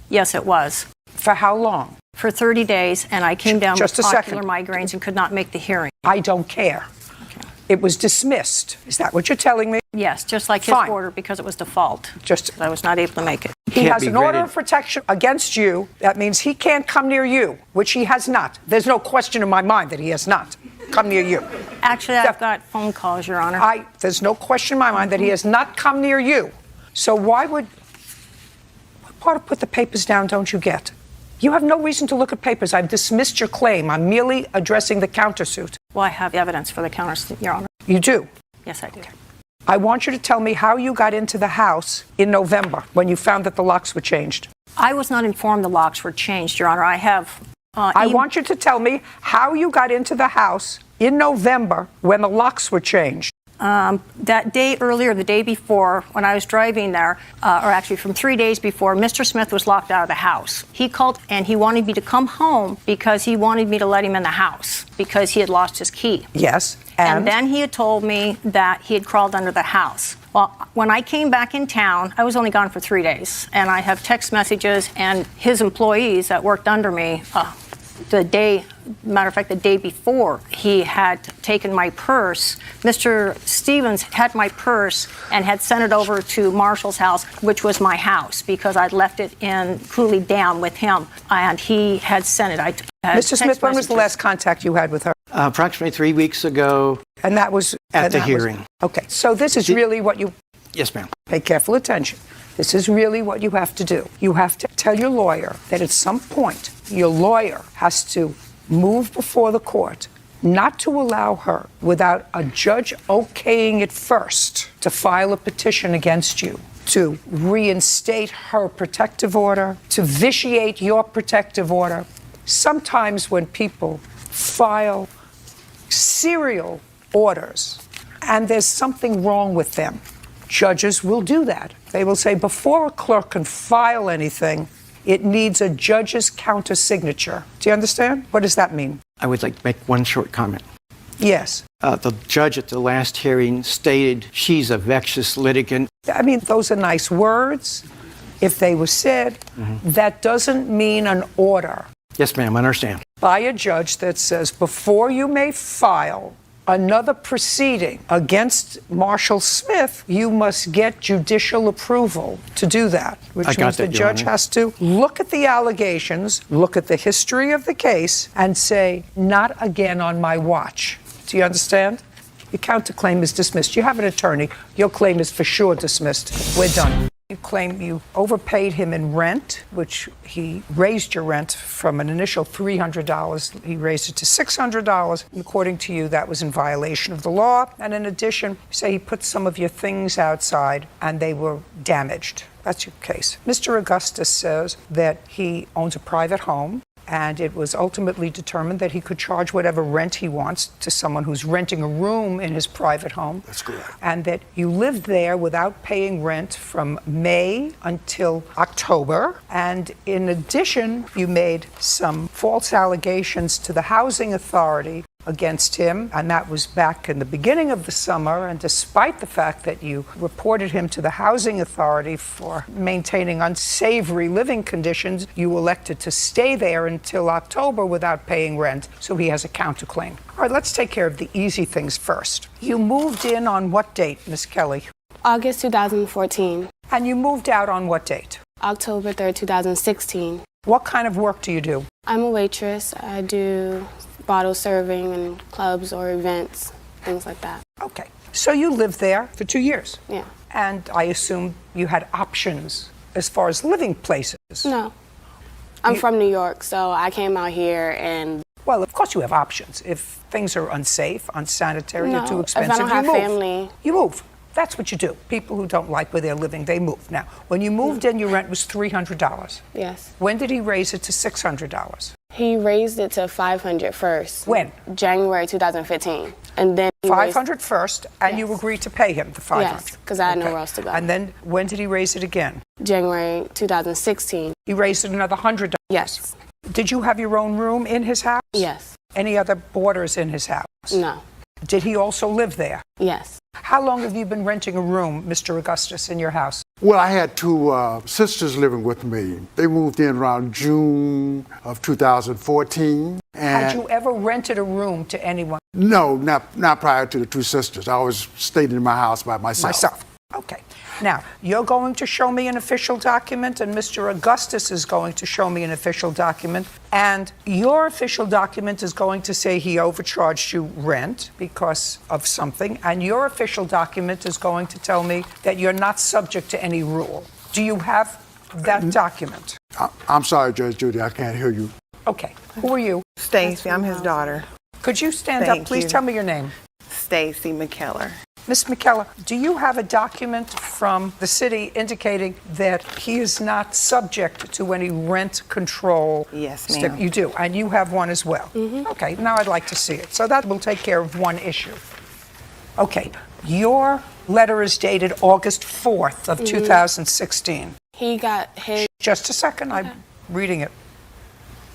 Yes, it was. For how long? For 30 days, and I came down Just with a ocular second. migraines and could not make the hearing. I don't care. It was dismissed. Is that what you're telling me? Yes, just like his Fine. order, because it was default. Just I was not able to make it. He has an order of protection against you. That means he can't come near you, which he has not. There's no question in my mind that he has not come near you. Actually, I've got phone calls, Your Honor. There's no question in my mind that he has not come near you. So what part of put the papers down don't you get? You have no reason to look at papers. I've dismissed your claim. I'm merely addressing the countersuit. Well, I have evidence for the countersuit, Your Honor. You do? Yes, I do. I want you to tell me how you got into the house in November when you found that the locks were changed. I was not informed the locks were changed, Your Honor. I have... I want you to tell me how you got into the house in November when the locks were changed. That day earlier, the day before, when I was driving there, or actually from 3 days before, Mr. Smith was locked out of the house. He called and he wanted me to come home because he wanted me to let him in the house because he had lost his key. Yes. And then he had told me that he had crawled under the house. Well, when I came back in town, I was only gone for 3 days. And I have text messages and his employees that worked under me the day before, he had taken my purse. Mr. Stevens had my purse and had sent it over to Marshall's house, which was my house, because I'd left it in Cooley Down with him, and he had sent it. Mr. Smith, when was the last contact you had with her? Approximately 3 weeks ago. And that was... At the hearing. Okay, so this is really what you... Yes, ma'am. Pay careful attention. This is really what you have to do. You have to tell your lawyer that at some point, your lawyer has to move before the court not to allow her, without a judge okaying it first, to file a petition against you, to reinstate her protective order, to vitiate your protective order. Sometimes when people file serial orders and there's something wrong with them, judges will do that. They will say, before a clerk can file anything, it needs a judge's counter-signature. Do you understand? What does that mean? I would like to make one short comment. Yes. The judge at the last hearing stated she's a vexatious litigant. I mean, those are nice words. If they were said, that doesn't mean an order. Yes, ma'am, I understand. By a judge that says, before you may file another proceeding against Marshall Smith, you must get judicial approval to do that, which means the judge has to look at the allegations, look at the history of the case, and say, not again on my watch. Do you understand? Your counterclaim is dismissed. You have an attorney. Your claim is for sure dismissed. We're done. You claim you overpaid him in rent, which he raised your rent from an initial $300. He raised it to $600. According to you, that was in violation of the law. And in addition, you say he put some of your things outside and they were damaged. That's your case. Mr. Augustus says that he owns a private home, and it was ultimately determined that he could charge whatever rent he wants to someone who's renting a room in his private home. That's correct. And that you lived there without paying rent from May until October. And in addition, you made some false allegations to the housing authority against him, and that was back in the beginning of the summer, and despite the fact that you reported him to the housing authority for maintaining unsavory living conditions, you elected to stay there until October without paying rent, so he has a counterclaim. All right, let's take care of the easy things first. You moved in on what date, Miss Kelly? August 2014. And you moved out on what date? October 3rd, 2016. What kind of work do you do? I'm a waitress. I do bottle serving in clubs or events, things like that. Okay. So you lived there for 2 years? Yeah. And I assume you had options as far as living places? No. I'm from New York, so I came out here and... Well, of course you have options. If things are unsafe, unsanitary, or too expensive, if I don't have you move. family... You move. That's what you do. People who don't like where they're living, they move. Now, when you moved in, your rent was $300. Yes. When did he raise it to $600? He raised it to $500 first. When? January 2015. And then $500 first, and you agreed to pay him the $500? Yes, because I had nowhere else to go. And then when did he raise it again? January 2016. He raised it another $100? Yes. Did you have your own room in his house? Yes. Any other boarders in his house? No. Did he also live there? Yes. How long have you been renting a room, Mr. Augustus, in your house? Well, I had two sisters living with me. They moved in around June of 2014. And Had you ever rented a room to anyone? No, not prior to the two sisters. I always stayed in my house by myself. Okay. Now, you're going to show me an official document, and Mr. Augustus is going to show me an official document, and your official document is going to say he overcharged you rent because of something, and your official document is going to tell me that you're not subject to any rule. Do you have that document? I'm sorry, Judge Judy, I can't hear you. Okay. Who are you? Stacy, I'm his daughter. Could you stand up? Please tell me your name. Stacy McKellar. Ms. McKellar, do you have a document from the city indicating that he is not subject to any rent control? Yes, ma'am. You do, and you have one as well? Mm-hmm. Okay, now I'd like to see it. So that will take care of one issue. Okay, your letter is dated August 4th of 2016. He got his... Just a second, I'm reading it.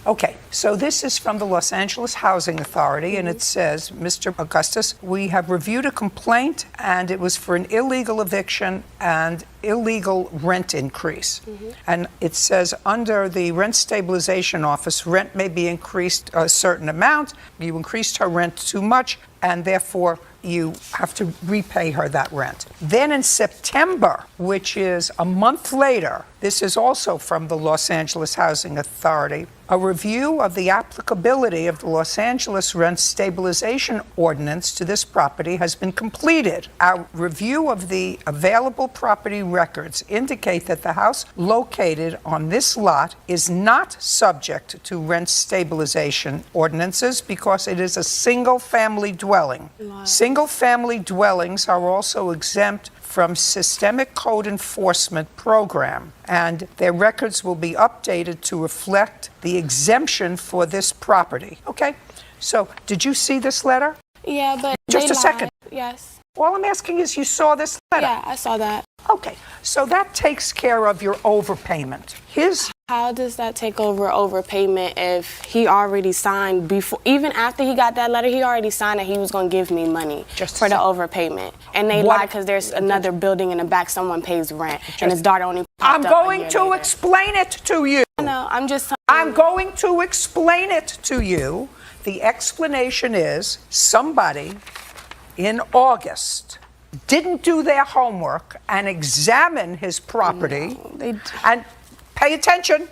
Okay, so this is from the Los Angeles Housing Authority, and it says, Mr. Augustus, we have reviewed a complaint, and it was for an illegal eviction and illegal rent increase. And it says, under the Rent Stabilization Office, rent may be increased a certain amount. You increased her rent too much, and therefore you have to repay her that rent. Then in September, which is a month later, this is also from the Los Angeles Housing Authority, a review of the applicability of the Los Angeles Rent Stabilization Ordinance to this property has been completed. Our review of the available property records indicate that the house located on this lot is not subject to rent stabilization ordinances because it is a single-family dwelling. Single-family dwellings are also exempt from Systemic Code Enforcement Program, and their records will be updated to reflect the exemption for this property. Okay, so did you see this letter? Yeah, but Just a second. Yes. All I'm asking is, you saw this letter? Yeah, I saw that. Okay, so that takes care of your overpayment. How does that take over overpayment if he already signed before, even after he got that letter, he already signed that he was going to give me money for the overpayment. And they lied because there's another building in the back, someone pays rent, and his daughter only I'm popped up going to explain it to you. No, I'm just... I'm going to explain it to you. The explanation is somebody in August didn't do their homework and examine his property and pay attention,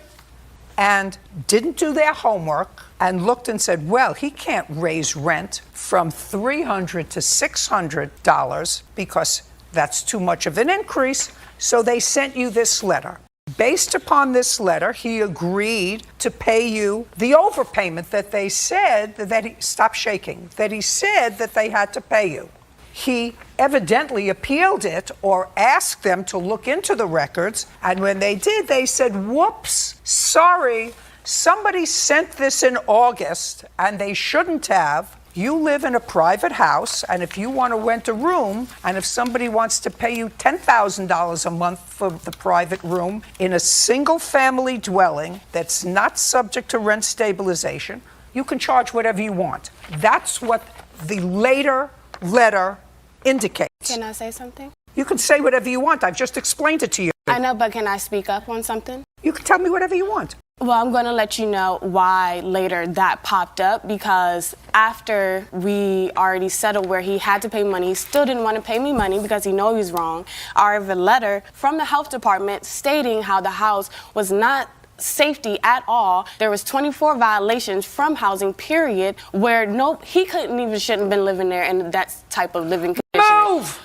and didn't do their homework and looked and said, well, he can't raise rent from $300 to $600 because that's too much of an increase. So they sent you this letter. Based upon this letter, he agreed to pay you the overpayment that they said that he, stop shaking, that he said that they had to pay you. He evidently appealed it or asked them to look into the records, and when they did, they said, whoops, sorry, somebody sent this in August and they shouldn't have. You live in a private house, and if you want to rent a room, and if somebody wants to pay you $10,000 a month for the private room in a single-family dwelling that's not subject to rent stabilization, you can charge whatever you want. That's what the later letter indicates. Can I say something? You can say whatever you want. I've just explained it to you. I know, but can I speak up on something? You can tell me whatever you want. Well, I'm going to let you know why later that popped up, because after we already settled where he had to pay money, he still didn't want to pay me money because he knew he was wrong. I have a letter from the health department stating how the house was not safety at all. There was 24 violations from housing, period, where he shouldn't have been living there in that type of living condition. Move!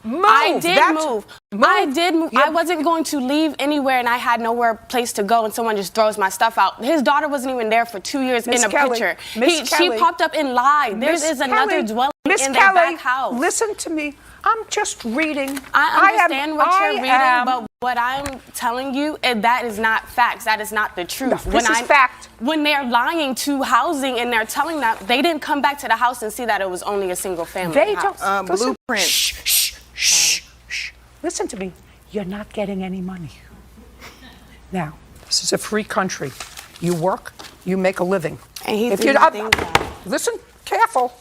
I did move. I did move. I wasn't going to leave anywhere, and I had nowhere place to go, and someone just throws my stuff out. His daughter wasn't even there for 2 years in a picture. She popped up and lied. There is another dwelling in their back house. Listen to me. I'm just reading. I understand what you're reading, but what I'm telling you, that is not facts. That is not the truth. No, this is fact. When they're lying to housing and they're telling that, they didn't come back to the house and see that it was only a single family house. Blueprint. Shh. Listen to me. You're not getting any money. Now, this is a free country. You work, you make a living. And he listen, careful.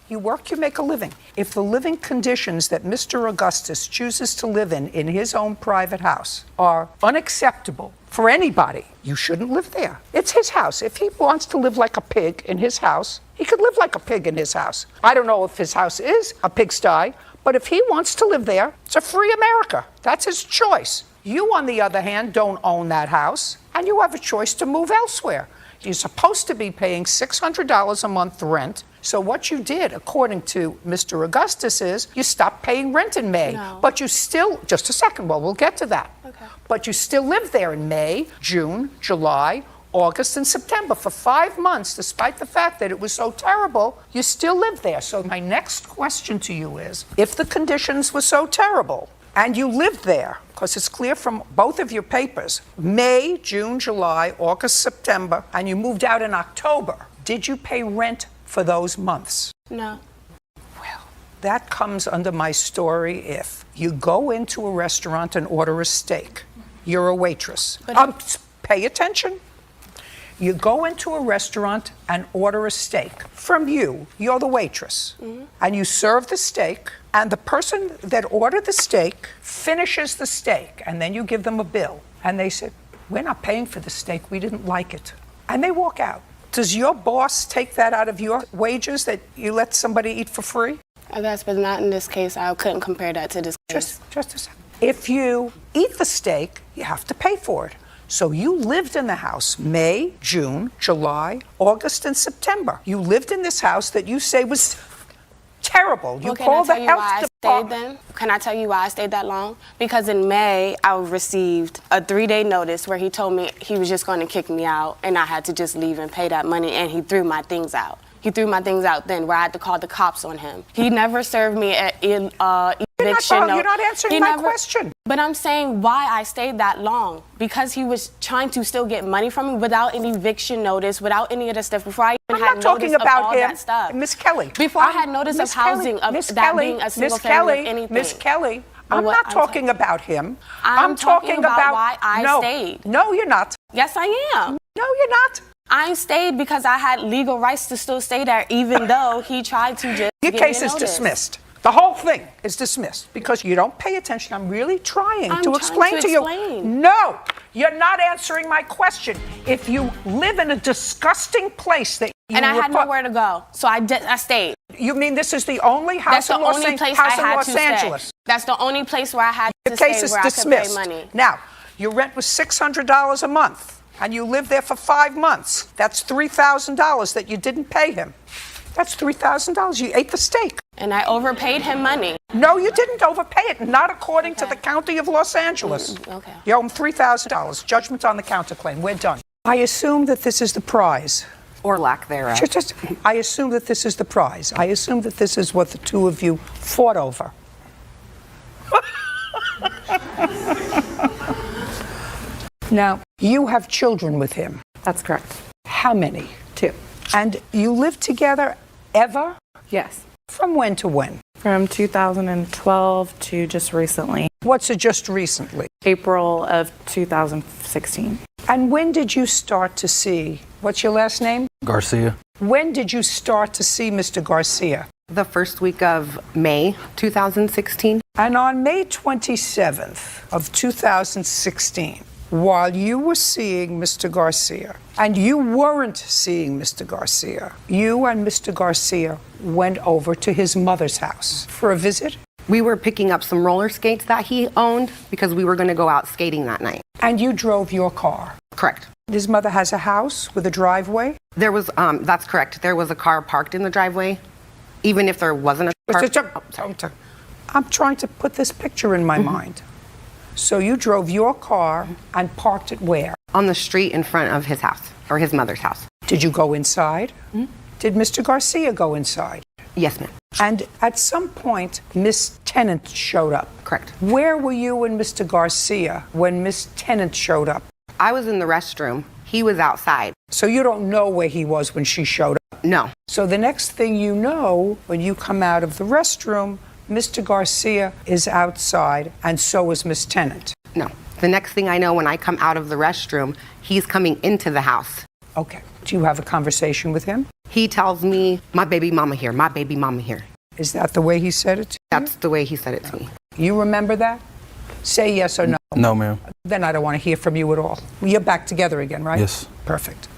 You work, you make a living. If the living conditions that Mr. Augustus chooses to live in his own private house, are unacceptable for anybody, you shouldn't live there. It's his house. If he wants to live like a pig in his house, he could live like a pig in his house. I don't know if his house is a pigsty, but if he wants to live there, it's a free America. That's his choice. You, on the other hand, don't own that house, and you have a choice to move elsewhere. You're supposed to be paying $600 a month rent. So what you did, according to Mr. Augustus, is you stopped paying rent in May. No. But you still, just a second, well, we'll get to that. Okay. But you still lived there in May, June, July, August, and September for 5 months, despite the fact that it was so terrible, you still lived there. So my next question to you is, if the conditions were so terrible, and you lived there, because it's clear from both of your papers, May, June, July, August, September, and you moved out in October, did you pay rent for those months? No. Well, that comes under my story if you go into a restaurant and order a steak. You're a waitress. Pay attention. You go into a restaurant and order a steak. From you, you're the waitress. Mm-hmm. And you serve the steak, and the person that ordered the steak finishes the steak, and then you give them a bill. And they said, we're not paying for the steak, we didn't like it. And they walk out. Does your boss take that out of your wages that you let somebody eat for free? I guess, but not in this case. I couldn't compare that to this case. Just a second. If you eat the steak, you have to pay for it. So you lived in the house May, June, July, August, and September. You lived in this house that you say was terrible. You called the health department. Can I tell you why I stayed that long? Because in May, I received a 3-day notice where he told me he was just going to kick me out, and I had to just leave and pay that money, and he threw my things out. He threw my things out then, where I had to call the cops on him. He never served me an eviction. You're not answering my question. But I'm saying why I stayed that long. Because he was trying to still get money from me without any eviction notice, without any of that stuff. Before I even had notice of all that stuff. Miss Kelly. Before I had notice of housing, of that being a single family of anything. Miss Kelly, I'm not talking about him. I'm talking about why I stayed. No, you're not. Yes, I am. No, you're not. I stayed because I had legal rights to still stay there, even though he tried to just Your give me case is notice. dismissed. The whole thing is dismissed because you don't pay attention. I'm really trying to explain to you. No, you're not answering my question. If you live in a disgusting place that you and I had nowhere to go, so I stayed. You mean this is the only house in Los Angeles? That's the only place where I had to stay where I could pay money. Now, your rent was $600 a month, and you lived there for 5 months. That's $3,000 that you didn't pay him. That's $3,000. You ate the steak. And I overpaid him money. No, you didn't overpay it. Not according to the County of Los Angeles. Okay. You owe him $3,000. Judgment on the counterclaim. We're done. I assume that this is the prize. Or lack thereof. I assume that this is the prize. I assume that this is what the two of you fought over. Now, you have children with him. That's correct. How many? 2. And you lived together ever? Yes. From when to when? From 2012 to just recently. What's it just recently? April of 2016. And And when did you start to see, what's your last name? Garcia. When did you start to see Mr. Garcia? The first week of May 2016. And on May 27th of 2016, while you were seeing Mr. Garcia, and you weren't seeing Mr. Garcia, you and Mr. Garcia went over to his mother's house for a visit? We were picking up some roller skates that he owned because we were going to go out skating that night. And you drove your car? Correct. His mother has a house with a driveway? There was, that's correct. There was a car parked in the driveway. Even if there wasn't a car. I'm trying to put this picture in my mind. So you drove your car and parked it where? On the street in front of his house, or his mother's house. Did you go inside? Did Mr. Garcia go inside? Yes, ma'am. And at some point, Miss Tennant showed up. Correct. Where were you and Mr. Garcia when Miss Tennant showed up? I was in the restroom. He was outside. So you don't know where he was when she showed up? No. So the next thing you know, when you come out of the restroom, Mr. Garcia is outside, and so is Miss Tennant. No. The next thing I know, when I come out of the restroom, he's coming into the house. Okay. Do you have a conversation with him? He tells me, my baby mama here, my baby mama here. Is that the way he said it to you? That's the way he said it to me. You remember that? Say yes or no. No, ma'am. Then I don't want to hear from you at all. You're back together again, right? Yes. Perfect.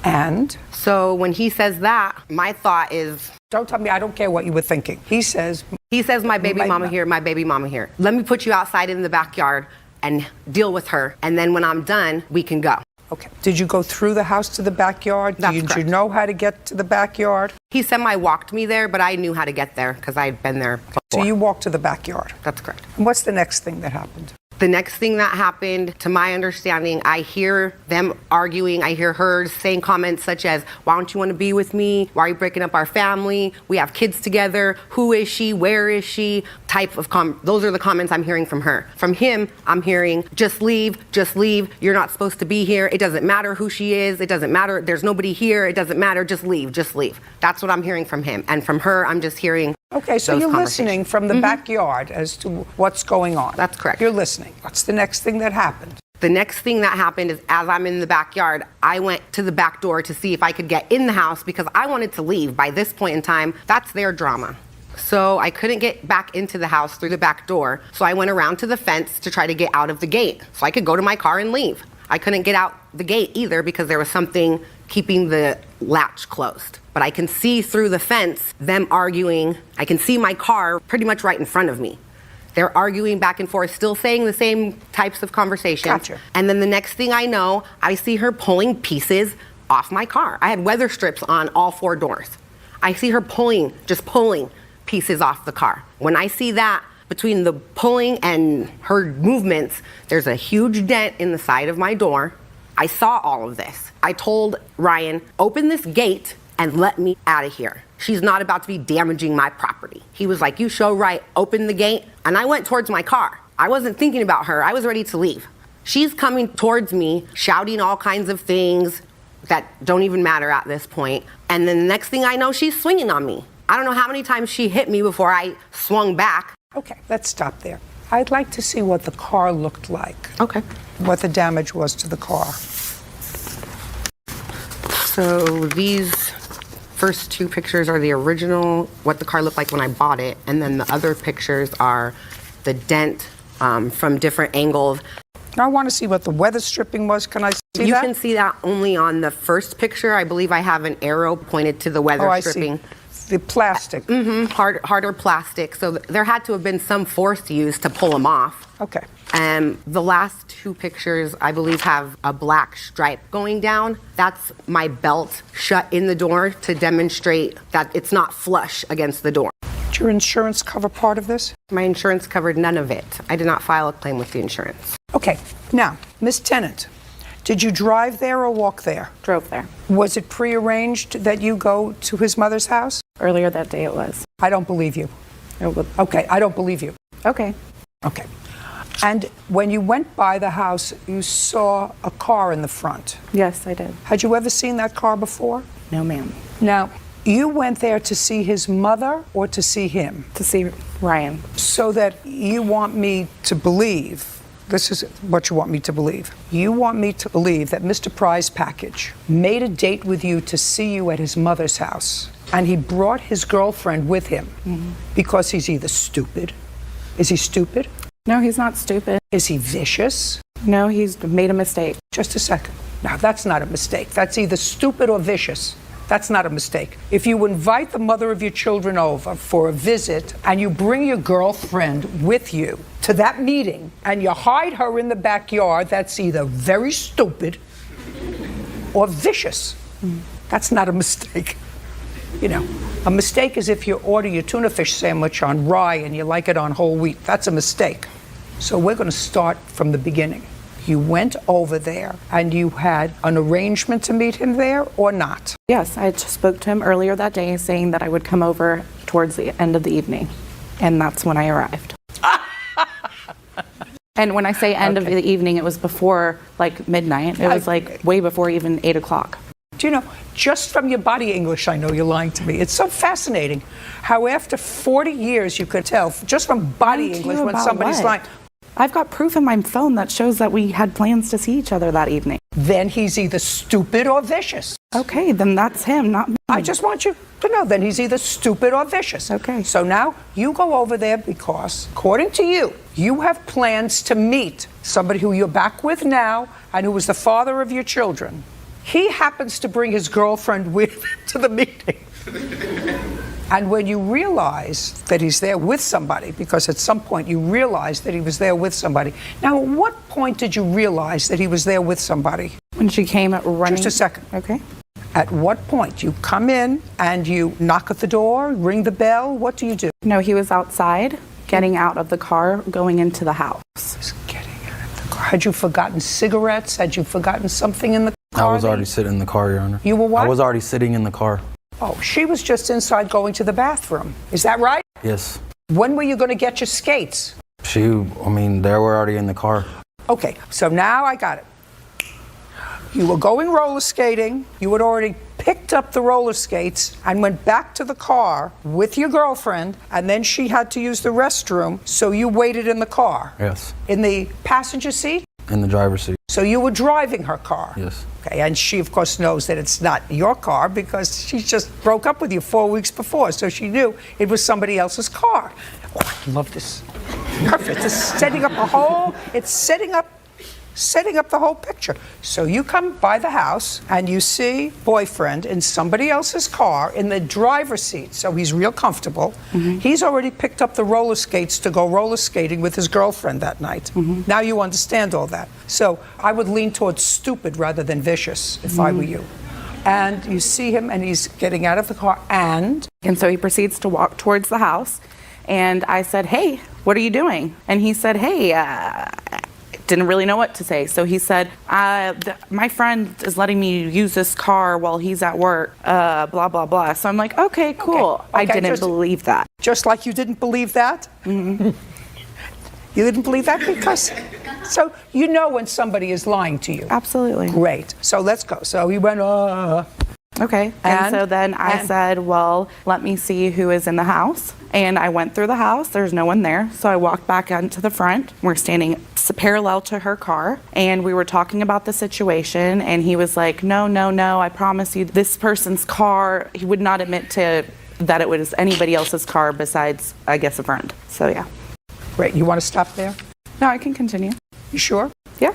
And? So when he says that, my thought is... Don't tell me, I don't care what you were thinking. He says, my baby mama here, my baby mama here. Let me put you outside in the backyard and deal with her. And then when I'm done, we can go. Okay. Did you go through the house to the backyard? Did you know how to get to the backyard? He semi-walked me there, but I knew how to get there because I'd been there before. So you walked to the backyard? That's correct. And what's the next thing that happened? The next thing that happened, to my understanding, I hear them arguing. I hear her saying comments such as, why don't you want to be with me? Why are you breaking up our family? We have kids together. Who is she? Where is she? Type of those are the comments I'm hearing from her. From him, I'm hearing, just leave, just leave. You're not supposed to be here. It doesn't matter who she is. It doesn't matter. There's nobody here. It doesn't matter. Just leave, just leave. That's what I'm hearing from him. And from her, I'm just hearing Okay, so you're listening from the backyard as to what's going on. That's correct. You're listening. What's the next thing that happened? The next thing that happened is as I'm in the backyard, I went to the back door to see if I could get in the house because I wanted to leave. By this point in time, that's their drama. So I couldn't get back into the house through the back door. So I went around to the fence to try to get out of the gate so I could go to my car and leave. I couldn't get out the gate either because there was something keeping the latch closed. But I can see through the fence them arguing. I can see my car pretty much right in front of me. They're arguing back and forth, still saying the same types of conversations. Gotcha. And then the next thing I know, I see her pulling pieces off my car. I had weather strips on all four doors. I see her just pulling pieces off the car. When I see that, between the pulling and her movements, there's a huge dent in the side of my door. I saw all of this. I told Ryan, open this gate and let me out of here. She's not about to be damaging my property. He was like, you show right, open the gate. And I went towards my car. I wasn't thinking about her. I was ready to leave. She's coming towards me, shouting all kinds of things that don't even matter at this point. And then the next thing I know, she's swinging on me. I don't know how many times she hit me before I swung back. Okay, let's stop there. I'd like to see what the car looked like. Okay. What the damage was to the car. So these first two pictures are the original, what the car looked like when I bought it. And then the other pictures are the dent from different angles. I want to see what the weather stripping was. Can I see that? You can see that only on the first picture. I believe I have an arrow pointed to the weather stripping. See. The plastic. Harder plastic. So there had to have been some force used to pull them off. Okay. The last two pictures, I believe, have a black stripe going down. That's my belt shut in the door to demonstrate that it's not flush against the door. Did your insurance cover part of this? My insurance covered none of it. I did not file a claim with the insurance. Okay. Now, Miss Tennant, did you drive there or walk there? Drove there. Was it prearranged that you go to his mother's house? Earlier that day it was. I don't believe you. Okay, I don't believe you. Okay. Okay. And when you went by the house, you saw a car in the front. Yes, I did. Had you ever seen that car before? No, ma'am. Now, you went there to see his mother or to see him? To see Ryan. So that you want me to believe this is what you want me to believe. You want me to believe that Mr. Prize Package made a date with you to see you at his mother's house, and he brought his girlfriend with him because he's either stupid. Is he stupid? No, he's not stupid. Is he vicious? No, he's made a mistake. Just a second. Now, that's not a mistake. That's either stupid or vicious. That's not a mistake. If you invite the mother of your children over for a visit and you bring your girlfriend with you to that meeting and you hide her in the backyard, that's either very stupid or vicious. That's not a mistake. You know, a mistake is if you order your tuna fish sandwich on rye and you like it on whole wheat. That's a mistake. So we're going to start from the beginning. You went over there and you had an arrangement to meet him there or not? Yes, I just spoke to him earlier that day saying that I would come over towards the end of the evening. And that's when I arrived. And when I say end of the evening, it was before like midnight. It was like way before even 8 o'clock. Do you know, just from your body English, I know you're lying to me. It's so fascinating how after 40 years you could tell just from body English when somebody's lying. I've got proof in my phone that shows that we had plans to see each other that evening. Then he's either stupid or vicious. Okay, then that's him, not me. I just want you to know then he's either stupid or vicious. Okay. So now you go over there because, according to you, you have plans to meet somebody who you're back with now and who was the father of your children. He happens to bring his girlfriend with to the meeting. And when you realize that he's there with somebody, because at some point you realized that he was there with somebody. Now, at what point did you realize that he was there with somebody? When she came running. Just a second. Okay. At what point? You come in and you knock at the door, ring the bell. What do you do? No, he was outside, getting out of the car, going into the house. Getting out of the car. Had you forgotten cigarettes? Had you forgotten something in the car? I was already sitting in the car, Your Honor. You were what? I was already sitting in the car. Oh, she was just inside going to the bathroom. Is that right? Yes. When were you going to get your skates? They were already in the car. Okay, so now I got it. You were going roller skating. You had already picked up the roller skates and went back to the car with your girlfriend, and then she had to use the restroom, so you waited in the car. Yes. In the passenger seat? In the driver's seat. So you were driving her car? Yes. Okay, and she, of course, knows that it's not your car because she just broke up with you 4 weeks before, so she knew it was somebody else's car. Oh, I love this. Perfect. It's setting up the whole picture. So you come by the house and you see boyfriend in somebody else's car in the driver's seat, so he's real comfortable. He's already picked up the roller skates to go roller skating with his girlfriend that night. Now you understand all that. So I would lean towards stupid rather than vicious if I were you. And you see him and he's getting out of the car and so he proceeds to walk towards the house. And I said, "Hey, what are you doing?" And he said, "Hey, didn't really know what to say." So he said, my friend is letting me use this car while he's at work, blah, blah, blah. So I'm like, okay, cool. I didn't believe that. Just like you didn't believe that? You didn't believe that because, so you know when somebody is lying to you. Absolutely. Great. So let's go. So he went, Okay. And so then I said, well, let me see who is in the house. And I went through the house. There's no one there. So I walked back out to the front. We're standing parallel to her car. And we were talking about the situation. And he was like, no, I promise you, this person's car, he would not admit to that it was anybody else's car besides, I guess, a friend. So, yeah. Great. You want to stop there? No, I can continue. You sure? Yeah.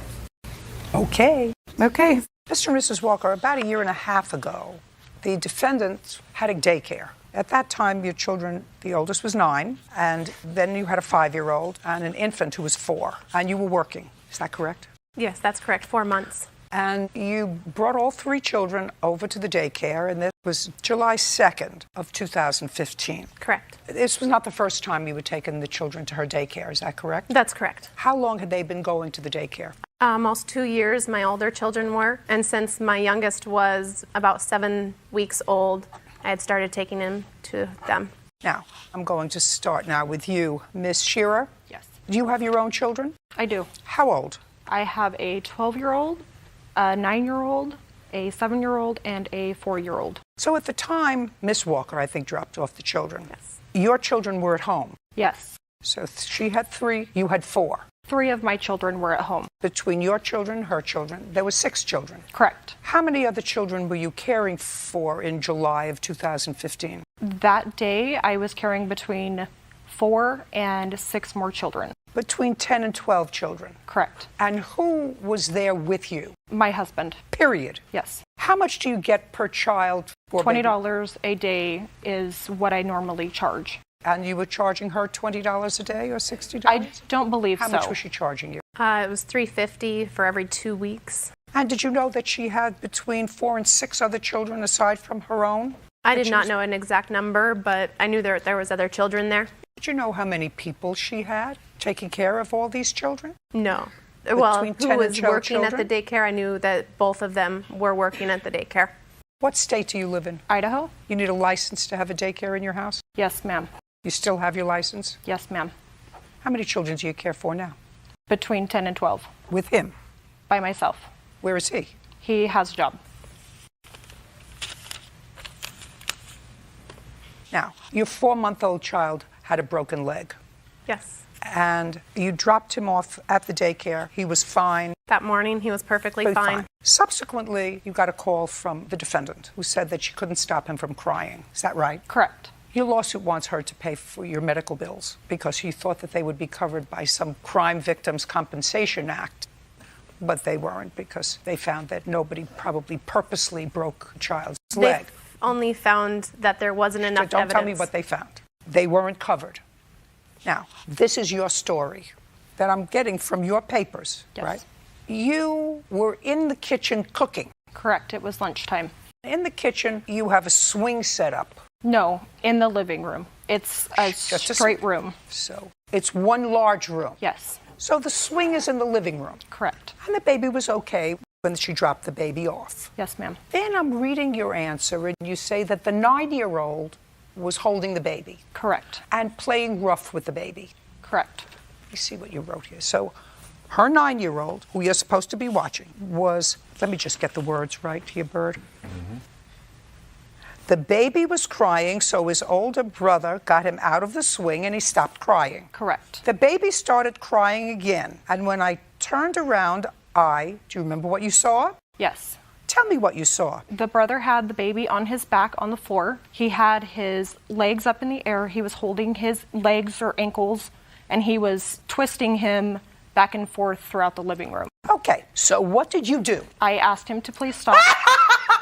Okay. Okay. Mr. and Mrs. Walker, about a year and a half ago, the defendant had a daycare. At that time, your children, the oldest was 9, and then you had a 5-year-old and an infant who was 4, and you were working. Is that correct? Yes, that's correct. 4 months. And you brought all 3 children over to the daycare, and this was July 2nd of 2015. Correct. This was not the first time you had taken the children to her daycare, is that correct? That's correct. How long had they been going to the daycare? Almost 2 years, my older children were. And since my youngest was about 7 weeks old, I had started taking him to them. Now, I'm going to start now with you, Miss Shearer. Yes. Do you have your own children? I do. How old? I have a 12-year-old, a 9-year-old, a 7-year-old, and a 4-year-old. So at the time, Miss Walker, I think, dropped off the children. Yes. Your children were at home? Yes. So she had 3, you had 4. 3 of my children were at home. Between your children and her children, there were 6 children. Correct. How many other children were you caring for in July of 2015? That day, I was caring between 4 and 6 more children. Between 10 and 12 children? Correct. And who was there with you? My husband. Period. Yes. How much do you get per child for $20 a day is what I normally charge. And you were charging her $20 a day or $60? I don't believe How so. much was she charging you? It was $350 for every 2 weeks. And did you know that she had between 4 and 6 other children aside from her own? I did not know an exact number, but I knew there was other children there. Did you know how many people she had taking care of all these children? No. Between Well, 10 who and was 12 working at the children? daycare? I knew that both of them were working at the daycare. What state do you live in? Idaho. You need a license to have a daycare in your house? Yes, ma'am. You still have your license? Yes, ma'am. How many children do you care for now? Between 10 and 12. With him? By myself. Where is he? He has a job. Now, your 4-month-old child had a broken leg. Yes. And you dropped him off at the daycare. He was fine. That morning, he was perfectly fine. Subsequently, you got a call from the defendant who said that she couldn't stop him from crying. Is that right? Correct. Your lawsuit wants her to pay for your medical bills because she thought that they would be covered by some Crime Victims Compensation Act. But they weren't because they found that nobody probably purposely broke a child's leg. They only found that there wasn't enough Don't evidence. tell me what they found. They weren't covered. Now, this is your story that I'm getting from your papers, Yes. right? You were in the kitchen cooking. Correct. It was lunchtime. In the kitchen, you have a swing set up. No, in the living room. It's a straight room. So it's one large room. Yes. So the swing is in the living room. Correct. And the baby was okay when she dropped the baby off. Yes, ma'am. Then I'm reading your answer, and you say that the 9-year-old was holding the baby. Correct. And playing rough with the baby. Correct. Let me see what you wrote here. So her 9-year-old, who you're supposed to be watching, was, let me just get the words right here, Bird. The baby was crying, so his older brother got him out of the swing and he stopped crying. Correct. The baby started crying again, and when I turned around, do you remember what you saw? Yes. Tell me what you saw. The brother had the baby on his back on the floor. He had his legs up in the air. He was holding his legs or ankles, and he was twisting him back and forth throughout the living room. Okay, so what did you do? I asked him to please stop.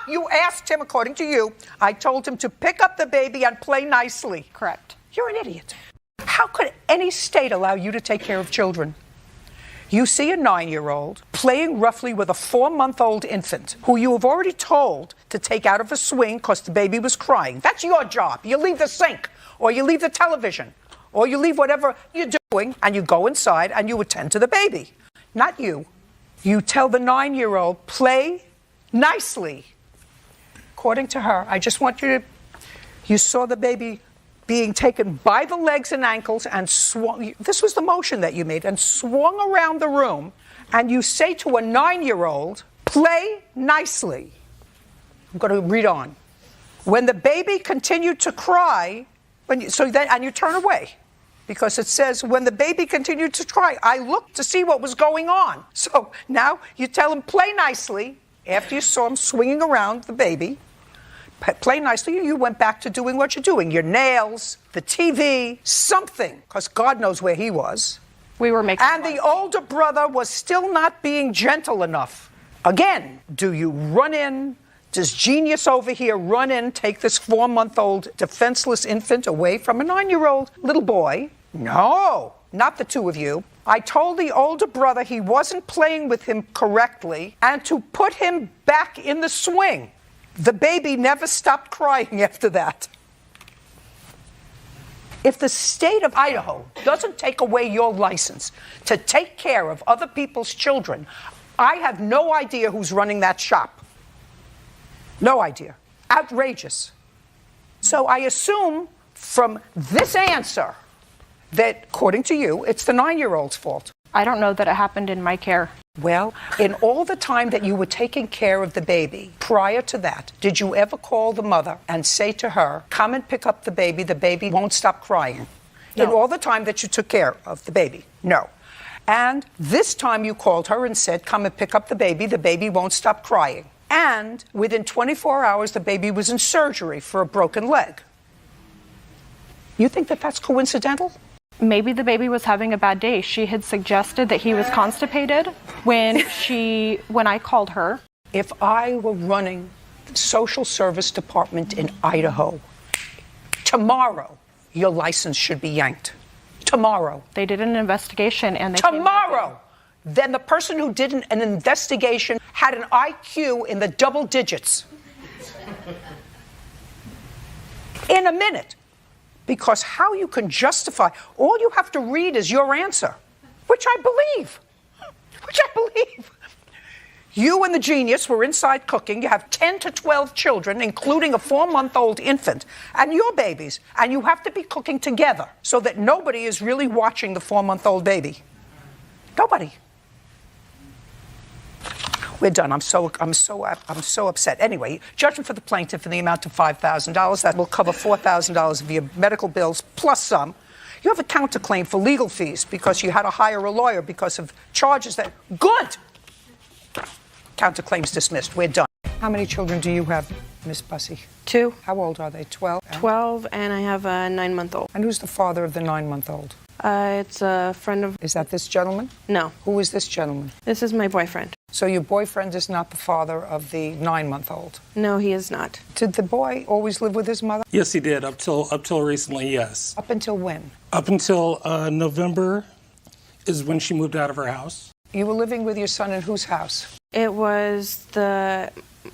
You asked him, according to you, I told him to pick up the baby and play nicely. Correct. You're an idiot. How could any state allow you to take care of children? You see a 9-year-old playing roughly with a 4-month-old infant who you have already told to take out of a swing because the baby was crying. That's your job. You leave the sink, or you leave the television, or you leave whatever you're doing, and you go inside and you attend to the baby. Not you. You tell the 9-year-old, play nicely. According to her, I just want you saw the baby being taken by the legs and ankles and swung. This was the motion that you made, and swung around the room. And you say to a 9-year-old, play nicely. I'm going to read on. When the baby continued to cry, and you turn away. Because it says, when the baby continued to cry, I looked to see what was going on. So now you tell him, play nicely. After you saw him swinging around the baby, play nicely, you went back to doing what you're doing. Your nails, the TV, something, because God knows where he was. We were making And the older brother was still not being gentle enough. Again, do you run in? Does genius over here run in, take this 4-month-old defenseless infant away from a 9-year-old little boy? No, not the two of you. I told the older brother he wasn't playing with him correctly and to put him back in the swing. The baby never stopped crying after that. If the state of Idaho doesn't take away your license to take care of other people's children, I have no idea who's running that shop. No idea. Outrageous. So I assume from this answer that, according to you, it's the 9-year-old's fault. I don't know that it happened in my care. Well, in all the time that you were taking care of the baby, prior to that, did you ever call the mother and say to her, come and pick up the baby won't stop crying? No. In all the time that you took care of the baby? No. And this time you called her and said, come and pick up the baby. The baby won't stop crying. And within 24 hours, the baby was in surgery for a broken leg. You think that that's coincidental? Maybe the baby was having a bad day. She had suggested that he was constipated when I called her. If I were running the social service department in Idaho, tomorrow your license should be yanked. Tomorrow. They did an investigation and they Tomorrow! Then the person who did an investigation had an IQ in the double digits. In a minute. Because how you can justify, all you have to read is your answer, which I believe. You and the genius were inside cooking. You have 10 to 12 children, including a 4-month-old infant, and your babies, and you have to be cooking together so that nobody is really watching the 4-month-old baby. Nobody. We're done. I'm so upset. Anyway, judgment for the plaintiff in the amount of $5,000. That will cover $4,000 of your medical bills plus some. You have a counterclaim for legal fees because you had to hire a lawyer because of charges that... Good! Counterclaims dismissed. We're done. How many children do you have, Miss Bussey? 2. How old are they? 12? 12, and I have a 9-month-old. And who's the father of the 9-month-old? It's a friend of... Is that this gentleman? No. Who is this gentleman? This is my boyfriend. So your boyfriend is not the father of the 9-month-old? No, he is not. Did the boy always live with his mother? Yes, he did, up till recently, yes. Up until when? Up until November is when she moved out of her house. You were living with your son in whose house? It was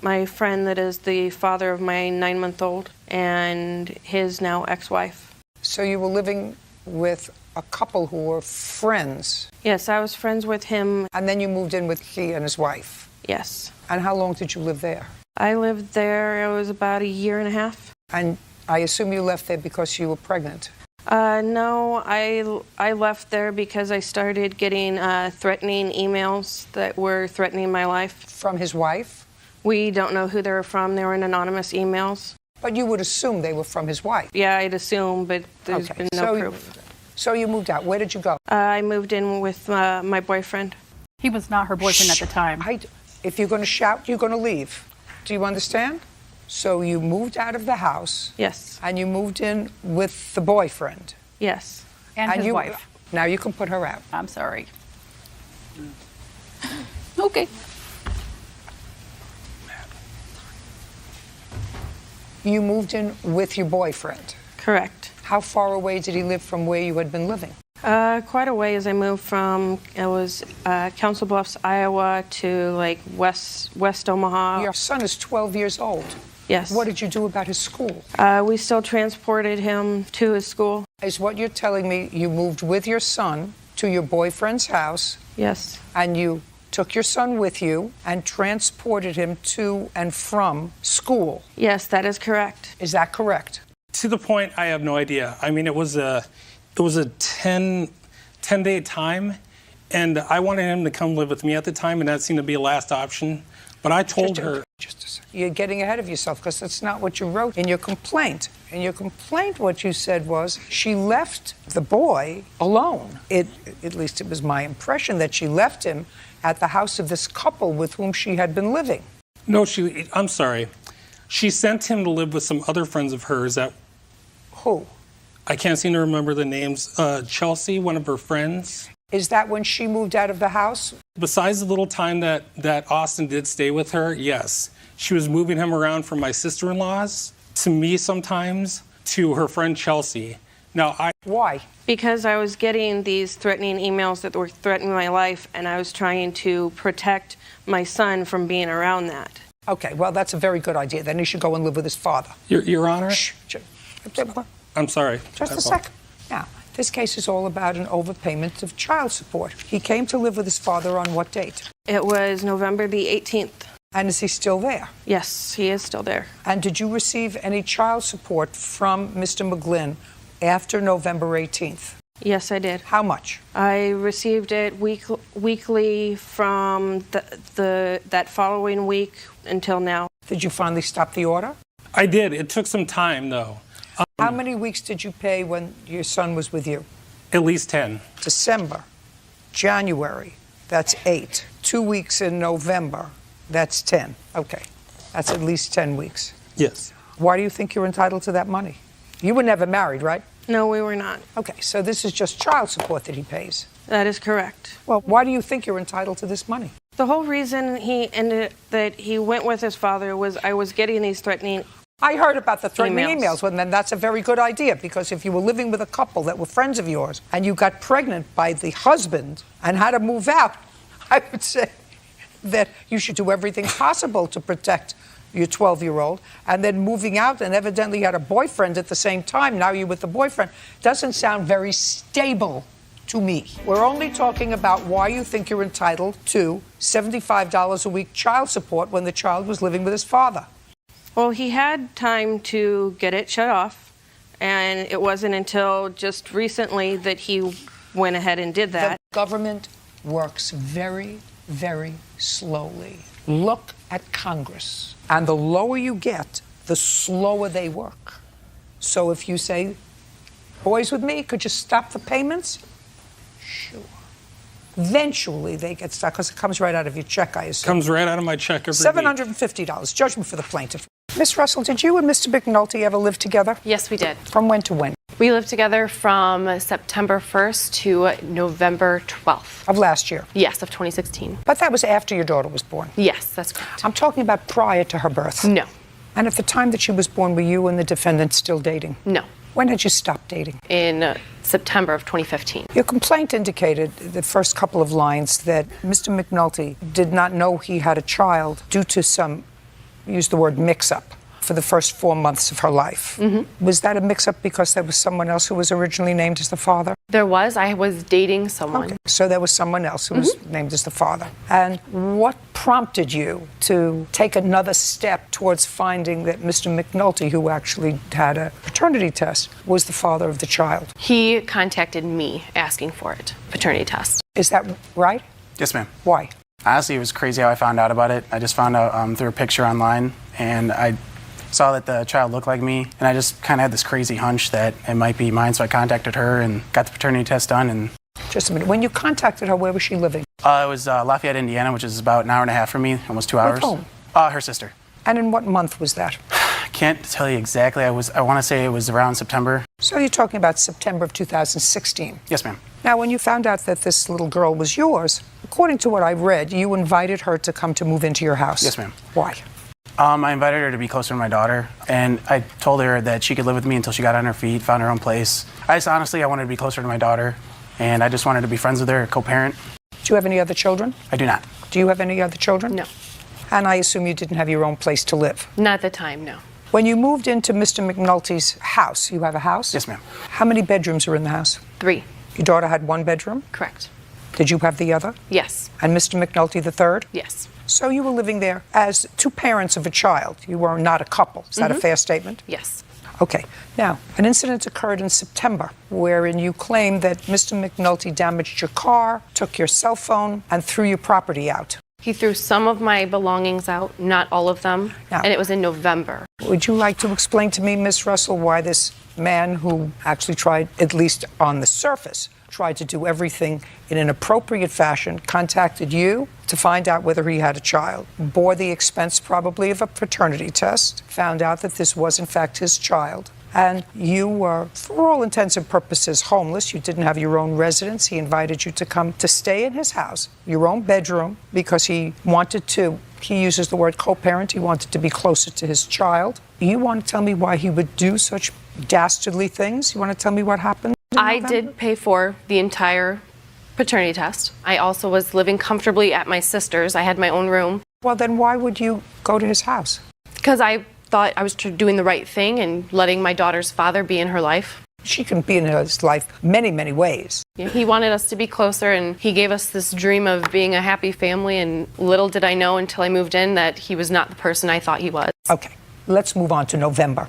my friend that is the father of my 9-month-old and his now ex-wife. So you were living with a couple who were friends? Yes, I was friends with him. And then you moved in with he and his wife? Yes. And how long did you live there? I lived there, it was about 1.5 years. And I assume you left there because you were pregnant? No, I left there because I started getting threatening emails that were threatening my life. From his wife? We don't know who they were from. They were in anonymous emails. But you would assume they were from his wife? Yeah, I'd assume, but there's been no proof. So you moved out. Where did you go? I moved in with my boyfriend. He was not her boyfriend at the time. If you're going to shout, you're going to leave. Do you understand? So you moved out of the house. Yes. And you moved in with the boyfriend. Yes. And his wife. Now you can put her out. I'm sorry. Okay. You moved in with your boyfriend? Correct. How far away did he live from where you had been living? Quite a ways. I moved from, it was Council Bluffs, Iowa to like West Omaha. Your son is 12 years old. Yes. What did you do about his school? We still transported him to his school. Is what you're telling me you moved with your son to your boyfriend's house? Yes. And you took your son with you and transported him to and from school? Yes, that is correct. Is that correct? To the point, I have no idea. I mean, it was a 10-day time, and I wanted him to come live with me at the time, and that seemed to be a last option. But I told her... Just a second. You're getting ahead of yourself because that's not what you wrote in your complaint. In your complaint, what you said was she left the boy alone. At least it was my impression that she left him at the house of this couple with whom she had been living. No, I'm sorry. She sent him to live with some other friends of hers that... Who? I can't seem to remember the names. Chelsea, one of her friends. Is that when she moved out of the house? Besides the little time that Austin did stay with her, yes. She was moving him around from my sister-in-law's to me sometimes to her friend Chelsea. Now, Why? Because I was getting these threatening emails that were threatening my life, and I was trying to protect my son from being around that. Okay, well, that's a very good idea. Then he should go and live with his father. Your Honor? Shh. I'm sorry. Just a second. Now, this case is all about an overpayment of child support. He came to live with his father on what date? It was November the 18th. And is he still there? Yes, he is still there. And did you receive any child support from Mr. McGlynn after November 18th? Yes, I did. How much? I received it weekly from that following week until now. Did you finally stop the order? I did. It took some time, though. How many weeks did you pay when your son was with you? At least 10. December. January, that's 8. 2 weeks in November, that's 10. Okay, that's at least 10 weeks. Yes. Why do you think you're entitled to that money? You were never married, right? No, we were not. Okay, so this is just child support that he pays. That is correct. Well, why do you think you're entitled to this money? The whole reason that he went with his father was I was getting these threatening. I heard about the threatening emails. Well, then that's a very good idea, because if you were living with a couple that were friends of yours and you got pregnant by the husband and had to move out, I would say that you should do everything possible to protect your 12-year-old, and then moving out, and evidently you had a boyfriend at the same time. Now you're with the boyfriend. Doesn't sound very stable to me. We're only talking about why you think you're entitled to $75 a week child support when the child was living with his father. Well, he had time to get it shut off, and it wasn't until just recently that he went ahead and did that. The government works very, very slowly. Look at Congress. And the lower you get, the slower they work. So if you say, boys with me, could you stop the payments? Sure. Eventually they get stuck, because it comes right out of your check, I assume. Comes right out of my check every week. $750, judgment for the plaintiff. Miss Russell, did you and Mr. McNulty ever live together? Yes, we did. From when to when? We lived together from September 1st to November 12th. Of last year? Yes, of 2016. But that was after your daughter was born? Yes, that's correct. I'm talking about prior to her birth? No. And at the time that she was born, were you and the defendant still dating? No. When did you stop dating? In September of 2015. Your complaint indicated, the first couple of lines, that Mr. McNulty did not know he had a child due to some, use the word, mix-up for the first 4 months of her life. Mm-hmm. Was that a mix-up because there was someone else who was originally named as the father? There was. I was dating someone. Okay. So there was someone else who was named as the father. And what prompted you to take another step towards finding that Mr. McNulty, who actually had a paternity test, was the father of the child? He contacted me asking for it, paternity test. Is that right? Yes, ma'am. Why? Honestly, it was crazy how I found out about it. I just found out through a picture online, and I saw that the child looked like me, and I just kind of had this crazy hunch that it might be mine, so I contacted her and got the paternity test done. And just a minute. When you contacted her, where was she living? It was Lafayette, Indiana, which is about an hour and a half from me, almost 2 hours. With whom? Her sister. And in what month was that? I can't tell you exactly. I want to say it was around September. So you're talking about September of 2016? Yes, ma'am. Now, when you found out that this little girl was yours, according to what I read, you invited her to come to move into your house. Yes, ma'am. Why? I invited her to be closer to my daughter, and I told her that she could live with me until she got on her feet, found her own place. I wanted to be closer to my daughter, and I just wanted to be friends with her, co-parent. Do you have any other children? I do not. Do you have any other children? No. And I assume you didn't have your own place to live? Not at the time, no. When you moved into Mr. McNulty's house, you have a house? Yes, ma'am. How many bedrooms are in the house? 3. Your daughter had 1 bedroom? Correct. Did you have the other? Yes. And Mr. McNulty the third? Yes. So you were living there as 2 parents of a child. You were not a couple. Is that a fair statement? Yes. Okay. Now, an incident occurred in September wherein you claim that Mr. McNulty damaged your car, took your cell phone, and threw your property out. He threw some of my belongings out, not all of them, and it was in November. Would you like to explain to me, Miss Russell, why this man who actually tried, at least on the surface, tried to do everything in an appropriate fashion, contacted you to find out whether he had a child, bore the expense probably of a paternity test, found out that this was in fact his child, and you were, for all intents and purposes, homeless. You didn't have your own residence. He invited you to come to stay in his house, your own bedroom, because he wanted to, he uses the word co-parent, he wanted to be closer to his child. You want to tell me why he would do such dastardly things? You want to tell me what happened? I did pay for the entire paternity test. I also was living comfortably at my sister's. I had my own room. Well, then why would you go to his house? Because I thought I was doing the right thing and letting my daughter's father be in her life. She can be in his life many, many ways. He wanted us to be closer, and he gave us this dream of being a happy family, and little did I know until I moved in that he was not the person I thought he was. Okay, let's move on to November.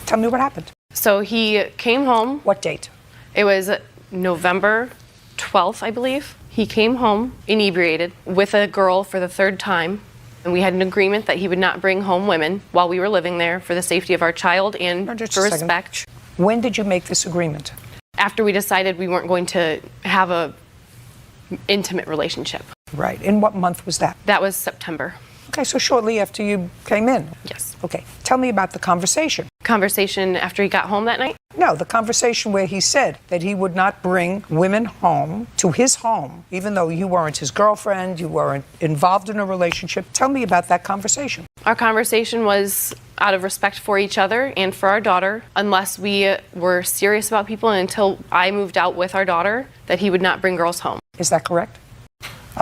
Tell me what happened. So he came home. What date? It was November 12th, I believe. He came home inebriated with a girl for the 3rd time. And we had an agreement that he would not bring home women while we were living there for the safety of our child and for respect. When did you make this agreement? After we decided we weren't going to have a intimate relationship. Right. In what month was that? That was September. Okay, so shortly after you came in. Yes. Okay. Tell me about the conversation. Conversation after he got home that night? No, the conversation where he said that he would not bring women home to his home, even though you weren't his girlfriend, you weren't involved in a relationship. Tell me about that conversation. Our conversation was out of respect for each other and for our daughter, unless we were serious about people, and until I moved out with our daughter, that he would not bring girls home. Is that correct?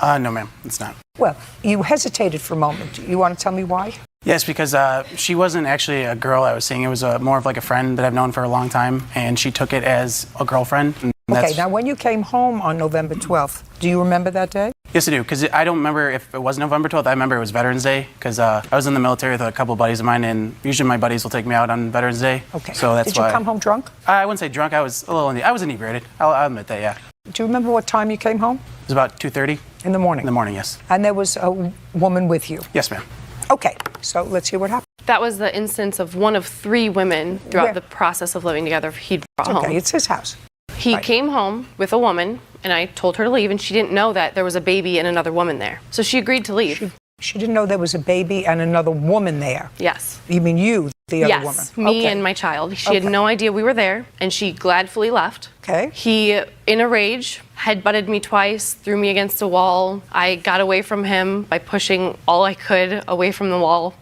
No, ma'am, it's not. Well, you hesitated for a moment. You want to tell me why? Yes, because she wasn't actually a girl I was seeing. It was more of like a friend that I've known for a long time, and she took it as a girlfriend. And Okay, now when you came home on November 12th, do you remember that day? Yes, I do, because I don't remember if it was November 12th. I remember it was Veterans Day, because I was in the military with a couple of buddies of mine, and usually my buddies will take me out on Veterans Day. Okay. So that's Did you why. come home drunk? I wouldn't say drunk. I was a little. I was inebriated. I'll admit that. Yeah. Do you remember what time you came home? It was about 2:30. In the morning? In the morning, yes. And there was a woman with you? Yes, ma'am. Okay, so let's hear what happened. That was the instance of one of 3 women throughout Where? the process of living together he'd brought home. Okay, it's his house. He Right. came home with a woman, and I told her to leave, and she didn't know that there was a baby and another woman there. So she agreed to leave. She didn't know there was a baby and another woman there? Yes. You mean you, the other woman? Yes, me Okay. and my child. She had no idea we were there, and she gladfully left. Okay. He, in a rage, headbutted me twice, threw me against a wall. I got away from him by pushing all I could away from the wall.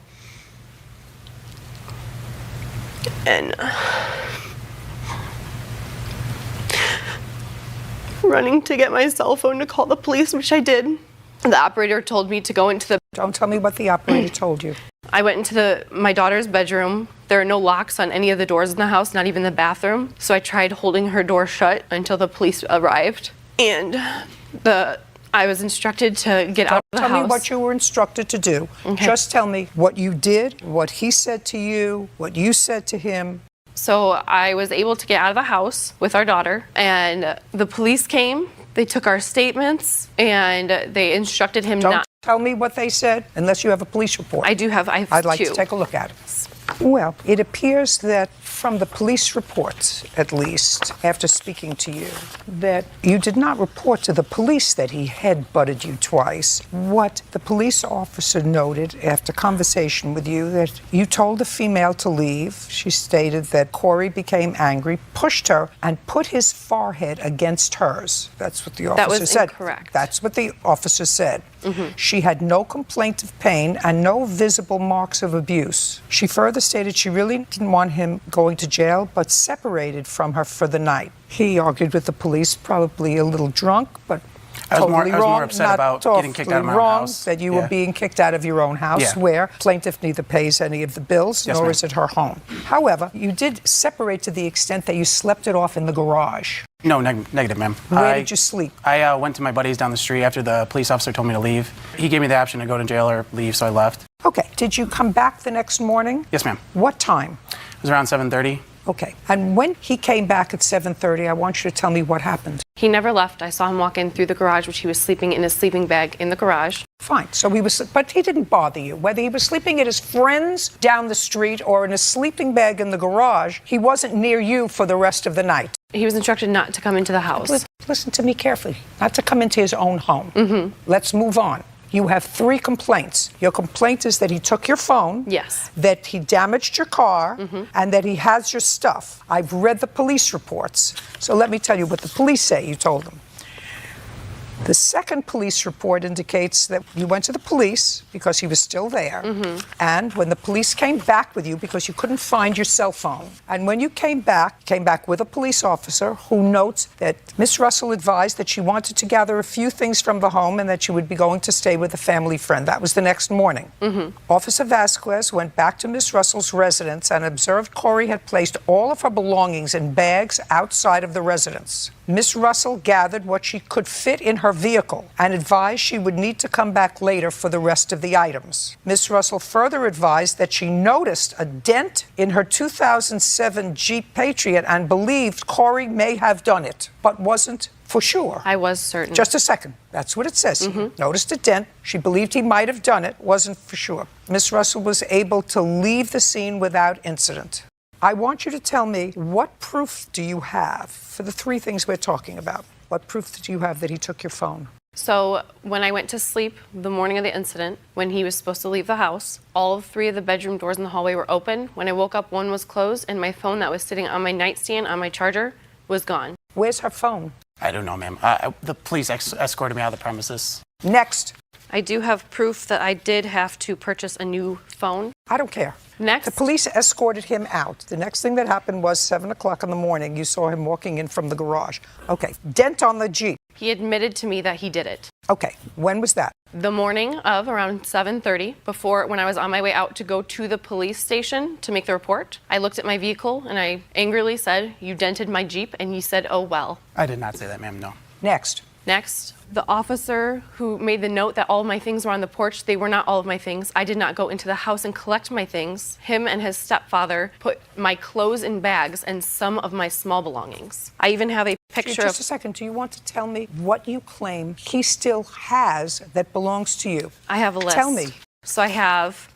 And running to get my cell phone to call the police, which I did. The operator told me to go into the... Don't tell me what the operator told you. I went into my daughter's bedroom. There are no locks on any of the doors in the house, not even the bathroom. So I tried holding her door shut until the police arrived. And I was instructed to get out of the house. Tell me what you were instructed to do. Okay. Just tell me what you did, what he said to you, what you said to him. So I was able to get out of the house with our daughter, and the police came. They took our statements, and they instructed him Don't not. tell me what they said unless you have a police report. I do have. I'd like 2. to take a look at it. Well, it appears that from the police reports, at least, after speaking to you, that you did not report to the police that he head-butted you twice. What the police officer noted after conversation with you, that you told the female to leave. She stated that Corey became angry, pushed her, and put his forehead against hers. That's what the officer That was said. incorrect. That's what the officer said. She had no complaint of pain and no visible marks of abuse. She further stated she really didn't want him going to jail, but separated from her for the night. He argued with the police, probably a little drunk, but I was more wrong, upset not about getting kicked out of my own wrong, house. that you Yeah. were being kicked out of your own house, Yeah. where plaintiff neither pays any of the bills, Yes, nor ma'am. is it her home. However, you did separate to the extent that you slept it off in the garage. No, negative, ma'am. Where did you sleep? I went to my buddies down the street after the police officer told me to leave. He gave me the option to go to jail or leave, so I left. Okay. Did you come back the next morning? Yes, ma'am. What time? It was around 7:30. Okay. And when he came back at 7:30, I want you to tell me what happened. He never left. I saw him walk in through the garage, which he was sleeping in his sleeping bag in the garage. Fine. So he was, but he didn't bother you. Whether he was sleeping at his friend's down the street or in a sleeping bag in the garage, he wasn't near you for the rest of the night. He was instructed not to come into the house. Listen to me carefully. Not to come into his own home. Let's move on. You have 3 complaints. Your complaint is that he took your phone. Yes. That he damaged your car, and that he has your stuff. I've read the police reports. So let me tell you what the police say you told them. The second police report indicates that you went to the police because he was still there. And when the police came back with you because you couldn't find your cell phone. And when you came back with a police officer who notes that Miss Russell advised that she wanted to gather a few things from the home and that she would be going to stay with a family friend. That was the next morning. Officer Vasquez went back to Miss Russell's residence and observed Corey had placed all of her belongings in bags outside of the residence. Miss Russell gathered what she could fit in her vehicle and advised she would need to come back later for the rest of the items. Miss Russell further advised that she noticed a dent in her 2007 Jeep Patriot and believed Corey may have done it, but wasn't for sure. I was certain. Just a second. That's what it says. Noticed a dent. She believed he might have done it, wasn't for sure. Miss Russell was able to leave the scene without incident. I want you to tell me, what proof do you have for the 3 things we're talking about? What proof do you have that he took your phone? So when I went to sleep the morning of the incident, when he was supposed to leave the house, all 3 of the bedroom doors in the hallway were open. When I woke up, one was closed, and my phone that was sitting on my nightstand on my charger was gone. Where's her phone? I don't know, ma'am. The police escorted me out of the premises. Next. I do have proof that I did have to purchase a new phone. I don't care. Next. The police escorted him out. The next thing that happened was 7 o'clock in the morning. You saw him walking in from the garage. Okay. Dent on the Jeep. He admitted to me that he did it. Okay. When was that? The morning of around 7:30, before when I was on my way out to go to the police station to make the report. I looked at my vehicle and I angrily said, "You dented my Jeep," and he said, "Oh well." I did not say that, ma'am, no. Next. Next, the officer who made the note that all of my things were on the porch, they were not all of my things. I did not go into the house and collect my things. Him and his stepfather put my clothes in bags and some of my small belongings. I even have a picture Just a second. Do you want to tell me what you claim he still has that belongs to you? I have a list. Tell me. So I have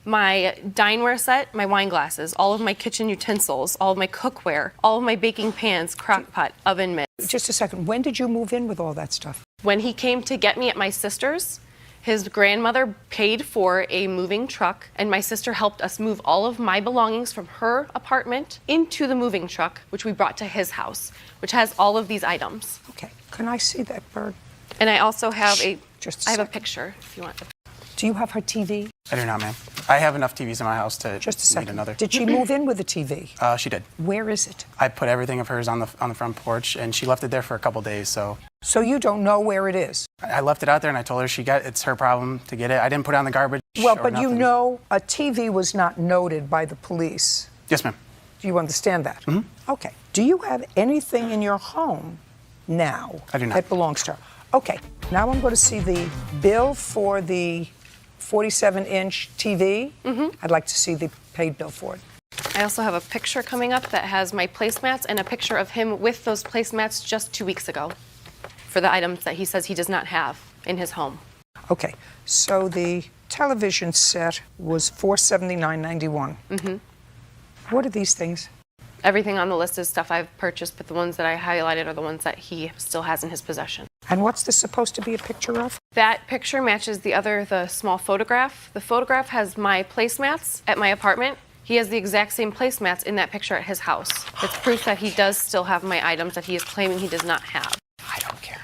my dineware set, my wine glasses, all of my kitchen utensils, all of my cookware, all of my baking pans, crock pot, oven mitts. Just a second. When did you move in with all that stuff? When he came to get me at my sister's, his grandmother paid for a moving truck, and my sister helped us move all of my belongings from her apartment into the moving truck, which we brought to his house, which has all of these items. Okay. Can I see that bird? And I also have a second. picture if you want. Do you have her TV? I do not, ma'am. I have enough TVs in my house to Just a second. need another. Did she move in with a TV? She did. Where is it? I put everything of hers on the front porch, and she left it there for a couple days, so. So you don't know where it is? I left it out there, and I told her it's her problem to get it. I didn't put it on the garbage. Well, or but you nothing. know a TV was not noted by the police. Yes, ma'am. Do you understand that? Mm-hmm. Okay. Do you have anything in your home now I do not. that belongs to her? Okay. Now I'm going to see the bill for the 47-inch TV. I'd like to see the paid bill for it. I also have a picture coming up that has my placemats and a picture of him with those placemats just 2 weeks ago for the items that he says he does not have in his home. Okay. So the television set was $479.91. What are these things? Everything on the list is stuff I've purchased, but the ones that I highlighted are the ones that he still has in his possession. And what's this supposed to be a picture of? That picture matches the small photograph. The photograph has my placemats at my apartment. He has the exact same placemats in that picture at his house. It's proof that he does still have my items that he is claiming he does not have. I don't care.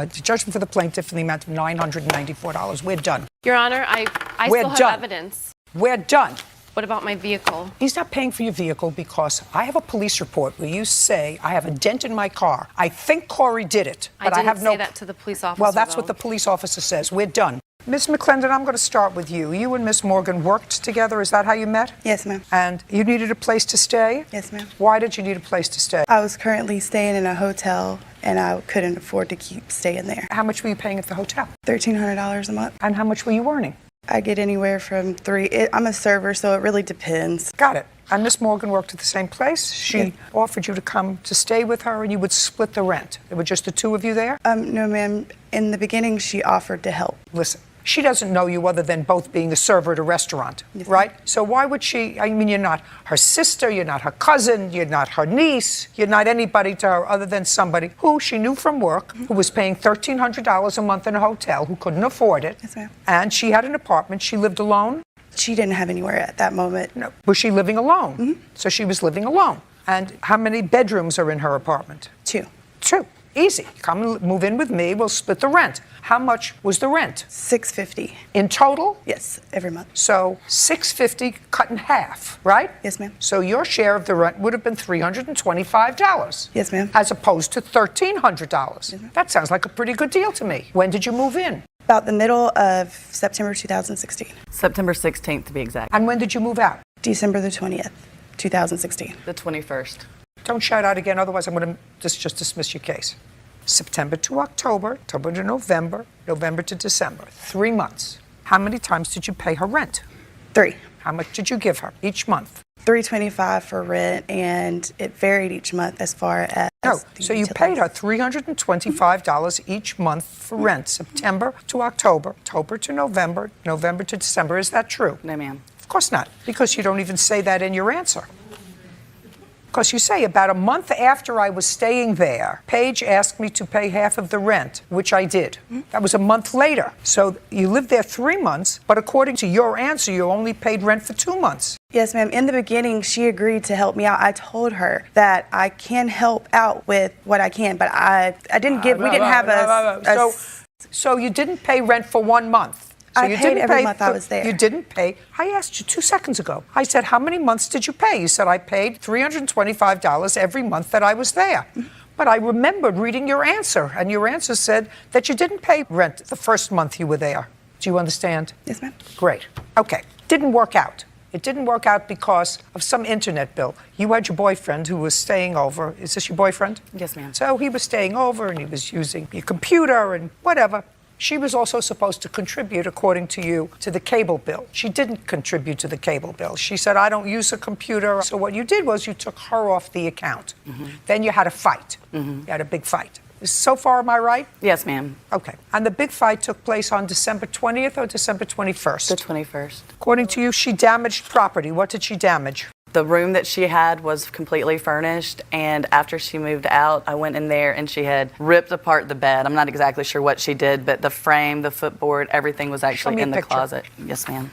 Judgment for the plaintiff in the amount of $994. We're done. Your Honor, I We're still have done. evidence. We're done. What about my vehicle? He's not paying for your vehicle because I have a police report where you say I have a dent in my car. I think Corey did it, but I didn't have no. say that to the police officer. Well, that's though. what the police officer says. We're done. Ms. McClendon, I'm going to start with you. You and Miss Morgan worked together. Is that how you met? Yes, ma'am. And you needed a place to stay? Yes, ma'am. Why did you need a place to stay? I was currently staying in a hotel, and I couldn't afford to keep staying there. How much were you paying at the hotel? $1,300 a month. And how much were you earning? I get anywhere from I'm a server, so it really depends. Got it. And Miss Morgan worked at the same place. She offered you to come to stay with her, and you would split the rent. There were just the two of you there? No, ma'am. In the beginning, she offered to help. Listen, she doesn't know you other than both being the server at a restaurant, right? So why would she? I mean, you're not her sister, you're not her cousin, you're not her niece, you're not anybody to her other than somebody who she knew from work, who was paying $1,300 a month in a hotel, who couldn't afford it. Yes, ma'am. And she had an apartment. She lived alone? She didn't have anywhere at that moment. No. Was she living alone? So she was living alone. And how many bedrooms are in her apartment? 2. 2. Easy. Come and move in with me. We'll split the rent. How much was the rent? $650. In total? Yes, every month. So $650 cut in half, right? Yes, ma'am. So your share of the rent would have been $325. Yes, ma'am. As opposed to $1,300. That sounds like a pretty good deal to me. When did you move in? About the middle of September 2016. September 16th to be exact. And when did you move out? December the 20th, 2016. The 21st. Don't shout out again, otherwise I'm going to just dismiss your case. September to October, October to November, November to December. 3 months. How many times did you pay her rent? 3. How much did you give her each month? $325 for rent, and it varied each month as far as. No, so you paid her $325 each month for rent, September to October, October to November, November to December. Is that true? No, ma'am. Of course not, because you don't even say that in your answer. Because you say about a month after I was staying there, Paige asked me to pay half of the rent, which I did. That was a month later. So you lived there 3 months, but according to your answer, you only paid rent for 2 months. Yes, ma'am. In the beginning, she agreed to help me out. I told her that I can help out with what I can, but we didn't have a So you didn't pay rent for 1 month. So I you paid didn't every pay month I was there. You didn't pay. I asked you 2 seconds ago. I said, how many months did you pay? You said, I paid $325 every month that I was there. But I remembered reading your answer, and your answer said that you didn't pay rent the first month you were there. Do you understand? Yes, ma'am. Great. Okay. Didn't work out. It didn't work out because of some internet bill. You had your boyfriend who was staying over. Is this your boyfriend? Yes, ma'am. So he was staying over, and he was using your computer and whatever. She was also supposed to contribute, according to you, to the cable bill. She didn't contribute to the cable bill. She said, I don't use a computer. So what you did was you took her off the account. Then you had a fight. You had a big fight. So far, am I right? Yes, ma'am. Okay. And the big fight took place on December 20th or December 21st? The 21st. According to you, she damaged property. What did she damage? The room that she had was completely furnished, and after she moved out, I went in there and she had ripped apart the bed. I'm not exactly sure what she did, but the frame, the footboard, everything was actually in the closet. Yes, ma'am.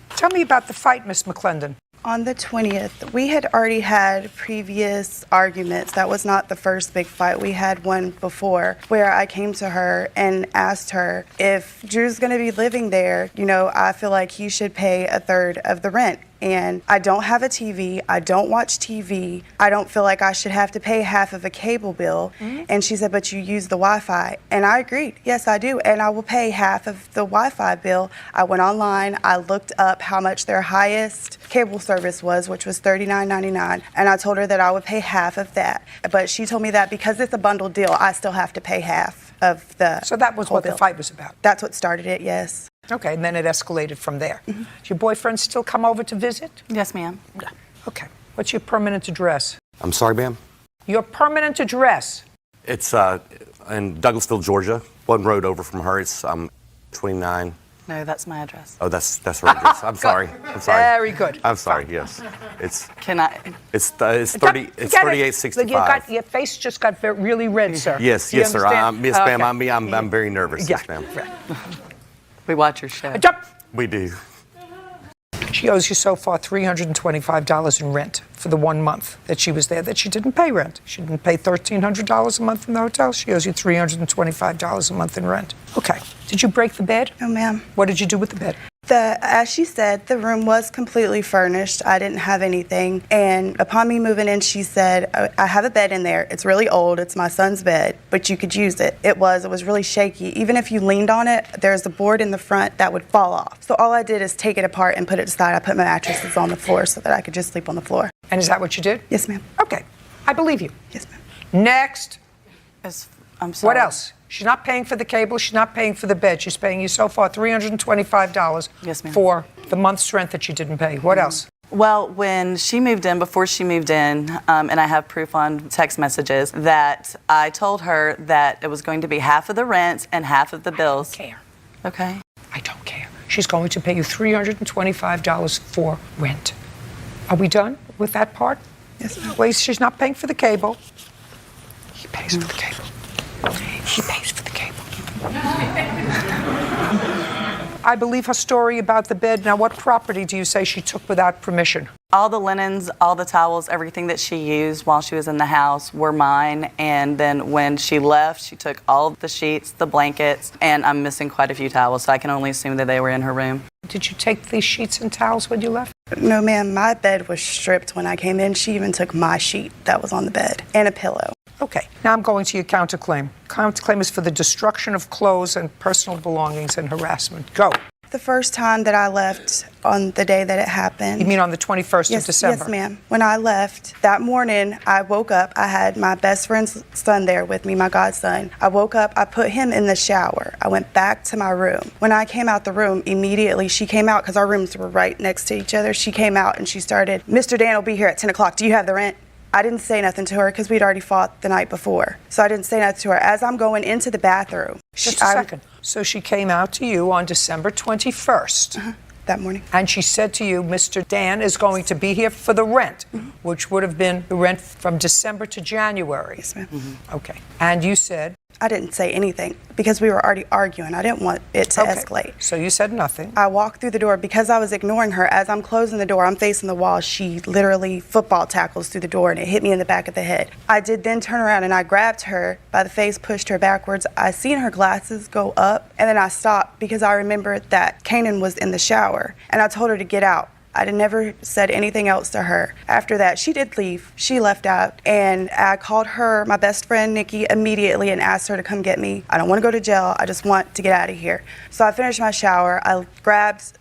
Tell me about the fight, Miss McClendon. On the 20th, we had already had previous arguments. That was not the first big fight. We had one before where I came to her and asked her if Drew's going to be living there, I feel like he should pay a third of the rent. And I don't have a TV. I don't watch TV. I don't feel like I should have to pay half of a cable bill. And she said, but you use the Wi-Fi. And I agreed. Yes, I do. And I will pay half of the Wi-Fi bill. I went online. I looked up how much their highest cable service was, which was $39.99. And I told her that I would pay half of that. But she told me that because it's a bundled deal, I still have to pay half of the So that was what bill. the fight was about? That's what started it, yes. Okay, and then it escalated from there. Does your boyfriend still come over to visit? Yes, ma'am. Okay. What's your permanent address? I'm sorry, ma'am? Your permanent address? It's in Douglasville, Georgia. One road over from her. It's 29. No, that's my address. Oh, that's her address. I'm sorry. I'm sorry. Very good. I'm sorry. Yes, it's. Can I? It's 30. It's 3865. Your face just got really red, sir. Yes, Do you yes, sir. understand? Yes, ma'am. I'm very nervous. Yeah. Yes, ma'am. We watch your show. Jump. We do. She owes you so far $325 in rent for the 1 month that she was there that she didn't pay rent. She didn't pay $1,300 a month in the hotel. She owes you $325 a month in rent. Okay. Did you break the bed? No, ma'am. What did you do with the bed? As she said, the room was completely furnished. I didn't have anything. And upon me moving in, she said, I have a bed in there. It's really old. It's my son's bed, but you could use it. It was really shaky. Even if you leaned on it, there's a board in the front that would fall off. So all I did is take it apart and put it aside. I put my mattresses on the floor so that I could just sleep on the floor. And is that what you did? Yes, ma'am. Okay. I believe you. Yes, ma'am. Next. I'm sorry. What else? She's not paying for the cable. She's not paying for the bed. She's paying you so far $325 Yes, ma'am. for the month's rent that she didn't pay. What else? Well, when she moved in, before she moved in, and I have proof on text messages, that I told her that it was going to be half of the rent and half of the bills. I don't care. Okay. I don't care. She's going to pay you $325 for rent. Are we done with that part? Yes, ma'am. Wait, she's not paying for the cable. He pays for the cable. He pays for the cable. I believe her story about the bed. Now, what property do you say she took without permission? All the linens, all the towels, everything that she used while she was in the house were mine. And then when she left, she took all the sheets, the blankets, and I'm missing quite a few towels, so I can only assume that they were in her room. Did you take these sheets and towels when you left? No, ma'am. My bed was stripped when I came in. She even took my sheet that was on the bed and a pillow. Okay, now I'm going to your counterclaim. Counterclaim is for the destruction of clothes and personal belongings and harassment. Go. The first time that I left on the day that it happened. You mean on the 21st of December? Yes, ma'am. When I left, that morning, I woke up. I had my best friend's son there with me, my godson. I woke up, I put him in the shower. I went back to my room. When I came out the room, immediately she came out, because our rooms were right next to each other. She came out and she started, Mr. Dan will be here at 10 o'clock. Do you have the rent? I didn't say nothing to her because we'd already fought the night before. So I didn't say nothing to her. As I'm going into the bathroom. Just a second. So she came out to you on December 21st that morning. And she said to you, Mr. Dan is going to be here for the rent, which would have been the rent from December to January. Yes, ma'am. Okay. And you said? I didn't say anything because we were already arguing. I didn't want it to escalate. So you said nothing. I walked through the door because I was ignoring her. As I'm closing the door, I'm facing the wall. She literally football tackles through the door and it hit me in the back of the head. I did then turn around and I grabbed her by the face, pushed her backwards. I seen her glasses go up and then I stopped because I remembered that Kanan was in the shower and I told her to get out. I never said anything else to her. After that, she did leave. She left out, and I called her, my best friend, Nikki, immediately and asked her to come get me. I don't want to go to jail. I just want to get out of here. So I finished my shower. I grabbed,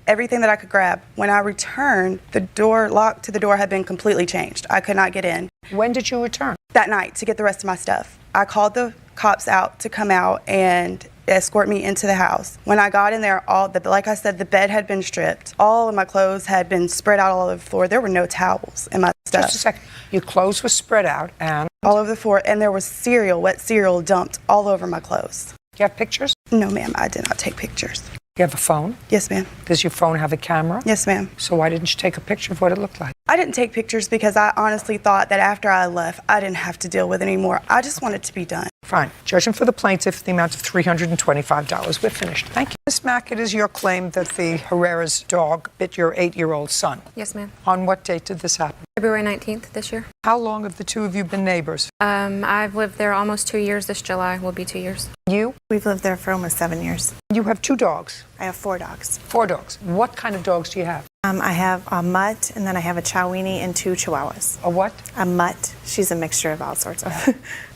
everything that I could grab. When I returned, the lock to the door had been completely changed. I could not get in. When did you return? That night, to get the rest of my stuff. I called the cops out to come out and escort me into the house. When I got in there, like I said, the bed had been stripped. All of my clothes had been spread out all over the floor. There were no towels in my stuff. Just a second. Your clothes were spread out and? All over the floor, and there was wet cereal dumped all over my clothes. Do you have pictures? No, ma'am, I did not take pictures. You have a phone? Yes, ma'am. Does your phone have a camera? Yes, ma'am. So why didn't you take a picture of what it looked like? I didn't take pictures because I honestly thought that after I left, I didn't have to deal with it anymore. I just wanted to be done. Fine. Judging for the plaintiff, the amount of $325. We're finished. Thank you. Ms. Mack, it is your claim that the Herrera's dog bit your 8-year-old son. Yes, ma'am. On what date did this happen? February 19th this year. How long have the two of you been neighbors? I've lived there almost 2 years. This July will be 2 years. You? We've lived there for almost 7 years. You have 2 dogs? I have 4 dogs. 4 dogs. What kind of dogs do you have? I have a mutt, and then I have a Chowini and 2 Chihuahuas. A what? A mutt. She's a mixture of all sorts of.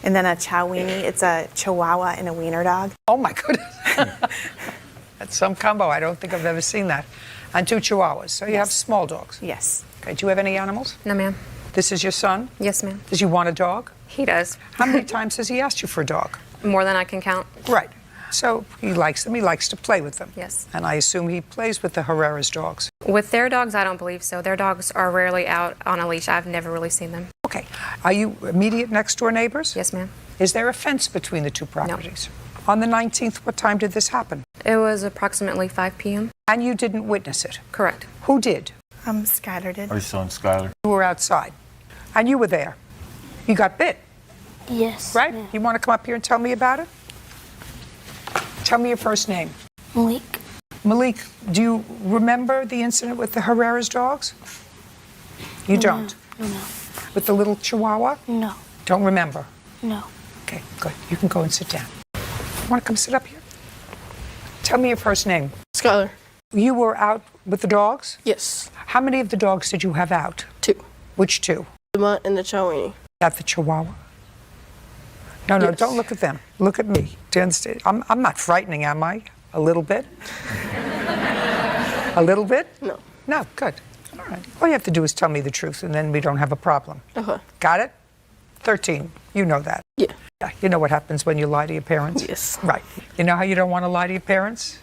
And then a Chowini. It's a Chihuahua and a wiener dog. Oh my goodness. That's some combo. I don't think I've ever seen that. And 2 Chihuahuas. So you have small dogs? Yes. Okay. Do you have any animals? No, ma'am. This is your son? Yes, ma'am. Does he want a dog? He does. How many times has he asked you for a dog? More than I can count. Right. So he likes them. He likes to play with them. Yes. And I assume he plays with the Herrera's dogs. With their dogs, I don't believe so. Their dogs are rarely out on a leash. I've never really seen them. Okay. Are you immediate next door neighbors? Yes, ma'am. Is there a fence between the 2 properties? No. On the 19th, what time did this happen? It was approximately 5 p.m. And you didn't witness it? Correct. Who did? Skylar did. Our son, Skylar. You were outside. And you were there. You got bit. Yes. Right? Ma'am. You want to come up here and tell me about it? Tell me your first name. Malik. Malik, do you remember the incident with the Herrera's dogs? You don't? No. With the little Chihuahua? No. Don't remember? No. Okay, good. You can go and sit down. Want to come sit up here? Tell me your first name. Skylar. You were out with the dogs? Yes. How many of the dogs did you have out? 2. Which 2? The mutt and the Chowini. That the Chihuahua? No, Yes. don't look at them. Look at me. Do you understand? I'm not frightening, am I? A little bit? A little bit? No. No, good. All right. All you have to do is tell me the truth, and then we don't have a problem. Okay. Got it? 13. You know that. Yeah. Yeah. You know what happens when you lie to your parents? Yes. Right. You know how you don't want to lie to your parents?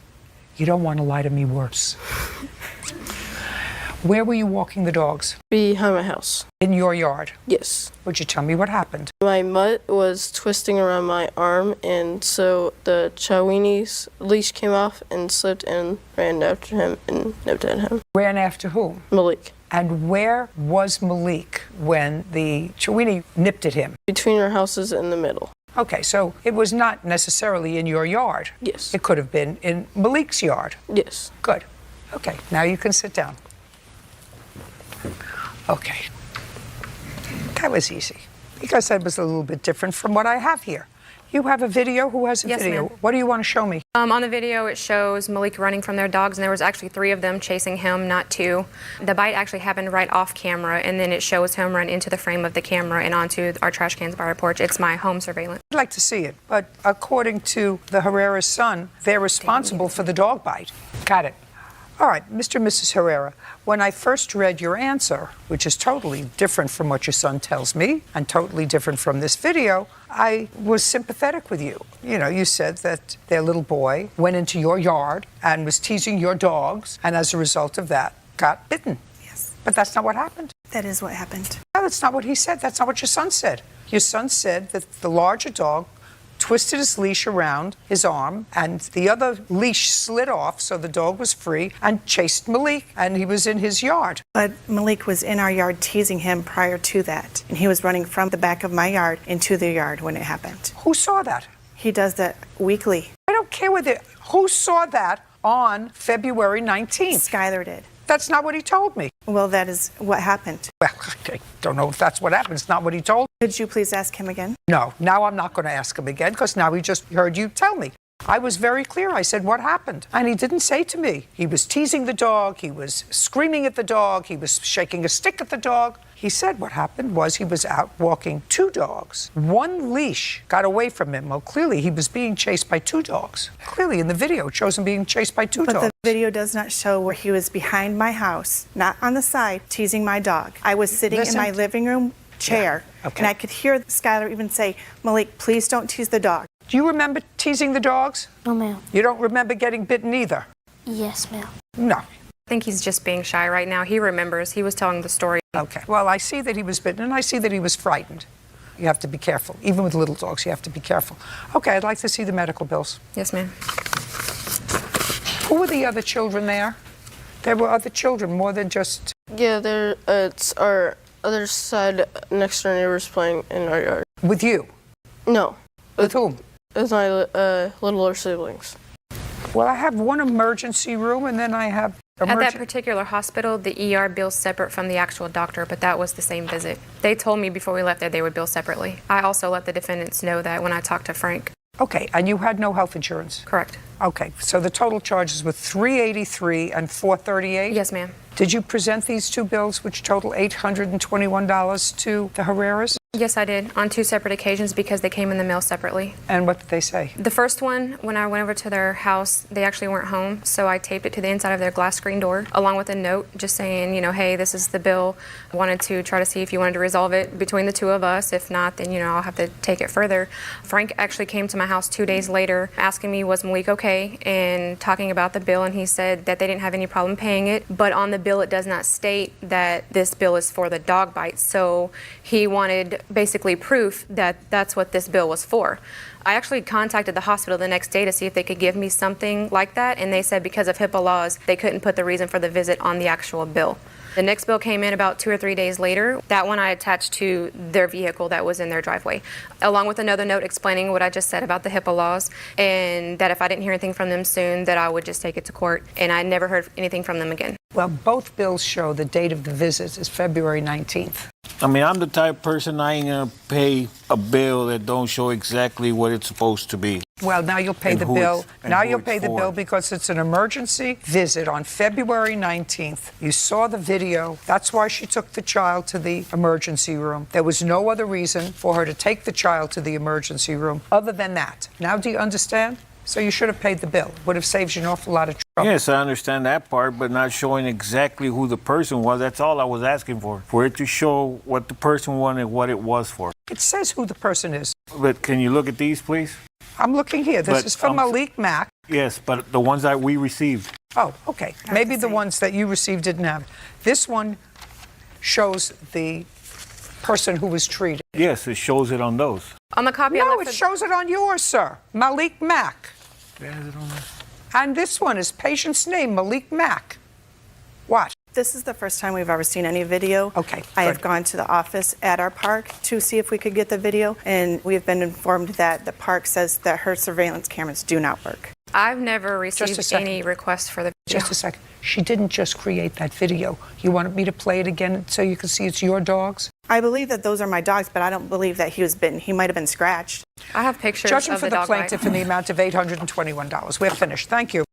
You don't want to lie to me worse. Where were you walking the dogs? Behind my house. In your yard? Yes. Would you tell me what happened? My mutt was twisting around my arm, and so the Chowini's leash came off and slipped and ran after him and nipped at him. Ran after whom? Malik. And where was Malik when the Chowini nipped at him? Between our houses in the middle. Okay, so it was not necessarily in your yard. Yes. It could have been in Malik's yard. Yes. Good. Okay, now you can sit down. Okay. That was easy. Because that was a little bit different from what I have here. You have a video? Who has a Yes, video? ma'am. What do you want to show me? On the video, it shows Malik running from their dogs, and there was actually 3 of them chasing him, not 2. The bite actually happened right off camera, and then it shows him run into the frame of the camera and onto our trash cans by our porch. It's my home surveillance. I'd like to see it, but according to the Herrera's son, they're responsible for the dog bite. Got it. All right, Mr. and Mrs. Herrera, when I first read your answer, which is totally different from what your son tells me and totally different from this video, I was sympathetic with you. You know, you said that their little boy went into your yard and was teasing your dogs, and as a result of that, got bitten. Yes. But that's not what happened. That is what happened. No, that's not what he said. That's not what your son said. Your son said that the larger dog twisted his leash around his arm, and the other leash slid off, so the dog was free, and chased Malik, and he was in his yard. But Malik was in our yard teasing him prior to that, and he was running from the back of my yard into the yard when it happened. Who saw that? He does that weekly. I don't care whether, who saw that on February 19th? Skylar did. That's not what he told me. Well, that is what happened. Well, I don't know if that's what happened. It's not what he told me. Could you please ask him again? No, now I'm not going to ask him again because now he just heard you tell me. I was very clear. I said, what happened? And he didn't say to me. He was teasing the dog. He was screaming at the dog. He was shaking a stick at the dog. He said what happened was he was out walking 2 dogs. 1 leash got away from him. Well, clearly he was being chased by 2 dogs. Clearly in the video it shows him being chased by 2 dogs. But the video does not show where he was behind my house, not on the side, teasing my dog. I was sitting in my living room chair, and I could hear Skylar even say, Malik, please don't tease the dog. Do you remember teasing the dogs? No, ma'am. You don't remember getting bitten either? Yes, ma'am. No. I think he's just being shy right now. He remembers. He was telling the story. Okay. Well, I see that he was bitten, and I see that he was frightened. You have to be careful. Even with little dogs, you have to be careful. Okay, I'd like to see the medical bills. Yes, ma'am. Who were the other children there? There were other children, more than just... Yeah, it's our other side next door neighbors playing in our yard. With you? No. With whom? With my littler siblings. Well, I have one emergency room, and then I have... At that particular hospital, the ER bills separate from the actual doctor, but that was the same visit. They told me before we left there they would bill separately. I also let the defendants know that when I talked to Frank. Okay, and you had no health insurance? Correct. Okay, so the total charges were $383 and $438? Yes, ma'am. Did you present these 2 bills, which total $821 to the Herreras? Yes, I did, on 2 separate occasions because they came in the mail separately. And what did they say? The first one, when I went over to their house, they actually weren't home, so I taped it to the inside of their glass screen door, along with a note just saying, you know, hey, this is the bill. I wanted to try to see if you wanted to resolve it between the 2 of us. If not, then, you know, I'll have to take it further. Frank actually came to my house 2 days later, asking me, was Malik okay, and talking about the bill, and he said that they didn't have any problem paying it, but on the bill it does not state that this bill is for the dog bites, so he wanted basically proof that that's what this bill was for. I actually contacted the hospital the next day to see if they could give me something like that, and they said because of HIPAA laws, they couldn't put the reason for the visit on the actual bill. The next bill came in about 2 or 3 days later. That one I attached to their vehicle that was in their driveway, along with another note explaining what I just said about the HIPAA laws, and that if I didn't hear anything from them soon, that I would just take it to court, and I never heard anything from them again. Well, both bills show the date of the visit is February 19th. I mean, I'm the type of person I ain't gonna pay a bill that don't show exactly what it's supposed to be. Well, now you'll pay the bill. Now you'll pay the bill because it's an emergency visit on February 19th. You saw the video. That's why she took the child to the emergency room. There was no other reason for her to take the child to the emergency room other than that. Now do you understand? So you should have paid the bill. Would have saved you an awful lot of trouble. Yes, I understand that part, but not showing exactly who the person was. That's all I was asking for it to show what the person wanted, what it was for. It says who the person is. But can you look at these, please? I'm looking here. This is from Malik Mack. Yes, but the ones that we received. Oh, okay. Maybe the ones that you received didn't have. This one shows the person who was treated. Yes, it shows it on those. On the copy No, it shows it on yours, sir. Malik Mack. Where is it on there? And this one is patient's name, Malik Mack. What? This is the first time we've ever seen any video. Okay. I have gone to the office at our park to see if we could get the video, and we have been informed that the park says that her surveillance cameras do not work. I've never received any requests for the video. Just a second. She didn't just create that video. You wanted me to play it again so you can see it's your dogs? I believe that those are my dogs, but I don't believe that he was bitten. He might have been scratched. I have pictures Judgment of for the the dog bite. plaintiff in the amount of $821. We're finished. Thank you.